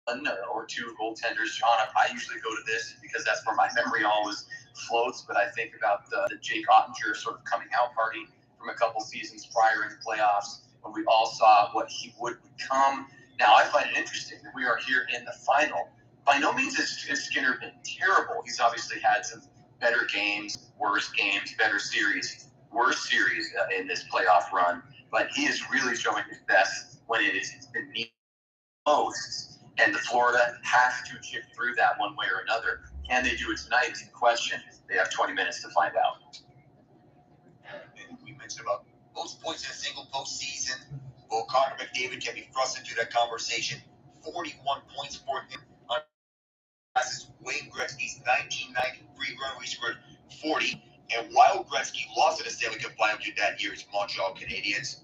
F: One or two goaltenders, John, I usually go to this because that's where my memory always floats, but I think about the Jake Ottinger sort of coming out party from a couple seasons prior in the playoffs when we all saw what he would become. Now, I find it interesting that we are here in the final. By no means has Skinner been terrible. He's obviously had some better games, worse games, better series, worse series in this playoff run, but he is really showing his best when it is been needed most. And the Florida has to chip through that one way or another. Can they do it tonight is the question. They have 20 minutes to find out.
C: And we mentioned about most points in a single postseason. Well, Connor McDavid can be thrust into that conversation. 41 points for him on passes. Wayne Gretzky's 1993 run, we scored 40. And while Gretzky lost in the Stanley Cup Finals that year's Montreal Canadiens,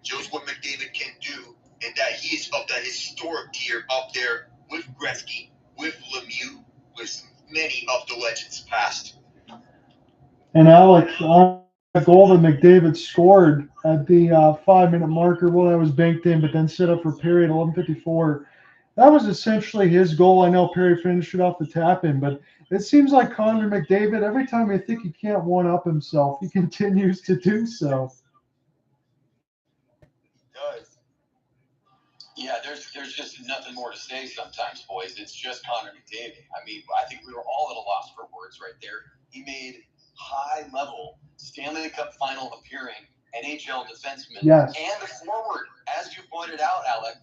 C: shows what McDavid can do, and that he is of the historic tier up there with Gretzky, with Lemieux, with many of the legends past.
B: And Alec, on the goal that McDavid scored at the 5-minute marker, well, that was banked in, but then set up for period 11:54. That was essentially his goal. I know Perry finished it off the tap in, but it seems like Connor McDavid, every time you think he can't one-up himself, he continues to do so.
C: Does.
F: Yeah, there's just nothing more to say sometimes, boys. It's just Connor McDavid. I mean, I think we were all at a loss for words right there. He made high-level Stanley Cup final appearing NHL defenseman
B: Yes.
F: and a forward, as you pointed out, Alec.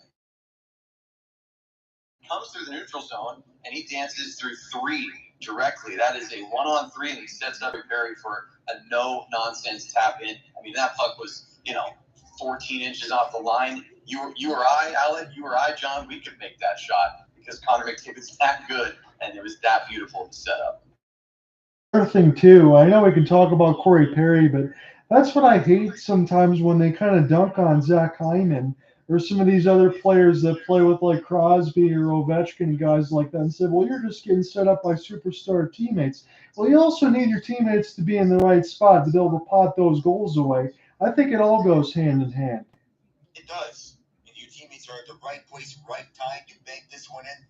F: Comes through the neutral zone, and he dances through three directly. That is a 1-on-3, and he sets up Perry for a no-nonsense tap-in. I mean, that puck was, 14 inches off the line. You or I, Alec, you or I, John, we could make that shot because Connor McDavid's that good, and it was that beautiful to set up.
B: Another thing, too, I know we can talk about Corey Perry, but that's what I hate sometimes when they kind of dunk on Zach Hyman or some of these other players that play with like Crosby or Ovechkin and guys like that and say, well, you're just getting set up by superstar teammates. Well, you also need your teammates to be in the right spot to be able to pot those goals away. I think it all goes hand in hand.
C: It does. And your teammates are at the right place, right time to bank this one in.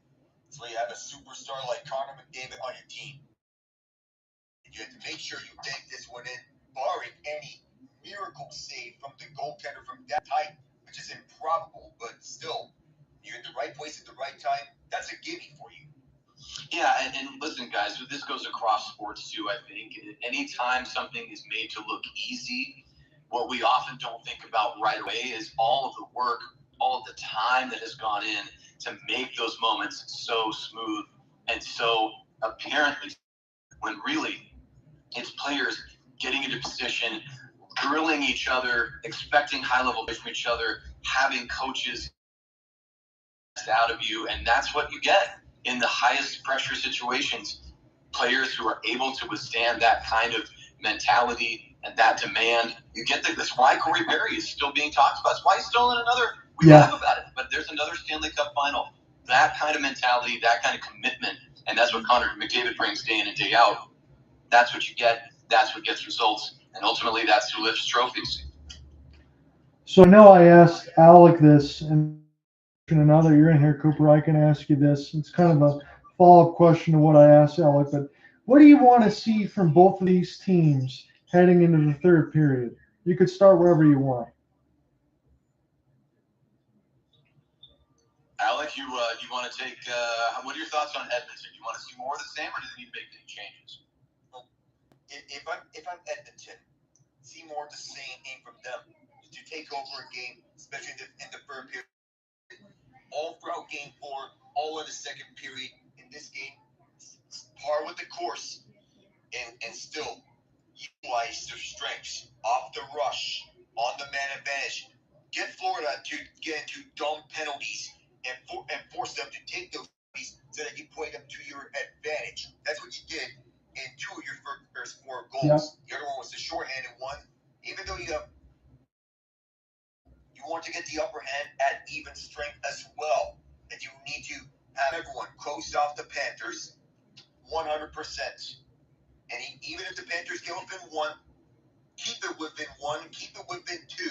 C: So you have a superstar like Connor McDavid on your team. And you have to make sure you bank this one in, barring any miracle save from the goaltender from that type, which is improbable, but still, you're in the right place at the right time. That's a gimme for you.
F: Yeah, and listen, guys, this goes across sports too, I think. Anytime something is made to look easy, what we often don't think about right away is all of the work, all of the time that has gone in to make those moments so smooth and so apparently, when really it's players getting into position, drilling each other, expecting high level from each other, having coaches out of you, and that's what you get in the highest pressure situations. Players who are able to withstand that kind of mentality and that demand. You get that's why Corey Perry is still being talked about. That's why he's still in another. We laugh about it, but there's another Stanley Cup final. That kind of mentality, that kind of commitment, and that's what Connor McDavid brings day in and day out. That's what you get. That's what gets results, and ultimately, that's who lifts trophies.
B: So I know I asked Alec this, and now that you're in here, Cooper, I can ask you this. It's kind of a follow-up question to what I asked Alec, but what do you want to see from both of these teams heading into the third period? You could start wherever you want.
F: Alec, you want to take? What are your thoughts on Edmonton? You want to see more of the same, or do they need to make any changes?
C: If I'm Edmonton, see more of the same from them. To take over a game, especially in the third period, all throughout game 4, all in the second period. In this game, par with the course, and still utilize their strengths off the rush, on the man advantage. Get Florida to get into dumb penalties and force them to take those penalties so that you play them to your advantage. That's what you did in 2 of your first 4 goals.
B: Yeah.
C: The other one was the shorthanded one. Even though you want to get the upper hand at even strength as well. And you need to have everyone close off the Panthers 100%. And even if the Panthers get within 1, keep it within 1, keep it within 2.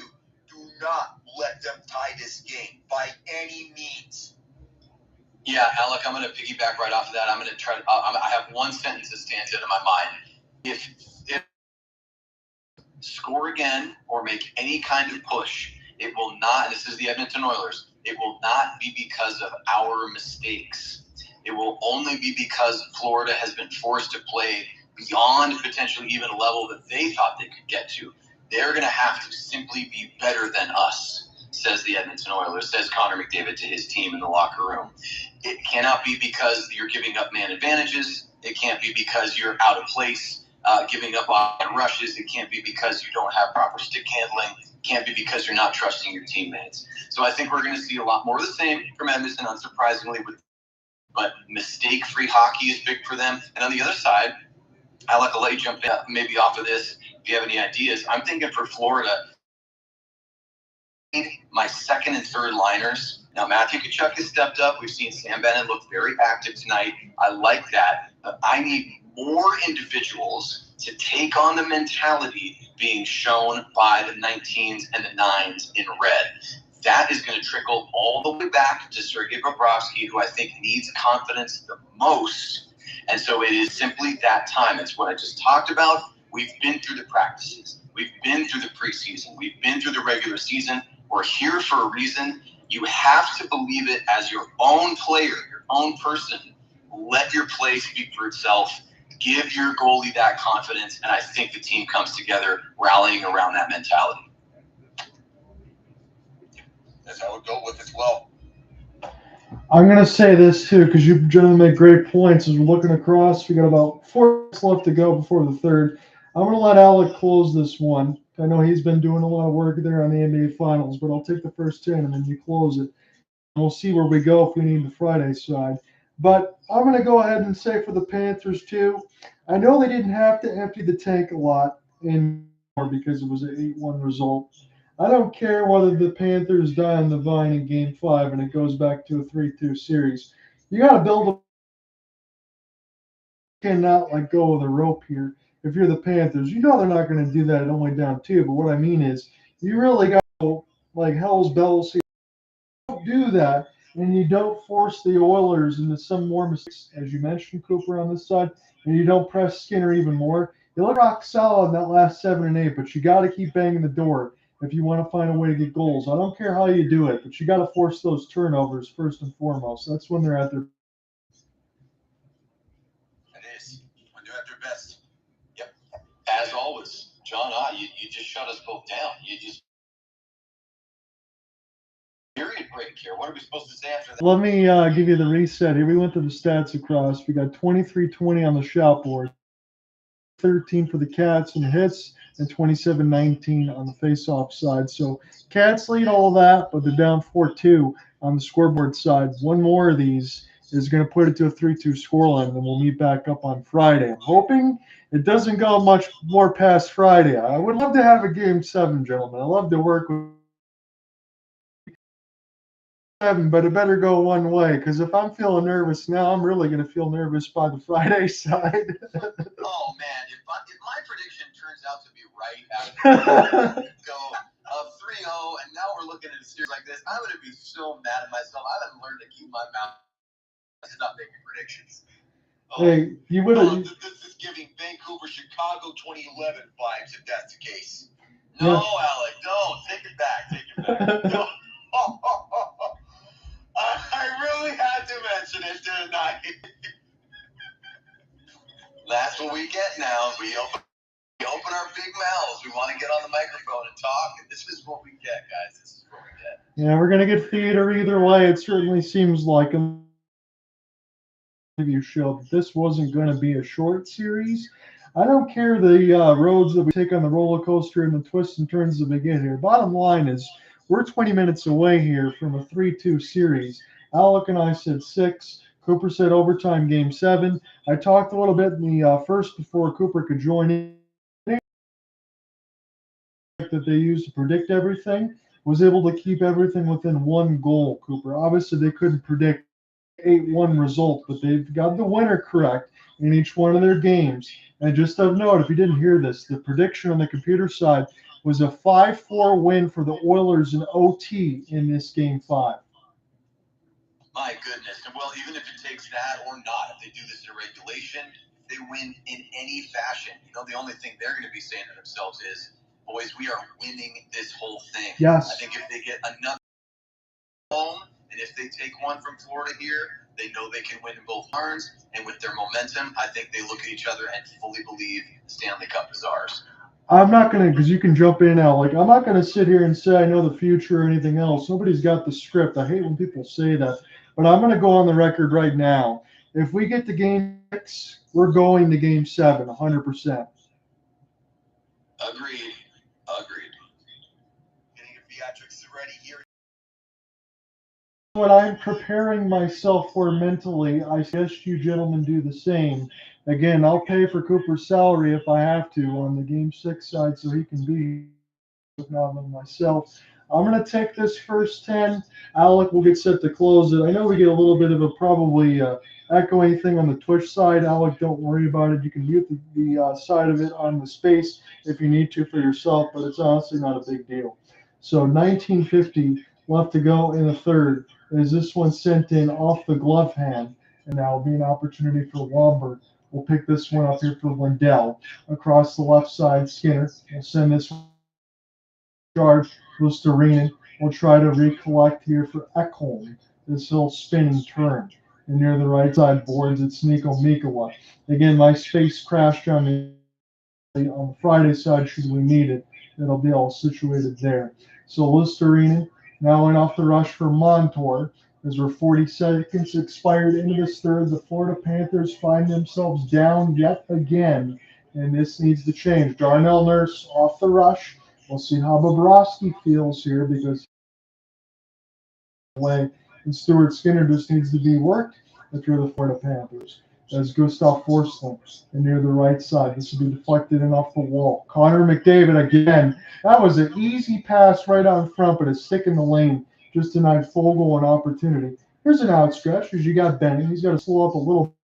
C: Do not let them tie this game by any means.
F: Yeah, Alec, I'm going to piggyback right off of that. I'm going to try. I have one sentence that stands out in my mind. If score again or make any kind of push, it will not. And this is the Edmonton Oilers. It will not be because of our mistakes. It will only be because Florida has been forced to play beyond potentially even a level that they thought they could get to. They're going to have to simply be better than us, says the Edmonton Oilers, says Connor McDavid to his team in the locker room. It cannot be because you're giving up man advantages. It can't be because you're out of place, giving up on rushes. It can't be because you don't have proper stick handling. It can't be because you're not trusting your teammates. So I think we're going to see a lot more of the same from Edmonton, unsurprisingly. But mistake-free hockey is big for them. And on the other side, Alec, I'll let you jump in maybe off of this if you have any ideas. I'm thinking for Florida, my second and third liners. Now, Matthew Tkachuk has stepped up. We've seen Sam Bennett look very active tonight. I like that. But I need more individuals to take on the mentality being shown by the 19s and the 9s in red. That is going to trickle all the way back to Sergei Bobrovsky, who I think needs confidence the most. And so it is simply that time. It's what I just talked about. We've been through the practices. We've been through the preseason. We've been through the regular season. We're here for a reason. You have to believe it as your own player, your own person. Let your play speak for itself. Give your goalie that confidence. And I think the team comes together rallying around that mentality.
C: That's how it go with as well.
B: I'm going to say this too, because you gentlemen make great points. As we're looking across, we got about 4 minutes left to go before the third. I'm going to let Alec close this one. I know he's been doing a lot of work there on the NBA Finals, but I'll take the first 10 and then you close it. And we'll see where we go if we need the Friday side. But I'm going to go ahead and say for the Panthers too, I know they didn't have to empty the tank a lot anymore because it was an 8-1 result. I don't care whether the Panthers die on the vine in Game 5 and it goes back to a 3-2 series. You got to build a cannot let go of the rope here. If you're the Panthers, you know they're not going to do that at only down 2. But what I mean is, you really got to go like hell's bells here. You don't do that, and you don't force the Oilers into some more mistakes, as you mentioned, Cooper, on this side, and you don't press Skinner even more. You look rock solid in that last 7 and 8, but you got to keep banging the door if you want to find a way to get goals. I don't care how you do it, but you got to force those turnovers first and foremost. That's when they're at their
C: Best.
F: Yep. As always, John, you just shut us both down. You just period break here. What are we supposed to say after that?
B: Let me give you the reset here. We went to the stats across. We got 23-20 on the shot board, 13 for the Cats and hits, and 27-19 on the face-off side. So Cats lead all that, but they're down 4-2 on the scoreboard side. One more of these is going to put it to a 3-2 scoreline, and then we'll meet back up on Friday. I'm hoping it doesn't go much more past Friday. I would love to have a Game 7, gentlemen. I love to work with 7, but it better go one way, because if I'm feeling nervous now, I'm really going to feel nervous by the Friday side.
F: Oh, man. If my prediction turns out to be right, after go 3-0, and we're looking at a series like this, I'm going to be so mad at myself. I haven't learned to keep my mouth. Stop making predictions.
B: Hey, you would have.
C: This is giving Vancouver, Chicago 2011 vibes, if that's the case.
F: No, Alec, don't. Take it back. Take it back.
C: No. I really had to mention it, didn't I?
F: That's what we get now. We open our big mouths. We want to get on the microphone and talk, and this is what we get, guys. This is what we get.
B: Yeah, we're gonna get theater either way. It certainly seems like a preview show that this wasn't going to be a short series. I don't care the roads that we take on the roller coaster and the twists and turns that we get here. Bottom line is we're 20 minutes away here from a 3-2 series. Alec and I said 6. Cooper said overtime game 7. I talked a little bit in the first before Cooper could join in. That they used to predict everything was able to keep everything within 1 goal, Cooper. Obviously, they couldn't predict 8-1 result, but they've got the winner correct in each one of their games. And just of note, if you didn't hear this, the prediction on the computer side was a 5-4 win for the Oilers in OT in this game 5.
F: My goodness. And well, even if it takes that or not, if they do this in regulation, if they win in any fashion, the only thing they're going to be saying to themselves is, boys, we are winning this whole thing.
B: Yes.
F: I think if they get another home, and if they take one from Florida here, they know they can win in both arms. And with their momentum, I think they look at each other and fully believe the Stanley Cup is ours.
B: I'm not going to, because you can jump in now. I'm not going to sit here and say I know the future or anything else. Nobody's got the script. I hate when people say that. But I'm going to go on the record right now. If we get to game 6, we're going to game 7, 100%.
F: Agreed.
C: Getting your theatrics ready here.
B: What I'm preparing myself for mentally, I suggest you gentlemen do the same. Again, I'll pay for Cooper's salary if I have to on the game 6 side so he can be, if not on myself. I'm going to take this first 10. Alec will get set to close it. I know we get a little bit of a probably echoing thing on the Twitch side. Alec, don't worry about it. You can mute the side of it on the space if you need to for yourself, but it's honestly not a big deal. So 1950 left to go in the third. As this one sent in off the glove hand, and now will be an opportunity for Womberg. We'll pick this one up here for Lindell. Across the left side, Skinner will send this charge. Luostarinen will try to recollect here for Ekholm. This little spinning turn. And near the right side boards, it's Nico Mikkola. Again, my space crashed on the Friday side should we need it. It'll be all situated there. So Luostarinen now in off the rush for Montour. As we're 40 seconds expired into this third, the Florida Panthers find themselves down yet again, and this needs to change. Darnell Nurse off the rush. We'll see how Bobrovsky feels here because and Stuart Skinner just needs to be worked if you're the Florida Panthers. As Gustav Forsling and near the right side. This will be deflected and off the wall. Connor McDavid again. That was an easy pass right out front, but a stick in the lane just denied Fogle an opportunity. Here's an outstretch because you got Bennett. He's got to slow up a little.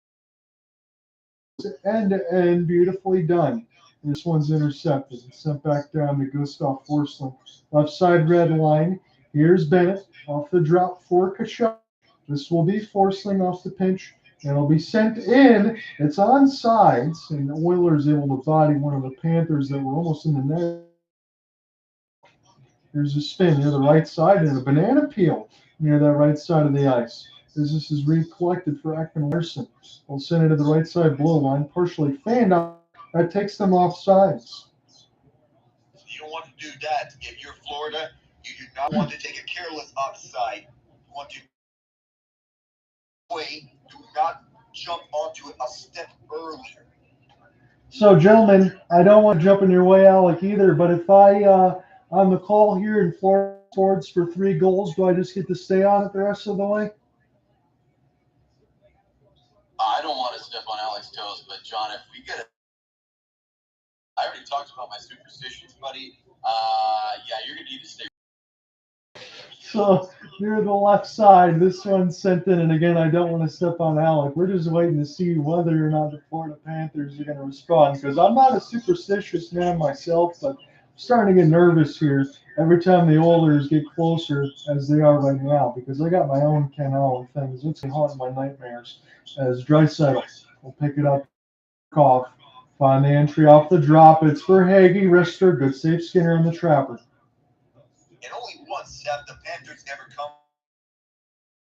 B: And beautifully done. This one's intercepted and sent back down to Gustav Forsling. Left side red line. Here's Bennett off the drop for Coachella. This will be Forsling off the pinch. And it'll be sent in. It's on sides, and the Oilers able to body one of the Panthers that were almost in the net. Here's a spin near the right side and a banana peel near that right side of the ice. This is recollected for Ekman Larson. We'll send it to the right side blue line, partially fanned out. That takes them off sides.
C: You don't want to do that. If you're Florida, you do not want to take a careless offside. You want to wait. Do not jump onto it a step earlier.
B: So, gentlemen, I don't want to jump in your way, Alec, either, but if I, on the call here in Florida Sports for 3 goals, do I just get to stay on it the rest of the way?
F: I don't want to step on Alec's toes, but, John, if we get it, I already talked about my superstitions, buddy. Yeah, you're going to need to stay.
B: So near the left side, this one's sent in, and again, I don't want to step on Alec. We're just waiting to see whether or not the Florida Panthers are going to respond, because I'm not a superstitious man myself, but starting to get nervous here every time the Oilers get closer as they are right now, because I got my own Ken Allen things. It's haunting my nightmares as Draisaitl will pick it up off. Find the entry off the drop. It's Verhaeghe, wrister. Good save, Skinner on the trapper.
C: And only once have the Panthers never come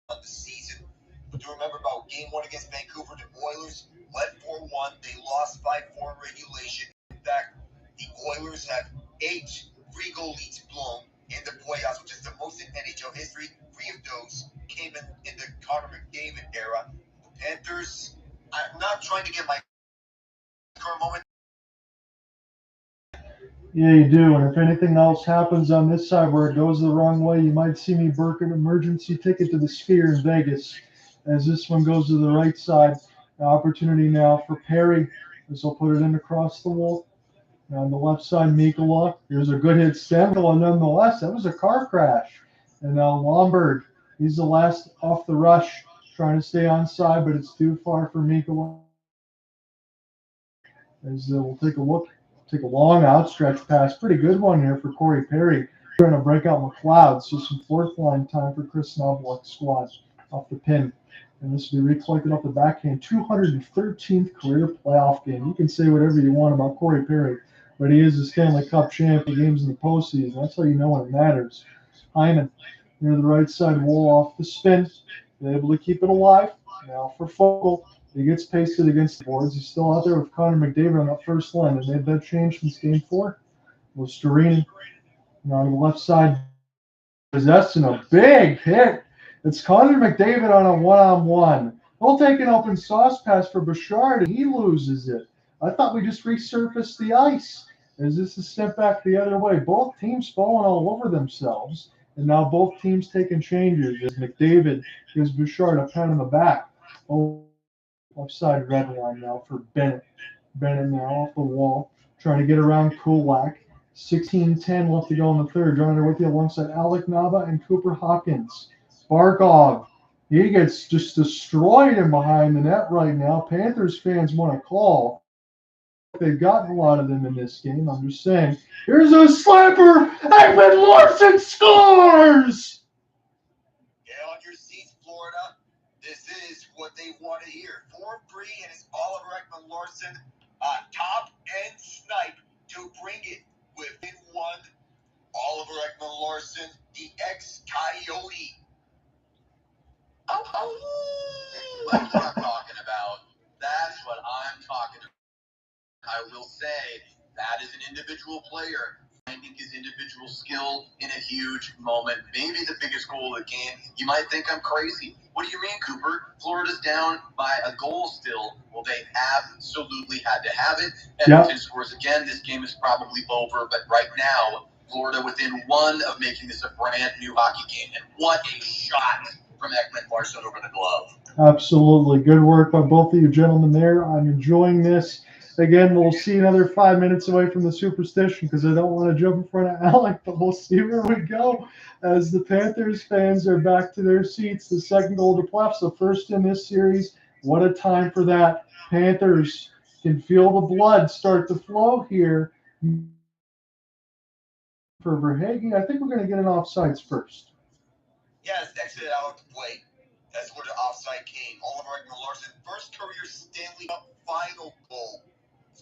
C: on the season. But do you remember about Game 1 against Vancouver? The Oilers led 4-1. They lost 5-4 regulation. In fact, the Oilers have 8 free-goal leads blown in the playoffs, which is the most in NHL history. 3 of those came in the Connor McDavid era. The Panthers, I'm not trying to get my current moment.
B: Yeah, you do. And if anything else happens on this side where it goes the wrong way, you might see me book an emergency ticket to the Sphere in Vegas. As this one goes to the right side, the opportunity now for Perry. This will put it in across the wall. Now on the left side, Mikula. Here's a good hit, Stanley. And nonetheless, that was a car crash. And now Lomberg, he's the last off the rush, trying to stay on side, but it's too far for Mikula. As we'll take a look. Take a long outstretched pass. Pretty good one here for Corey Perry. Trying to break out McLeod. So some fourth line time for Kris Knoblauch's squad off the pin. And this will be recollected off the backhand. 213th career playoff game. You can say whatever you want about Corey Perry, but he is a Stanley Cup champ. He games in the postseason. That's how you know when it matters. Hyman near the right side wall off the spin. They're able to keep it alive. Now for Fogle. He gets pasted against the boards. He's still out there with Connor McDavid on that first line. They made that change since Game 4. Luostarinen on the left side, possessing a big hit. It's Connor McDavid on a one-on-one. He'll take an open sauce pass for Bouchard, and he loses it. I thought we just resurfaced the ice. As this is sent back the other way. Both teams falling all over themselves, and now both teams taking changes as McDavid gives Bouchard a pat on the back. Left side red line now for Bennett. Bennett now off the wall, trying to get around Kulak. 16-10 left to go in the third. Joining with you alongside Alec Nava and Cooper Hopkins. Barkov, he gets just destroyed in behind the net right now. Panthers fans want to call. They've gotten a lot of them in this game. I'm just saying. Here's a slapper. Ekman-Larsson scores!
C: Get on your seats, Florida. This is what they want to hear. 4-3, and it's Oliver Ekman-Larsson, top end snipe to bring it within one. Oliver Ekman-Larsson, the ex-Coyote.
F: That's what I'm talking about. That's what I'm talking about. I will say that is an individual player finding his individual skill in a huge moment. Maybe the biggest goal of the game. You might think I'm crazy. What do you mean, Cooper? Florida's down by a goal still. Well, they absolutely had to have it. Edmonton scores again. This game is probably over. But right now, Florida within one of making this a brand new hockey game. And what a shot from Ekman-Larsson over the glove.
B: Absolutely. Good work by both of you gentlemen there. I'm enjoying this. Again, we'll see another 5 minutes away from the superstition because I don't want to jump in front of Alec, but we'll see where we go as the Panthers fans are back to their seats. The second goal to playoffs, the first in this series. What a time for that. Panthers can feel the blood start to flow here. For Verhaeghe, I think we're going to get an offsides first.
C: Yes, exited out of the play. That's where the offside came. Oliver Ekman-Larsson, first career Stanley Cup final goal.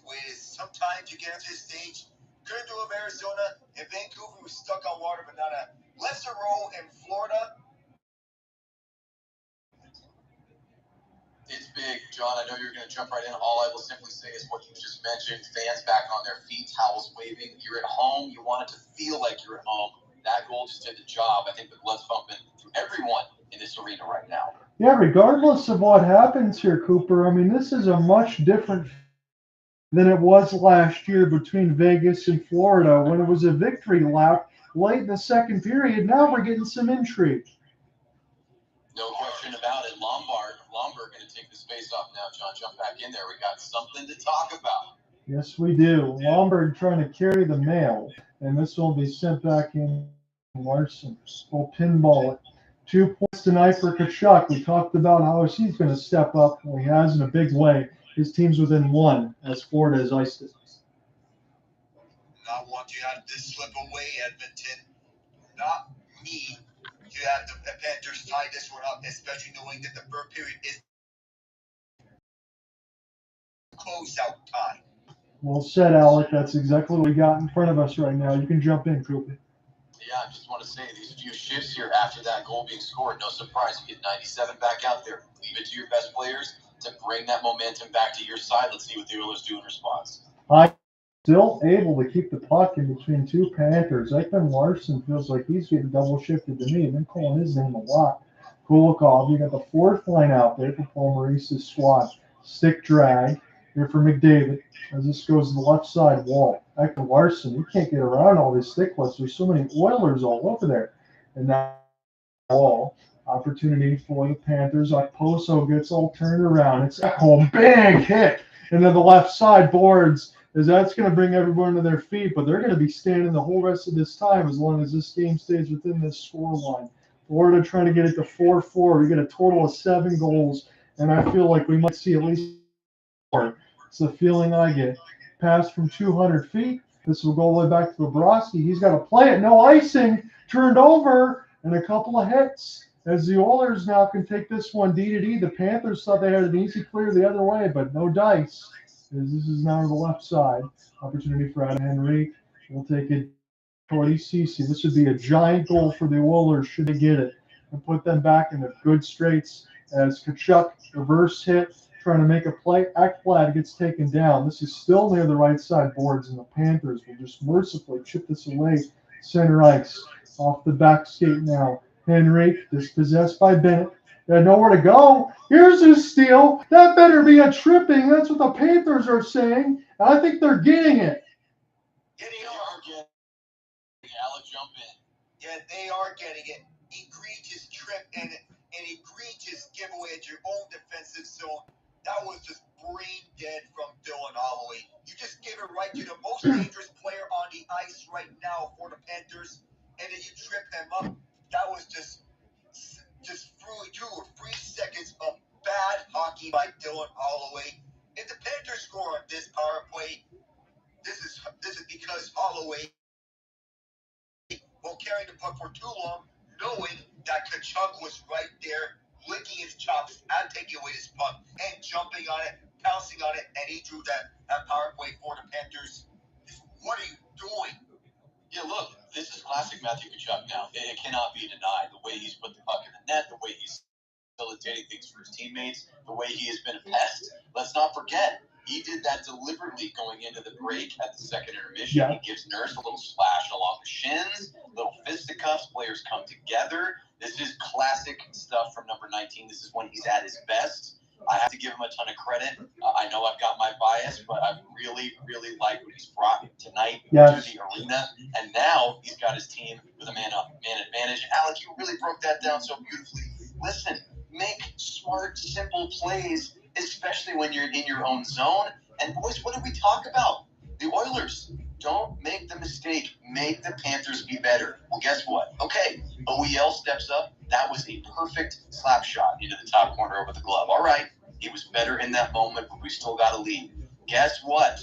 C: With sometimes you get into this stage, couldn't do it in Arizona. In Vancouver, was stuck on water, but not a lesser role in Florida.
F: It's big, John. I know you're going to jump right in. All I will simply say is what you just mentioned. Fans back on their feet, towels waving. You're at home. You want it to feel like you're at home. That goal just did the job. I think the blood's pumping through everyone in this arena right now.
B: Yeah, regardless of what happens here, Cooper, I mean, this is a much different than it was last year between Vegas and Florida when it was a victory lap late in the second period. Now we're getting some intrigue.
F: No question about it. Lombard going to take the space off now, John. Jump back in there. We got something to talk about.
B: Yes, we do. Lombard trying to carry the mail, and this will be sent back in. Larsson will pinball it. 2 points tonight for Tkachuk. We talked about how he's going to step up. Well, he has in a big way. His team's within one as Florida has iced it.
C: not want to have this slip away, Edmonton. Not me to have the Panthers tie this one up, especially knowing that the third period is close-out time.
B: Well said, Alec. That's exactly what we got in front of us right now. You can jump in, Cooper.
F: Yeah, I just want to say these few shifts here after that goal being scored, no surprise. You get 97 back out there. Leave it to your best players to bring that momentum back to your side. Let's see what the Oilers do in response.
B: Still able to keep the puck in between two Panthers. Larson feels like he's getting double shifted to me. I've been calling his name a lot. Kulikov, you got the fourth line out there for Paul Maurice's squad. Stick drag here for McDavid as this goes to the left side wall. Larson, you can't get around all these sticklets. There's so many Oilers all over there. And that wall opportunity for the Panthers. Okposo gets all turned around. It's a home big hit into the left side boards. As that's going to bring everyone to their feet, but they're going to be standing the whole rest of this time as long as this game stays within this score line. Florida trying to get it to 4-4. We get a total of 7 goals, and I feel like we might see at least 4. It's the feeling I get. Pass from 200 feet. This will go all the way back to Bobrovsky. He's got to play it. No icing. Turned over, and a couple of hits. As the Oilers now can take this one D-to-D. The Panthers thought they had an easy clear the other way, but no dice. This is now to the left side. Opportunity for Adam Henrique. We'll take it toward ECC. This would be a giant goal for the Oilers should they get it and put them back in the good straights as Tkachuk reverse hit, trying to make a play. Ekblad gets taken down. This is still near the right side boards, and the Panthers will just mercifully chip this away. Center ice off the back skate now. Henrique dispossessed by Bennett. They had nowhere to go. Here's his steal. That better be a tripping. That's what the Panthers are saying. And I think they're getting it.
C: Yeah, they are getting it.
F: Alec, jump in.
C: Yeah, they are getting it. Egregious trip and an egregious giveaway at your own defensive zone. That was just brain dead from Dylan Holloway. You just gave it right to the most dangerous player on the ice right now for the Panthers, and then you trip him up. That was just 2 or 3 seconds of bad hockey by Dylan Holloway. If the Panthers score on this power play, this is because Holloway will carry the puck for too long, knowing that Tkachuk was right there, licking his chops and taking away his puck and jumping on it, pouncing on it, and he drew that power play for the Panthers. What are you doing?
F: Yeah, look, this is classic Matthew Tkachuk now. It cannot be denied. The way he's put the puck in the net, the way he's facilitating things for his teammates, the way he has been a pest. Let's not forget, he did that deliberately going into the break at the second intermission.
B: Yeah.
F: He gives Nurse a little splash along the shins, little fisticuffs, players come together. This is classic stuff from number 19. This is when he's at his best. I have to give him a ton of credit. I know I've got my bias, but I really, really like what he's brought tonight to the arena. And now he's got his team with a man advantage. And Alec, you really broke that down so beautifully. Listen, make smart, simple plays, especially when you're in your own zone. And boys, what did we talk about? The Oilers. Don't make the mistake. Make the Panthers be better. Well, guess what? Okay, OEL steps up. That was a perfect slap shot into the top corner over the glove. All right, he was better in that moment, but we still got a lead. Guess what?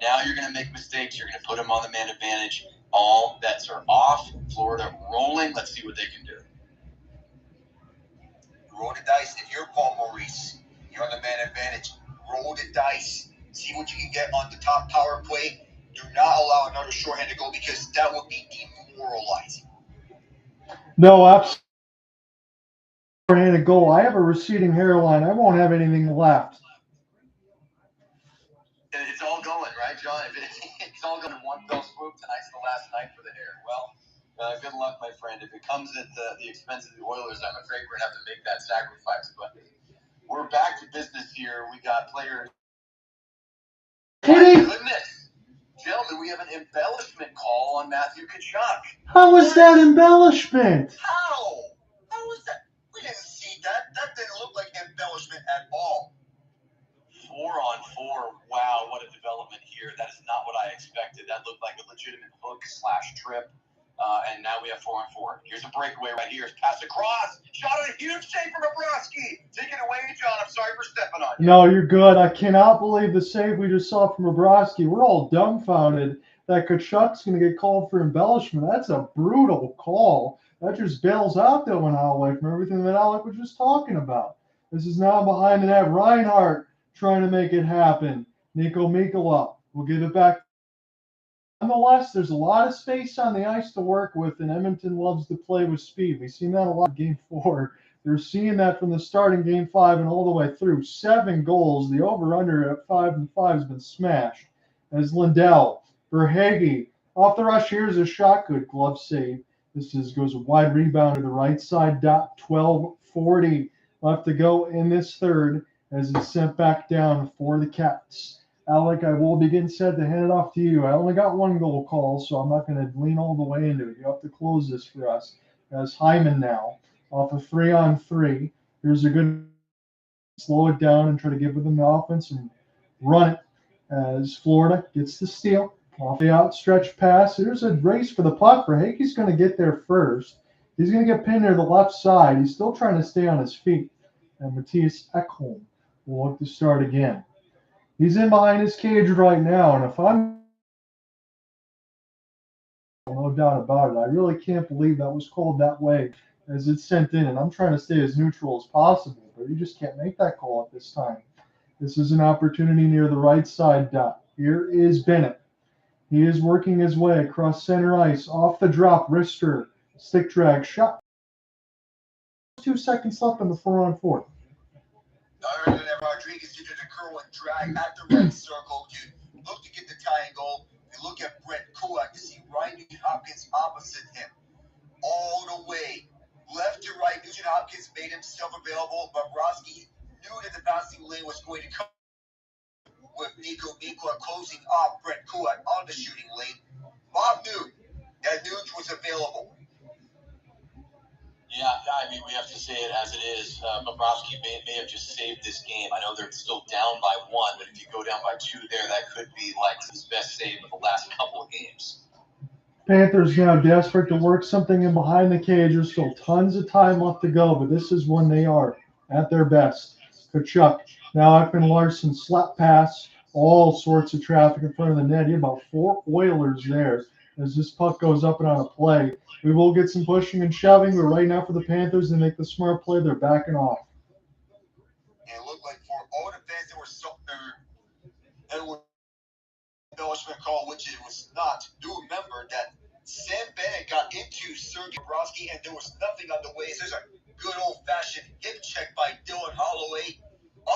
F: Now you're going to make mistakes. You're going to put him on the man advantage. All bets are off. Florida rolling. Let's see what they can do.
C: Roll the dice. If you're Paul Maurice, you're on the man advantage. Roll the dice. See what you can get on the top power play. Do not allow another shorthanded goal because that would be demoralizing.
B: No, absolutely. Shorthanded goal. I have a receding hairline. I won't have anything left.
F: It's all going, right, John? It's all going in one fell swoop. Tonight's the last night for the hair. Well, good luck, my friend. If it comes at the expense of the Oilers, I'm afraid we're going to have to make that sacrifice. But we're back to business here. We got players. My goodness. Gentlemen, we have an embellishment call on Matthew Tkachuk.
B: How is that embellishment?
C: How? How was that? We didn't see that. That didn't look like embellishment at all.
F: 4-on-4. Wow, what a development here. That is not what I expected. That looked like a legitimate hook/trip. And now we have 4-on-4. Here's a breakaway right here. Pass across. Shot on a huge save from Bobrovsky. Take it away, John. I'm sorry for stepping on you.
B: No, you're good. I cannot believe the save we just saw from Bobrovsky. We're all dumbfounded that Kachuk's going to get called for embellishment. That's a brutal call. That just bails out that one Alec from everything that Alec was just talking about. This is now behind the net. Reinhart trying to make it happen. Nico Mikula will give it back. Nonetheless, there's a lot of space on the ice to work with, and Edmonton loves to play with speed. We've seen that a lot in Game 4. They're seeing that from the start in Game 5 and all the way through. 7 goals. The over-under at 5-5 has been smashed. As Lindell, Verhaeghe, off the rush, here's a shot. Good glove save. This goes a wide rebound to the right side. 12:40 left to go in this third as it's sent back down for the Cats. Alec, I will begin said to hand it off to you. I only got 1 goal call, so I'm not going to lean all the way into it. You have to close this for us. As Hyman now, off a 3-on-3. Here's a good slow it down and try to give them the offense and run it as Florida gets the steal. Off the outstretched pass. Here's a race for the puck. Verhaeghe's going to get there first. He's going to get pinned near the left side. He's still trying to stay on his feet. And Mattias Ekholm will look to start again. He's in behind his cage right now, and if I'm no doubt about it, I really can't believe that was called that way as it's sent in, and I'm trying to stay as neutral as possible, but you just can't make that call at this time. This is an opportunity near the right side dot. Here is Bennett. He is working his way across center ice, off the drop, wrister, stick drag, shot. 2 seconds left on the 4-on-4.
C: Other than that, Rodrigues did a curl and drag at the right circle to look to get the tying goal. You look at Brett Kulak to see Ryan Nugent-Hopkins opposite him. All the way left to right, Nugent-Hopkins made himself available. Bobrovsky knew that the passing lane was going to come with Nico Mikula closing off Brett Kulak on the shooting lane. Bob knew that Nuge was available.
F: Yeah, I mean, we have to say it as it is. Bobrovsky may have just saved this game. I know they're still down by 1, but if you go down by 2 there, that could be like his best save of the last couple of games.
B: Panthers now desperate to work something in behind the cage. There's still tons of time left to go, but this is when they are at their best. Kachuk, now Ekman Larson, slap pass, all sorts of traffic in front of the net. You have about 4 Oilers there as this puck goes up and on a play. We will get some pushing and shoving, but right now for the Panthers, they make the smart play. They're backing off.
C: And it looked like for all the fans that were embellishment call, which it was not. Do remember that Sam Bennett got into Sergei Bobrovsky, and there was nothing on the way. So there's a good old-fashioned hip check by Dylan Holloway.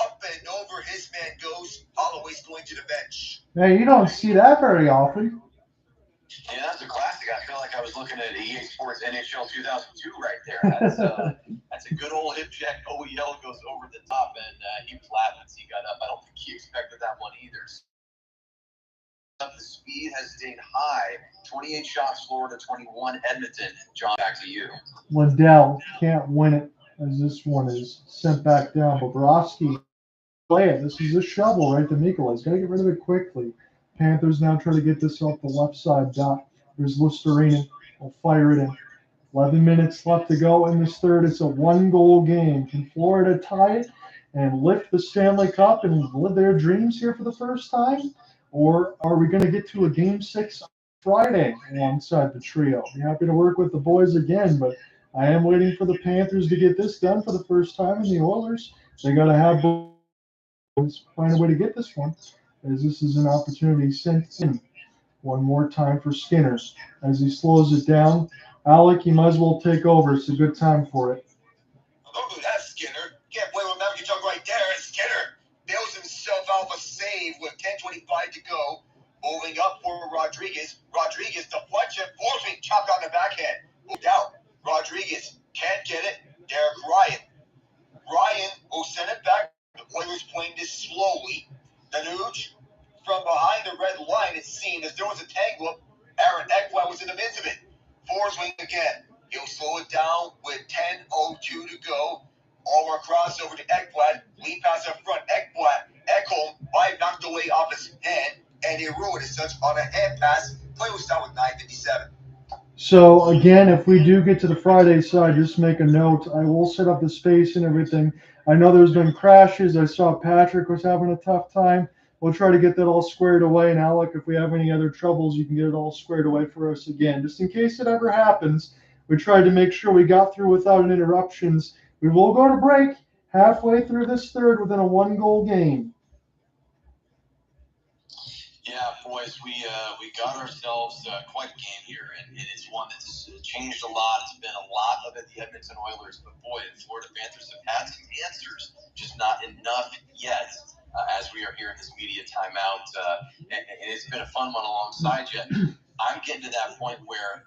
C: Up and over, his man goes. Holloway's going to the bench.
B: Hey, you don't see that very often.
F: Yeah, that's a classic. I feel like I was looking at EA Sports NHL 2002 right there. That's a good old hip check. OEL goes over the top, and he was laughing as he got up. I don't think he expected that one either. The speed has stayed high. 28 shots, Florida, 21, Edmonton. John, back to you.
B: Lindell can't win it as this one is sent back down. Bobrovsky play it. This is a shovel right to Mikula. He's got to get rid of it quickly. Panthers now try to get this off the left side dot. There's Luostarinen. Will fire it in. 11 minutes left to go in this third. It's a 1-goal game. Can Florida tie it and lift the Stanley Cup and live their dreams here for the first time? Or are we going to get to a Game 6 on Friday alongside the trio? Be happy to work with the boys again, but I am waiting for the Panthers to get this done for the first time. And the Oilers, they got to have boys find a way to get this one, as this is an opportunity sent in. One more time for Skinner as he slows it down. Alec, you might as well take over. It's a good time for it.
C: Don't do that, Skinner. Can't blame him. You took right there. And Skinner bails himself out of a save with 10:25 to go. Moving up for Rodrigues. Rodrigues deflection, forcing, chopped on the backhand. Moved out. Rodrigues can't get it. Derek Ryan. Ryan will send it back. The Oilers playing this slowly. Danuge from behind the red line, it seemed as there was a tangle. Aaron Ekblad was in the midst of it. Forswing again. He'll slow it down with 10:02 to go. Over across over to Ekblad. Lead pass up front. Ekholm knocked away off his hand, and he ruined it such on a hand pass. Play was down with 9:57.
B: So, again, if we do get to the Friday side, just make a note. I will set up the space and everything. I know there's been crashes. I saw Patrick was having a tough time. we'll try to get that all squared away. And Alec, if we have any other troubles, you can get it all squared away for us again. Just in case it ever happens, we tried to make sure we got through without any interruptions. We will go to break halfway through this third within a 1-goal game.
F: Yeah, boys, we got ourselves quite a game here, and it's one that's changed a lot. It's been a lot of it, the Edmonton Oilers, but boy, the Florida Panthers have had some answers, just not enough yet. As we are here in this media timeout, and it's been a fun one alongside you. I'm getting to that point where,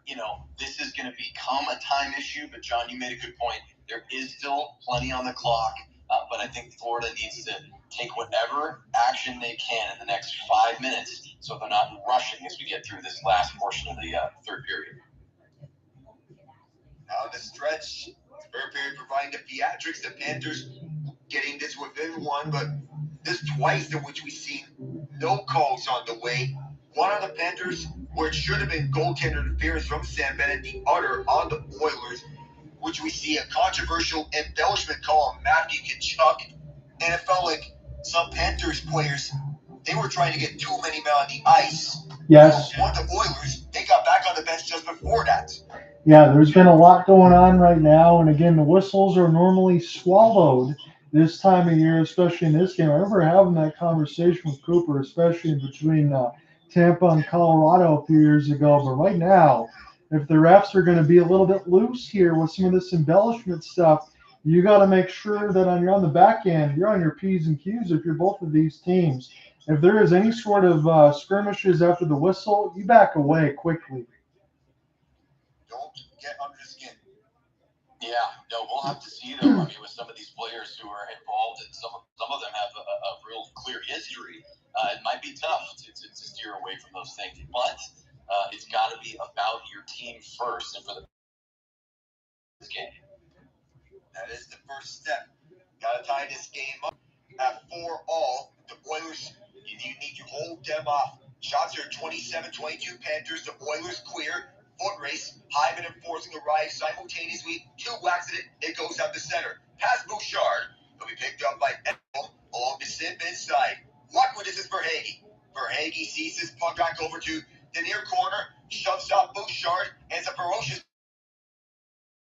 F: this is going to become a time issue, but John, you made a good point. There is still plenty on the clock, but I think Florida needs to take whatever action they can in the next 5 minutes so they're not rushing as we get through this last portion of the third period.
C: Now the stretch, third period providing the theatrics, the Panthers getting this within one, but this twice in which we've seen no calls on the way. One on the Panthers where it should have been goaltender interference from Sam Bennett, the other on the Oilers, which we see a controversial embellishment call on Matthew Tkachuk. And it felt like some Panthers players, they were trying to get too many men on the ice.
B: Yes.
C: One of the Oilers, they got back on the bench just before that.
B: Yeah, there's been a lot going on right now. And again, the whistles are normally swallowed this time of year, especially in this game. I remember having that conversation with Cooper, especially between Tampa and Colorado a few years ago. But right now, if the refs are going to be a little bit loose here with some of this embellishment stuff, you got to make sure that you're on the back end, you're on your P's and Q's if you're both of these teams. If there is any sort of skirmishes after the whistle, you back away quickly.
C: Don't get under the skin.
F: Yeah, no, we'll have to see though. I mean, with some of these players who are involved, and some of them have a real clear history, it might be tough to steer away from those things. But it's got to be about your team first, and for this game.
C: That is the first step. Got to tie this game up at 4-all. The Oilers, you need to hold them off. Shots are 27-22 Panthers. The Oilers clear. Foot race. Hyman enforcing the rise simultaneously. 2 whacks at it. It goes up the center. Pass Bouchard. He'll be picked up by Edmonton along the sim inside. Luckily, this is Verhaeghe. Verhaeghe sees his puck back over to the near corner. Shoves off Bouchard. And it's a ferocious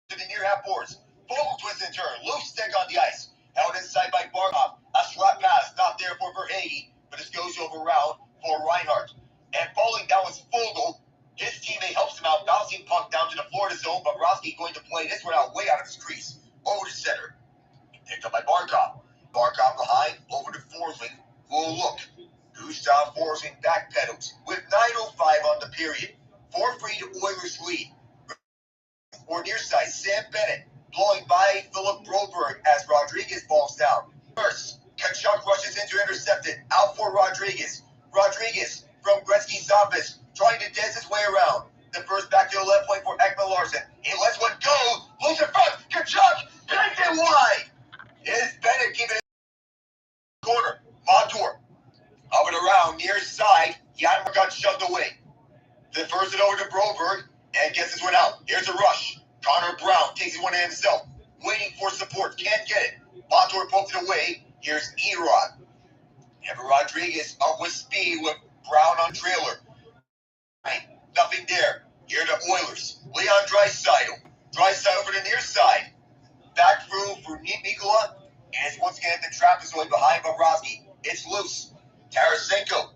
C: to the near half boards. Full twist and turn. Loose stick on the ice. Held inside by Barkov. A slap pass. Not there for Verhaeghe. But it goes over round for Reinhart. And falling down was Fogle. His teammate helps him out, bouncing puck down to the Florida zone. Bobrovsky going to play this one out way out of his crease. Over to center. Picked up by Barkov. Barkov behind, over to Forsling. Who will look. Gustav Forsling backpedals with 9:05 on the period. 4-3 to Oilers lead. Or near side, Sam Bennett blowing by Philip Brodeur as Rodrigues falls down. First, Tkachuk rushes into intercepted. Out for Rodrigues. Rodrigues from Gretzky's office, trying to dance his way around. The first back to the left point for Ekman Larson. He lets one go. Loose in front. Tkachuk banks it wide. It is Bennett keeping it in the corner. Montour. Up and around near side. Yanmark got shoved away. Then first it over to Broberg and gets this one out. Here's a rush. Connor Brown takes it one to himself. Waiting for support. Can't get it. Montour pokes it away. Here's Erod. Ever Rodrigues up with speed with Brown on trailer. Nothing there. Here to Oilers. Leon Draisaitl. Draisaitl over the near side. Back through for Mikula. And it's once again at the trap is going behind Bobrovsky. It's loose. Tarasenko.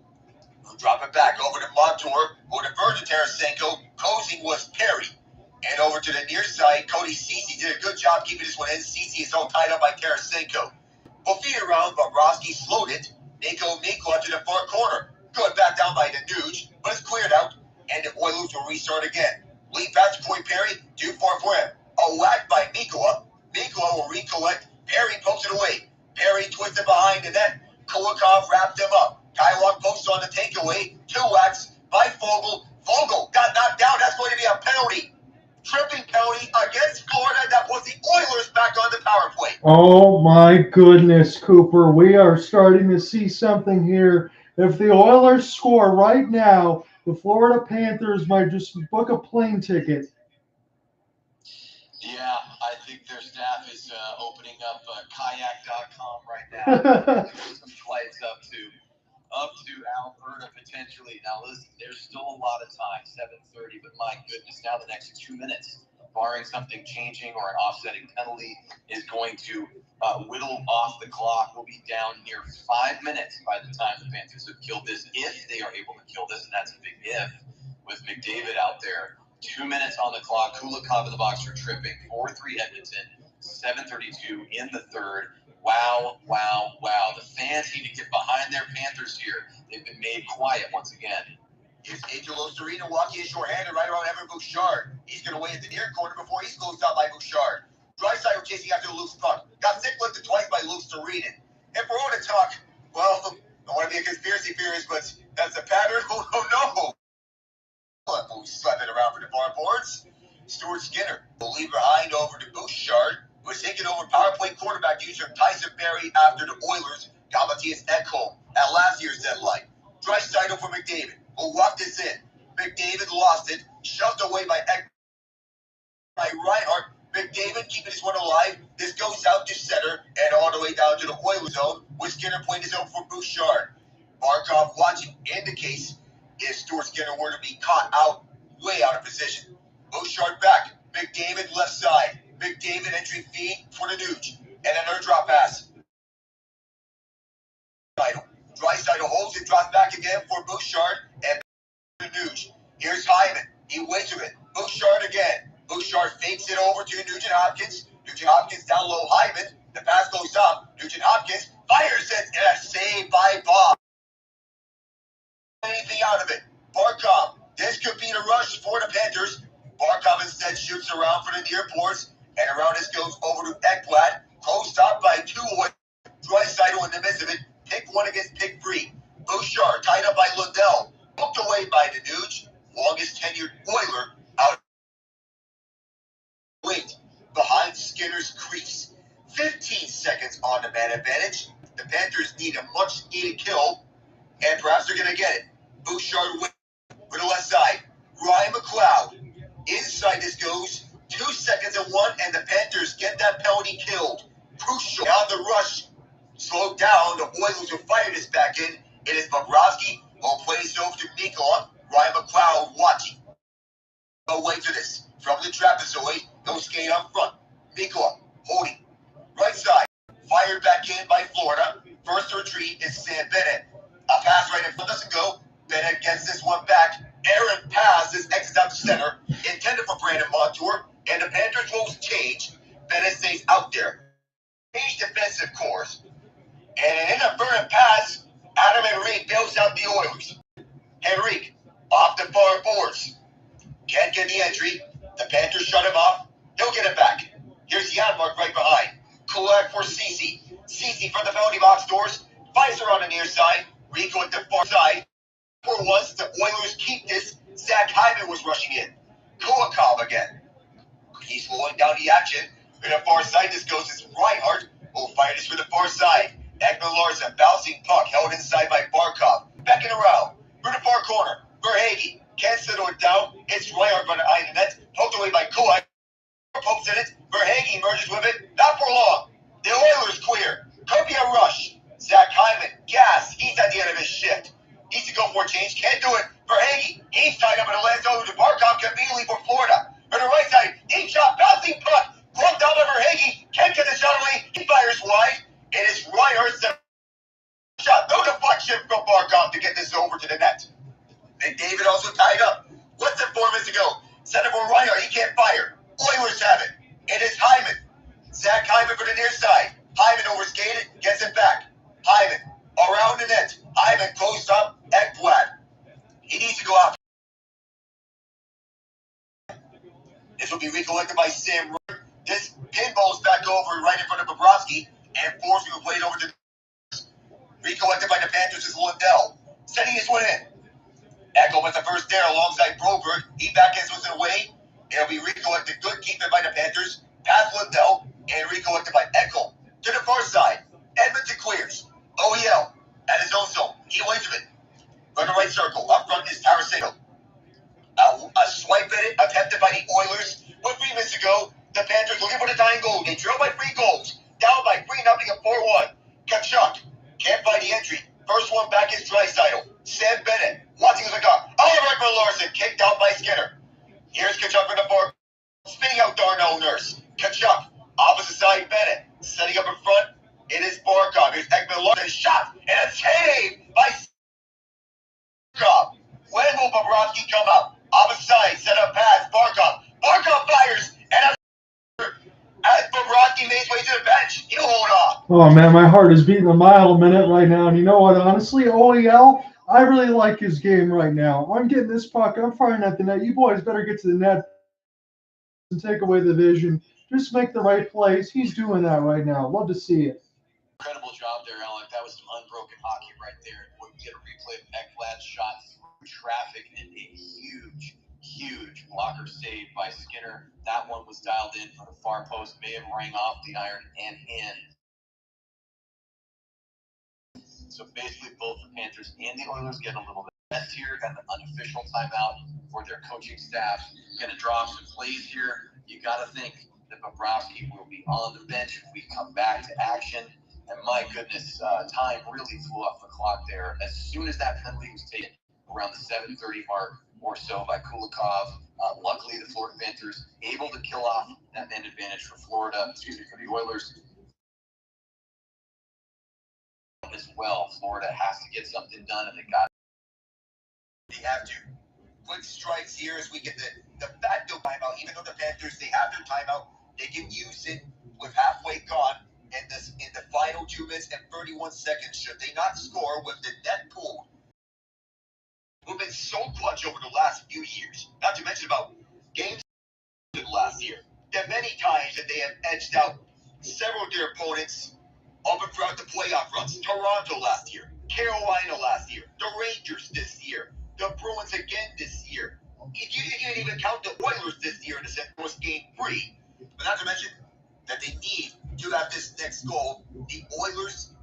C: Who drop it back over to Montour. Who diverted Tarasenko. Posing was Perry. And over to the near side, Cody Ceci did a good job keeping this one in. Ceci is all tied up by Tarasenko. Well, feed around, Bobrovsky slowed it. Mikula to the far corner. Going back down by the Nuge, but it's cleared out. And the Oilers will restart again. Lead pass to Corey Perry, too far for him. A whack by Mikula. Mikula will recollect. Perry pokes it away. Perry twisted behind the net. Kulikov wrapped him up. Kylok posts on the takeaway. 2 whacks by Fogle. Fogle got knocked down. That's going to be a penalty. Tripping penalty against Florida. That was the Oilers back on the power play.
B: Oh my goodness, Cooper. We are starting to see something here. If the Oilers score right now, the Florida Panthers might just book a plane ticket.
F: Yeah, I think their staff is opening up kayak.com right now. Some flights up to up to Alberta potentially. Now listen, there's still a lot of time, 7:30, but my goodness, now the next 2 minutes, barring something changing or an offsetting penalty, is going to whittle off the clock. We'll be down near 5 minutes by the time the Panthers have killed this, if they are able to kill this, and that's a big if, with McDavid out there. 2 minutes on the clock. Kulikov in the box for tripping. 4-3 Edmonton. 7:32 in the third. Wow, wow, wow. The fans need to get behind their Panthers here. They've been made quiet once again.
C: Here's Eetu Luostarinen walking in short-handed right around Evan Bouchard. He's going to wait at the near corner before he's closed out by Bouchard. Draisaitl chasing after the loose puck. Got thick-lifted twice by Luostarinen. And for all the talk, well, I don't want to be a conspiracy theorist, but that's a pattern. Oh no. We'll slap it around for the Firebirds. Stuart Skinner will leave behind over to Bouchard, who was taken over power play quarterback duties from Tyson Barrie after the Oilers got Matthias Ekholm at last year's deadline. Draisaitl for McDavid, who walked this in. McDavid lost it, shoved away by Reinhart. McDavid keeping his one alive. This goes out to center and all the way down to the Oilers zone, with Skinner playing his own for Bouchard. Barkov watching in the case if Stuart Skinner were to be caught out, way out of position. Bouchard back. McDavid left side. McDavid entry feed for the Nuge. And another drop pass. Draisaitl holds it, drops back again for Bouchard and the Nuge. Here's Hyman. He waits with it. Bouchard again. Bouchard fakes it over to Nugent-Hopkins. Nugent-Hopkins down low. Hyman. The pass goes up. Nugent-Hopkins fires it. And a save by Bob. Anything out of it. Barkov. This could be the rush for the Panthers. Barkov instead shoots around for the near boards, and around this goes over to Ekblad. Closed up by two. Draisaitl in the midst of it. Pick one against pick three. Bouchard tied up by Lundell. Hooked away by the Nuge. Longest tenured Oiler out. Wait. Behind Skinner's crease. 15 seconds on the man advantage. The Panthers need a much needed kill, and perhaps they're going to get it. Bouchard with the left side. Ryan McLeod. Inside this goes. 2 seconds and one, and the Panthers get that penalty killed. Crucial. On the rush. Slowed down. The Oilers will fire this back in. It is Bobrovsky who plays over to Mikola. Ryan McLeod watching. Away to this. From the trapezoid. He'll skate up front. Mikola holding. Right side. Fired back in by Florida. First to retreat is Sam Bennett. A pass right in front doesn't go. Bennett gets this one back. Aaron passes, exits out to center, intended for Brandon Montour, and the Panthers will change. Bennett stays out there. Change defensive course. And an interference pass, Adam Henrique bails out the Oilers. Henrique, off the far boards. Can't get the entry. The Panthers shut him off. He'll get it back. Here's Janmark right behind. Kulak for Ceci. Ceci from the penalty box doors. Pfizer on the near side. Rico at the far side. For once, the Oilers keep this. Zach Hyman was rushing in. Kulikov again. He's slowing down the action. To the far side, this goes as Reinhart will fire this for the far side. Ekman Larson bouncing puck held inside by Barkov. Backing around. For the far corner. Verhaeghe can't settle it down. It's Reinhart running behind the net. Poked away by Kulak. Pokes in it. Verhaeghe emerges with it. Not for long. The Oilers clear. Could be a rush. Zach Hyman, gas. He's at the end of his shift. Needs to go for a change. Can't do it. Verhaeghe, he's tied up in the lands over to Barkov conveniently for Florida. On the right side, deep shot, bouncing puck. Gloved down by Verhaeghe. Can't get the shot away. He fires wide. It is Reinhart's shot. No deflection from Barkov to get this over to the net. McDavid also tied up. Less than 4 minutes ago. Center for Reinhart. He can't fire. Oilers have it. It is Hyman. Zach Hyman for the near side. Hyman overskated. Gets it back. Hyman around the net. Hyman closed up. Ekblad. He needs to go out. This will be recollected by Sam Root. This pinball's back over right in front of Bobrovsky and forcing the plate over to recollected by the Panthers is Lundell. Sending his one in. Ekholm with the first there alongside Brodeur. He backhands was away. It'll be recollected. Good keeping by the Panthers. Past Lundell and recollected by Ekholm. To the far side. Edmonton clears. OEL at his own zone. He waits of it. From the right circle. Up front is Tarasenko. A swipe at it attempted by the Oilers. But 3 minutes ago, the Panthers looking for the tying goal. They trail by 3 goals. Down by 3-0 at 4-1. Kachuk can't find the entry. First one back is Draisaitl. Sam Bennett watching the car. Alec Larson kicked out by Skinner. Here's Kachuk from the far. Spinning out Darnell Nurse. Kachuk, opposite side Bennett. Setting up in front. It is Barkov. Here's Ekman Larson. Shot and a save by Barkov. When will Bobrovsky come out? Opposite side. Set up pass. Barkov. Barkov fires. And as Bobrovsky makes way to the bench, he'll hold off.
B: Oh, man, my heart is beating a mile a minute right now. And you know what? Honestly, OEL, I really like his game right now. I'm getting this puck. I'm firing at the net. You boys better get to the net and take away the vision. Just make the right plays. He's doing that right now. Love to see it.
F: Incredible job there, Alec. That was some unbroken hockey right there. Boy, we get a replay of Ekblad's shot through traffic and a huge blocker save by Skinner. That one was dialed in from the far post. May have rang off the iron and hand. So basically, both the Panthers and the Oilers get a little bit rest here. Got an unofficial timeout for their coaching staff. Going to draw some plays here. You got to think that Bobrovsky will be on the bench if we come back to action. And my goodness, time really flew off the clock there. As soon as that penalty was taken around the 7:30 mark or so by Kulikov, luckily the Florida Panthers able to kill off that man advantage for for the Oilers. As well, Florida has to get something done, and
C: They have to. Quick strikes here as we get the facto timeout. Even though the Panthers, they have their timeout, they can use it with halfway gone in the final 2 minutes and 31 seconds. Should they not score with the net pulled, who've been so clutch over the last few years, not to mention about games last year, that many times that they have edged out several of their opponents up and throughout the playoff runs. Toronto last year, Carolina last year, the Rangers this year, the Bruins again this year. If you didn't even count the Oilers this year in the sense it was game 3, but not to mention that they need to have this next goal. The Oilers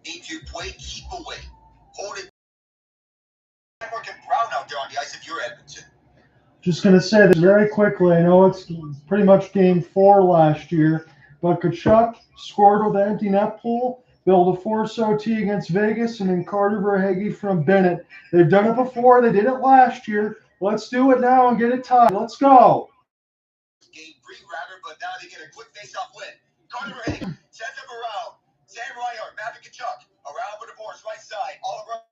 C: need to play keep away, hold it. Network and Brown out there on the ice if you're Edmonton.
B: Just going to say this very quickly. I know it's pretty much game 4 last year, but Kachuk scored with an empty net pool, built a force OT against Vegas, and then Carter Verhaeghe from Bennett. They've done it before. They did it last year. Let's do it now and get it tied. Let's go.
C: Game 3 rather, but now they get a quick face-off win. Carter Verhaeghe sends him around. Sam Reinhart, Maverick Kachuk, around for the boards, right side, all around.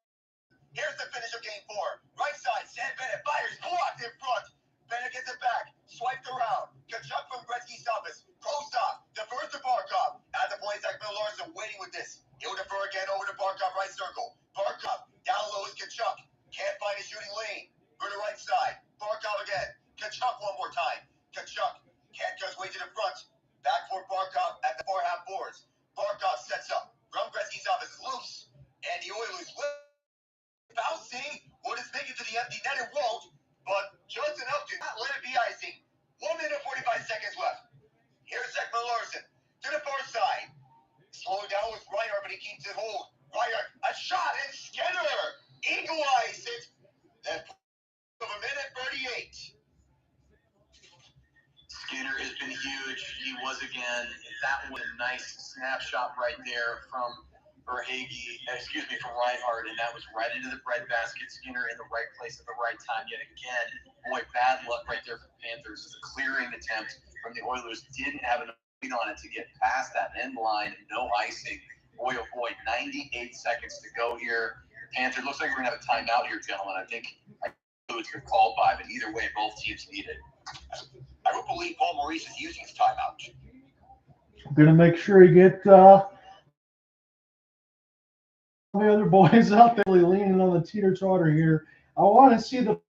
C: Here's the finish of game 4. Right side, Sam Bennett fires, blocked in front. Bennett gets it back, swiped around. Kachuk from Gretzky's office, post off, defers to Barkov. At the point, Ekman Larson waiting with this. He'll defer again over to Barkov, right circle. Barkov, down low is Kachuk. Can't find a shooting lane. For the right side, Barkov again. Kachuk one more time. Kachuk can't cut his way to the front. Back for Barkov at the far half boards. Barkov sets up. From Gretzky's office, loose. And the Oilers will. Bouncing, would it make it to the empty net? It won't, but just enough to not let it be icing. 1 minute 45 seconds left. Here's Ekman Larson to the far side. Slowing down with Reinhart, but he keeps it hold. Reinhart, a shot, and Skinner equalized it. Then of a minute 38.
F: Skinner has been huge. He was again. That was a nice snapshot right there from from Reinhart, and that was right into the breadbasket. Skinner in the right place at the right time yet again. Boy, bad luck right there for the Panthers. It's a clearing attempt from the Oilers. Didn't have enough lead on it to get past that end line. No icing. Boy, oh boy, 98 seconds to go here. The Panthers, looks like we're going to have a timeout here, gentlemen. I think it's been called by, but either way, both teams need it.
C: I don't believe Paul Maurice is using his timeout.
B: I'm going to make sure you get the other boys out there leaning on the teeter-totter here. I want to see the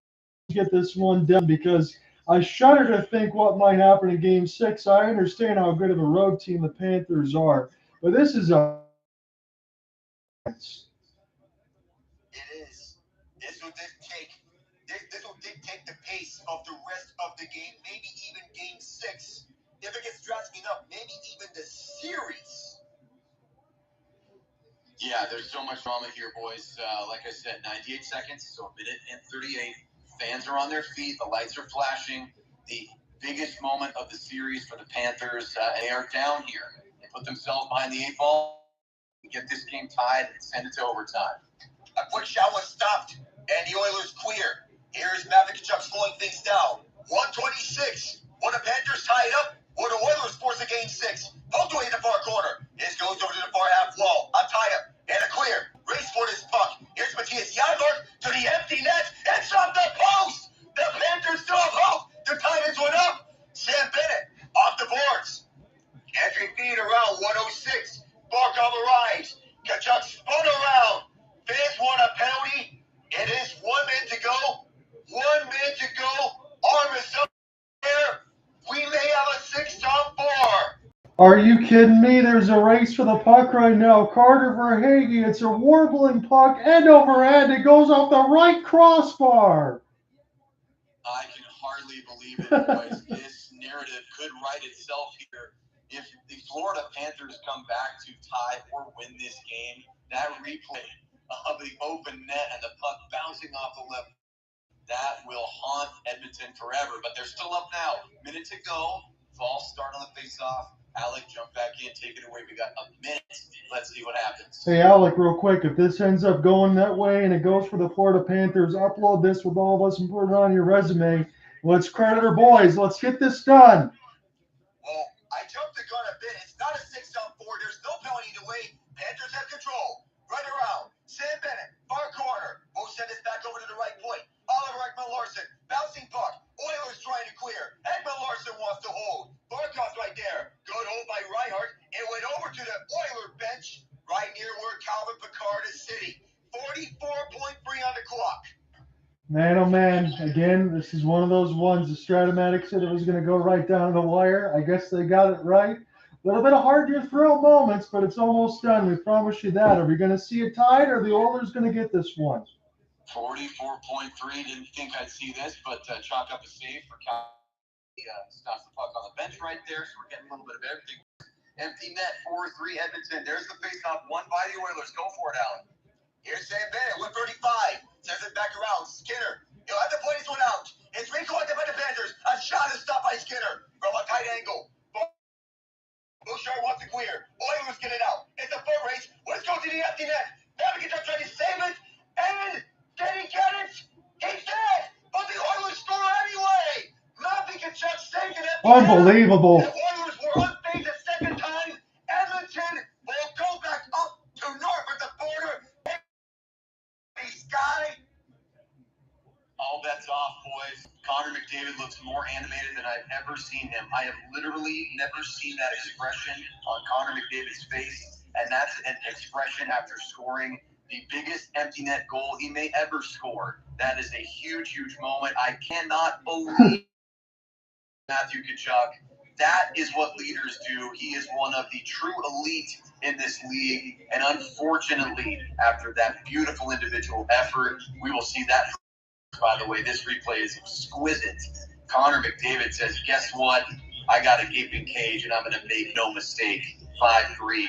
B: get this one done because I shudder to think what might happen in Game 6. I understand how good of a road team the Panthers are, but this is a
C: It is. This will dictate the pace of the rest of the game, maybe even Game 6. If it gets drastic enough, maybe even the series.
F: Yeah, there's so much drama here, boys. Like I said, 98 seconds, so a minute and 38. Fans are on their feet. The lights are flashing. The biggest moment of the series for the Panthers. They are down here. They put themselves behind the 8 ball. get this game tied and send it to overtime.
C: A quick shot was stopped, and the Oilers clear. Here's Mavichuk slowing things down. 126. Will the Panthers tie it up? Will the Oilers force a game 6? Both way in the far corner. This goes over to the far half wall. A tie-up and a clear. Race for this puck. Here's Matthias Janmark to the empty net. It's off the post. The Panthers still have hope. The tie this one up. Sam Bennett off the boards. Entry feed around 106. Barkov arrives. Kachuk spun around. Fans want a penalty. It is 1 minute to go. 1 minute to go. Arm is up there. We may have a 6-on-4.
B: Are you kidding me? There's a race for the puck right now. Carter Verhaeghe. It's a warbling puck. End over end. It goes off the right crossbar.
F: I can hardly believe it, boys. This narrative could write itself here. If the Florida Panthers come back to tie or win this game, that replay of the open net and the puck bouncing off the left, that will haunt Edmonton forever. But they're still up now. Minute to go. False start on the face-off. Alec, jump back in, take it away. We got a minute. Let's see what happens.
B: Hey, Alec, real quick, if this ends up going that way and it goes for the Florida Panthers, upload this with all of us and put it on your resume. Let's credit our boys. Let's get this done.
C: Well, I jumped the gun a bit. It's not a 6-on-4. There's no penalty either way. Panthers have control. Right around. Sam Bennett, far corner. We'll send this back over to the right point. Oliver Ekman-Larsson, bouncing puck. Oilers trying to clear. Ekman-Larsson wants to hold. Barkov's right there. Good hold by Reinhardt. It went over to the Oiler bench, right near where Calvin Pickard is sitting. 44.3 on the clock.
B: Man, oh man, again, this is one of those ones the Stratomatic said it was going to go right down the wire. I guess they got it right. A little bit of hard-to-throw moments, but it's almost done. We promise you that. Are we going to see it tied, or are the Oilers going to get this one?
F: 44.3. Didn't think I'd see this, but chalk up a save for Cal. Stops the puck on the bench right there, so we're getting a little bit of everything. Empty net, 4-3 Edmonton. There's the face-off, won by the Oilers. Go for it, Alec.
C: Here's Sam Bennett, 135. Sends it back around. Skinner. He'll have to play this one out. It's recollected by the Panthers. A shot is stopped by Skinner from a tight angle. Bouchard wants to clear. Oilers get it out. It's a foot race. Let's go to the empty net. Navigator trying to save it. And did he get it? He did. But the Oilers score anyway. Navigator saved it.
B: Unbelievable.
C: The Oilers were unfazed a second time. Edmonton will go back up to north of the border. Sky.
F: All bets off, boys. Connor McDavid looks more animated than I've ever seen him. I have literally never seen that expression on Connor McDavid's face, and that's an expression after scoring the biggest empty net goal he may ever score. That is a huge, huge moment. I cannot believe Matthew Tkachuk. That is what leaders do. He is one of the true elite in this league, and unfortunately, after that beautiful individual effort, we will see that. By the way, this replay is exquisite. Connor McDavid says, guess what? I got a gaping cage, and I'm going to make no mistake. 5-3.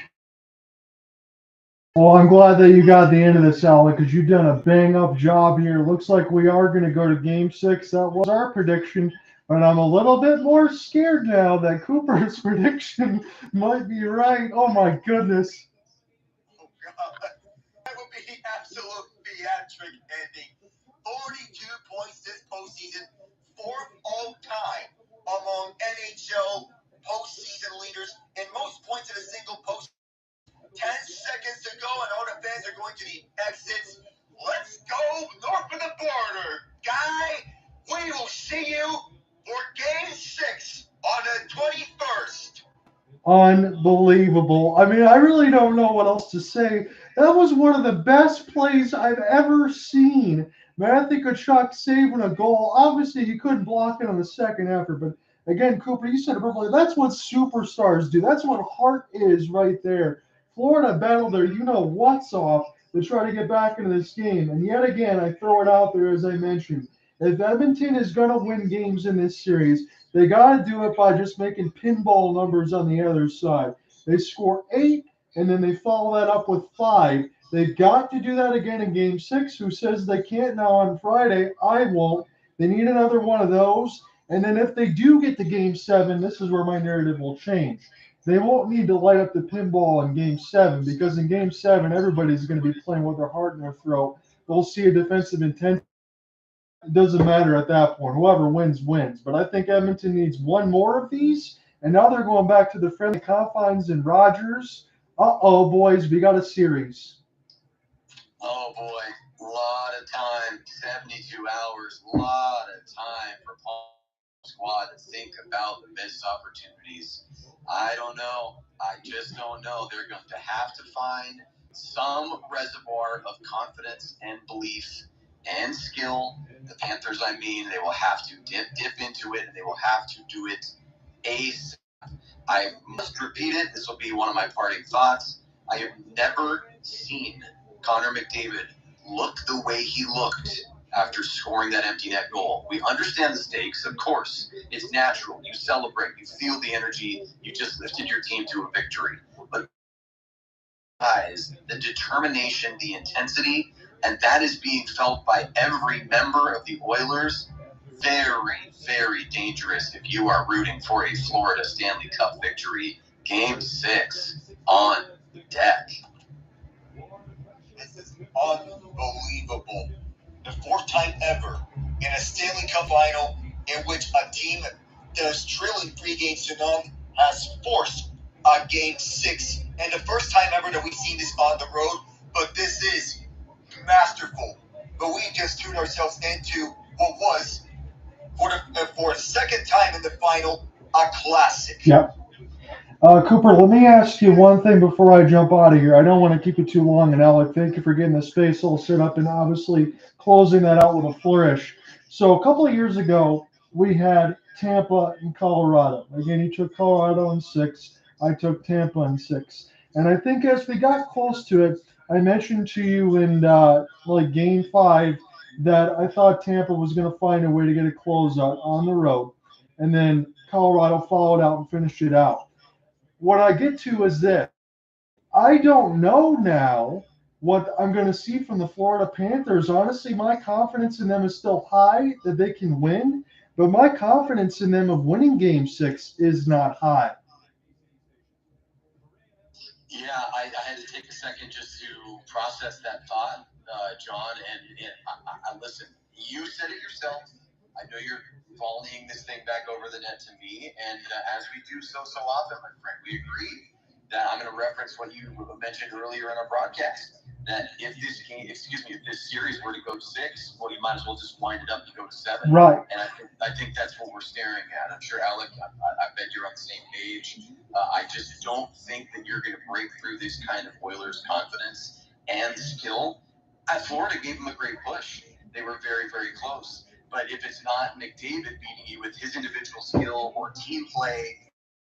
B: Well, I'm glad that you got the end of this, Alec, because you've done a bang-up job here. Looks like we are going to go to Game 6. That was our prediction, but I'm a little bit more scared now that Cooper's prediction might be right. Oh, my goodness.
C: Oh, God. That would be absolute theatric ending. 42 points this postseason, 4th all-time among NHL postseason leaders, and most points in a single postseason. 10 seconds to go, and all the fans are going to the exits. Let's go north of the border. Guy, we will see you for Game 6 on the 21st.
B: Unbelievable. I mean, I really don't know what else to say. That was one of the best plays I've ever seen. Matthew Tkachuk saving a goal. Obviously, he couldn't block it on the second effort, but again, Cooper, you said it perfectly. That's what superstars do. That's what heart is right there. Florida battled their you-know-what's off to try to get back into this game. And yet again, I throw it out there, as I mentioned. If Edmonton is going to win games in this series, they got to do it by just making pinball numbers on the other side. They score 8, and then they follow that up with 5. They've got to do that again in Game 6. Who says they can't now on Friday? I won't. They need another one of those. And then if they do get to Game 7, this is where my narrative will change. they won't need to light up the pinball in Game 7 because in Game 7, everybody's going to be playing with their heart in their throat. They'll see a defensive intent. It doesn't matter at that point. Whoever wins, wins. But I think Edmonton needs one more of these. And now they're going back to the friendly confines in Rogers. Uh-oh, boys, we got a series.
F: Oh, boy. A lot of time, 72 hours, a lot of time for Paul squad to think about the missed opportunities. I don't know. I just don't know. They're going to have to find some reservoir of confidence and belief and skill. The Panthers, I mean, they will have to dip into it, and they will have to do it ASAP. I must repeat it. This will be one of my parting thoughts. I have never seen Connor McDavid look the way he looked after scoring that empty net goal. We understand the stakes, of course. It's natural. You celebrate. You feel the energy. You just lifted your team to a victory. But guys, the determination, the intensity, and that is being felt by every member of the Oilers. Very, very dangerous if you are rooting for a Florida Stanley Cup victory. Game 6 on deck.
C: This is unbelievable. The fourth time ever in a Stanley Cup final in which a team that is trailing 3-0 has forced a Game 6. And the first time ever that we've seen this on the road, but this is masterful. But we just tuned ourselves into what was, for the second time in the final, a classic.
B: Yep. Cooper, let me ask you one thing before I jump out of here. I don't want to keep it too long. And Alec, thank you for getting the space all set up and obviously closing that out with a flourish. So a couple of years ago, we had Tampa and Colorado. Again, you took Colorado in 6. I took Tampa in 6. And I think as we got close to it, I mentioned to you in Game 5 that I thought Tampa was going to find a way to get a closeout on the road. And then Colorado followed out and finished it out. What I get to is this. I don't know now what I'm going to see from the Florida Panthers. Honestly, my confidence in them is still high that they can win, but my confidence in them of winning Game 6 is not high.
F: Yeah, I had to take a second just to process that thought, John. And I listen, you said it yourself. I know you're volleying this thing back over the net to me, and as we do so often, my friend, we agree that I'm going to reference what you mentioned earlier in our broadcast, that if this series were to go to 6, well, you might as well just wind it up and go to 7.
B: Right.
F: And I think that's what we're staring at. I'm sure, Alec, I bet you're on the same page. I just don't think that you're going to break through this kind of Oilers' confidence and skill. Florida gave them a great push. They were very, very close. But if it's not McDavid beating you with his individual skill or team play,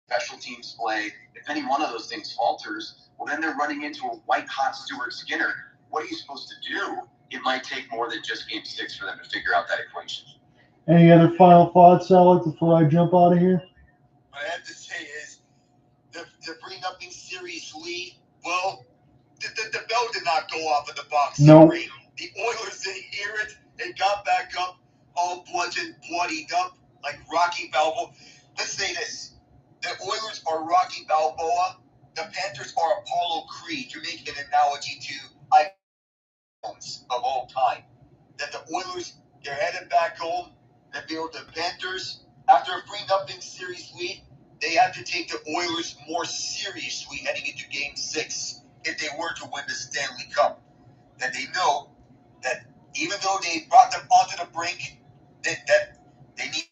F: special teams play, if any one of those things falters, well, then they're running into a white-hot Stuart Skinner. What are you supposed to do? It might take more than just Game 6 for them to figure out that equation.
B: Any other final thoughts, Alec, before I jump out of here?
C: What I have to say is, the bring up in series lead, well, the bell did not go off in the box.
B: No.
C: Nope. The Oilers didn't hear it. They got back up, all bludgeoned, bloodied up, like Rocky Balboa. Let's say this. The Oilers are Rocky Balboa. The Panthers are Apollo Creed. You're making an analogy to icons of all time. That the Oilers, they're headed back home. That the Panthers, after a 3-0 series lead, they have to take the Oilers more seriously heading into Game 6 if they were to win the Stanley Cup. That they know that even though they brought them onto the brink, that they need.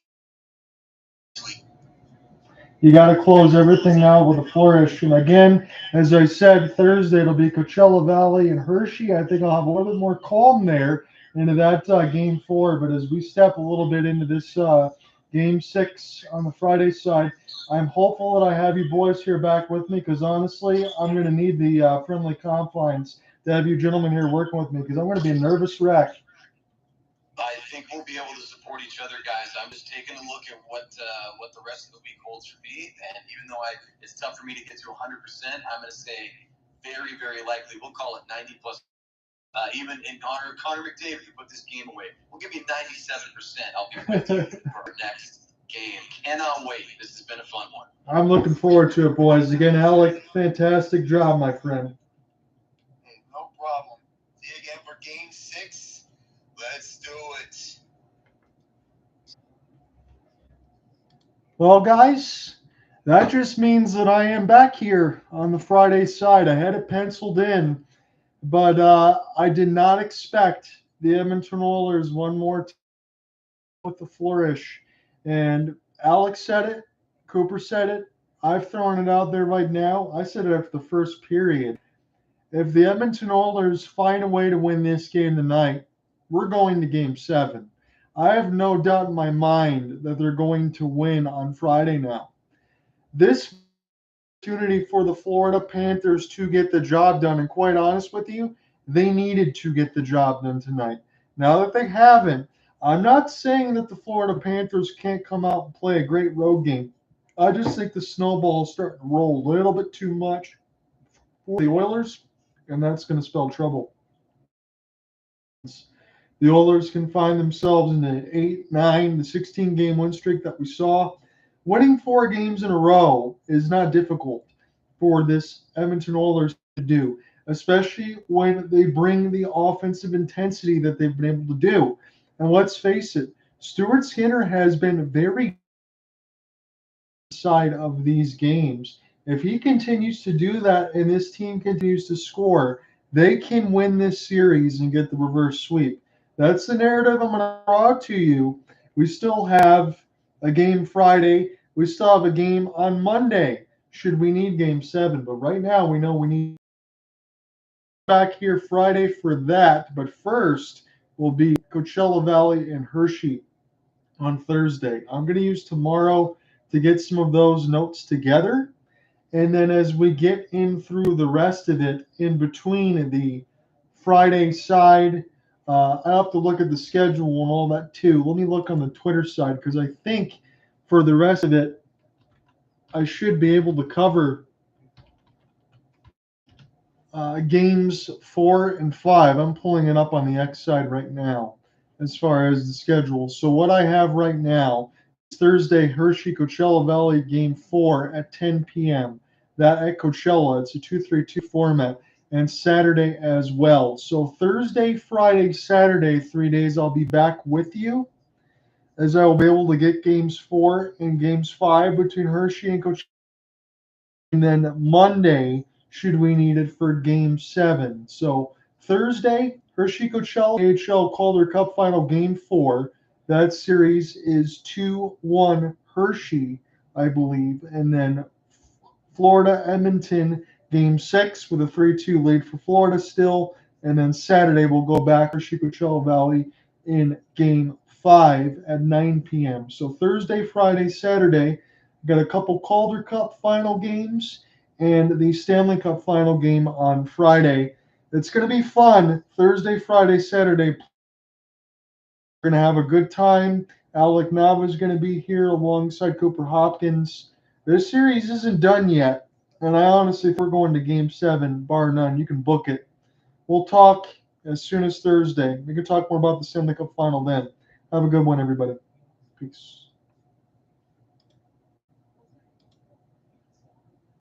B: You got to close everything out with a flourish. And again, as I said, Thursday it'll be Coachella Valley and Hershey. I think I'll have a little bit more calm there into that Game 4. But as we step a little bit into this Game 6 on the Friday side, I'm hopeful that I have you boys here back with me because honestly, I'm going to need the friendly confines to have you gentlemen here working with me because I'm going to be a nervous wreck.
F: I think we'll be able to support each other, guys. I'm just taking a look at what the rest of the week holds for me, and even though it's tough for me to get to 100%, I'm going to say very, very likely. We'll call it 90 plus. Even in Connor McDavid, you put this game away. We'll give you 97%. I'll be with you for our next game. Cannot wait. This has been a fun one.
B: I'm looking forward to it, boys. Again, Alec, fantastic job, my friend.
C: Hey, no problem. See you again for Game 6. Let's do it.
B: Well, guys, that just means that I am back here on the Friday side. I had it penciled in, but I did not expect the Edmonton Oilers one more time with the flourish. And Alex said it, Cooper said it. I've thrown it out there right now. I said it after the first period. If the Edmonton Oilers find a way to win this game tonight, we're going to Game 7. I have no doubt in my mind that they're going to win on Friday now. This opportunity for the Florida Panthers to get the job done, and quite honest with you, they needed to get the job done tonight. Now that they haven't, I'm not saying that the Florida Panthers can't come out and play a great road game. I just think the snowball is starting to roll a little bit too much for the Oilers, and that's going to spell trouble. The Oilers can find themselves in an 8, 9, the 16 game win streak that we saw. Winning 4 games in a row is not difficult for this Edmonton Oilers to do, especially when they bring the offensive intensity that they've been able to do. And let's face it, Stuart Skinner has been very side of these games. If he continues to do that and this team continues to score, they can win this series and get the reverse sweep. That's the narrative I'm going to draw to you. We still have a game Friday. We still have a game on Monday should we need Game 7. But right now we know we need back here Friday for that. But first will be Coachella Valley and Hershey on Thursday. I'm going to use tomorrow to get some of those notes together. And then as we get in through the rest of it, in between the Friday side, I have to look at the schedule and all that too. Let me look on the Twitter side because I think for the rest of it, I should be able to cover games 4 and 5. I'm pulling it up on the X side right now as far as the schedule. So what I have right now is Thursday, Hershey, Coachella Valley, game 4 at 10 p.m. That at Coachella. It's a 2-3-2 format. And Saturday as well. So Thursday, Friday, Saturday, 3 days, I'll be back with you as I will be able to get games 4 and games 5 between Hershey and Coachella. And then Monday, should we need it for game 7. So Thursday, Hershey Coachella AHL Calder Cup Final game 4. That series is 2-1 Hershey, I believe. And then Florida Edmonton game 6 with a 3-2 lead for Florida still. And then Saturday we'll go back Hershey Coachella Valley in game 5 at 9 p.m. So Thursday, Friday, Saturday, got a couple Calder Cup final games and the Stanley Cup final game on Friday. It's going to be fun. Thursday, Friday, Saturday. We're going to have a good time. Alec Nava is going to be here alongside Cooper Hopkins. This series isn't done yet. And I honestly, if we're going to game 7, bar none, you can book it. We'll talk as soon as Thursday. We can talk more about the Stanley Cup final then. Have a good one, everybody. Peace.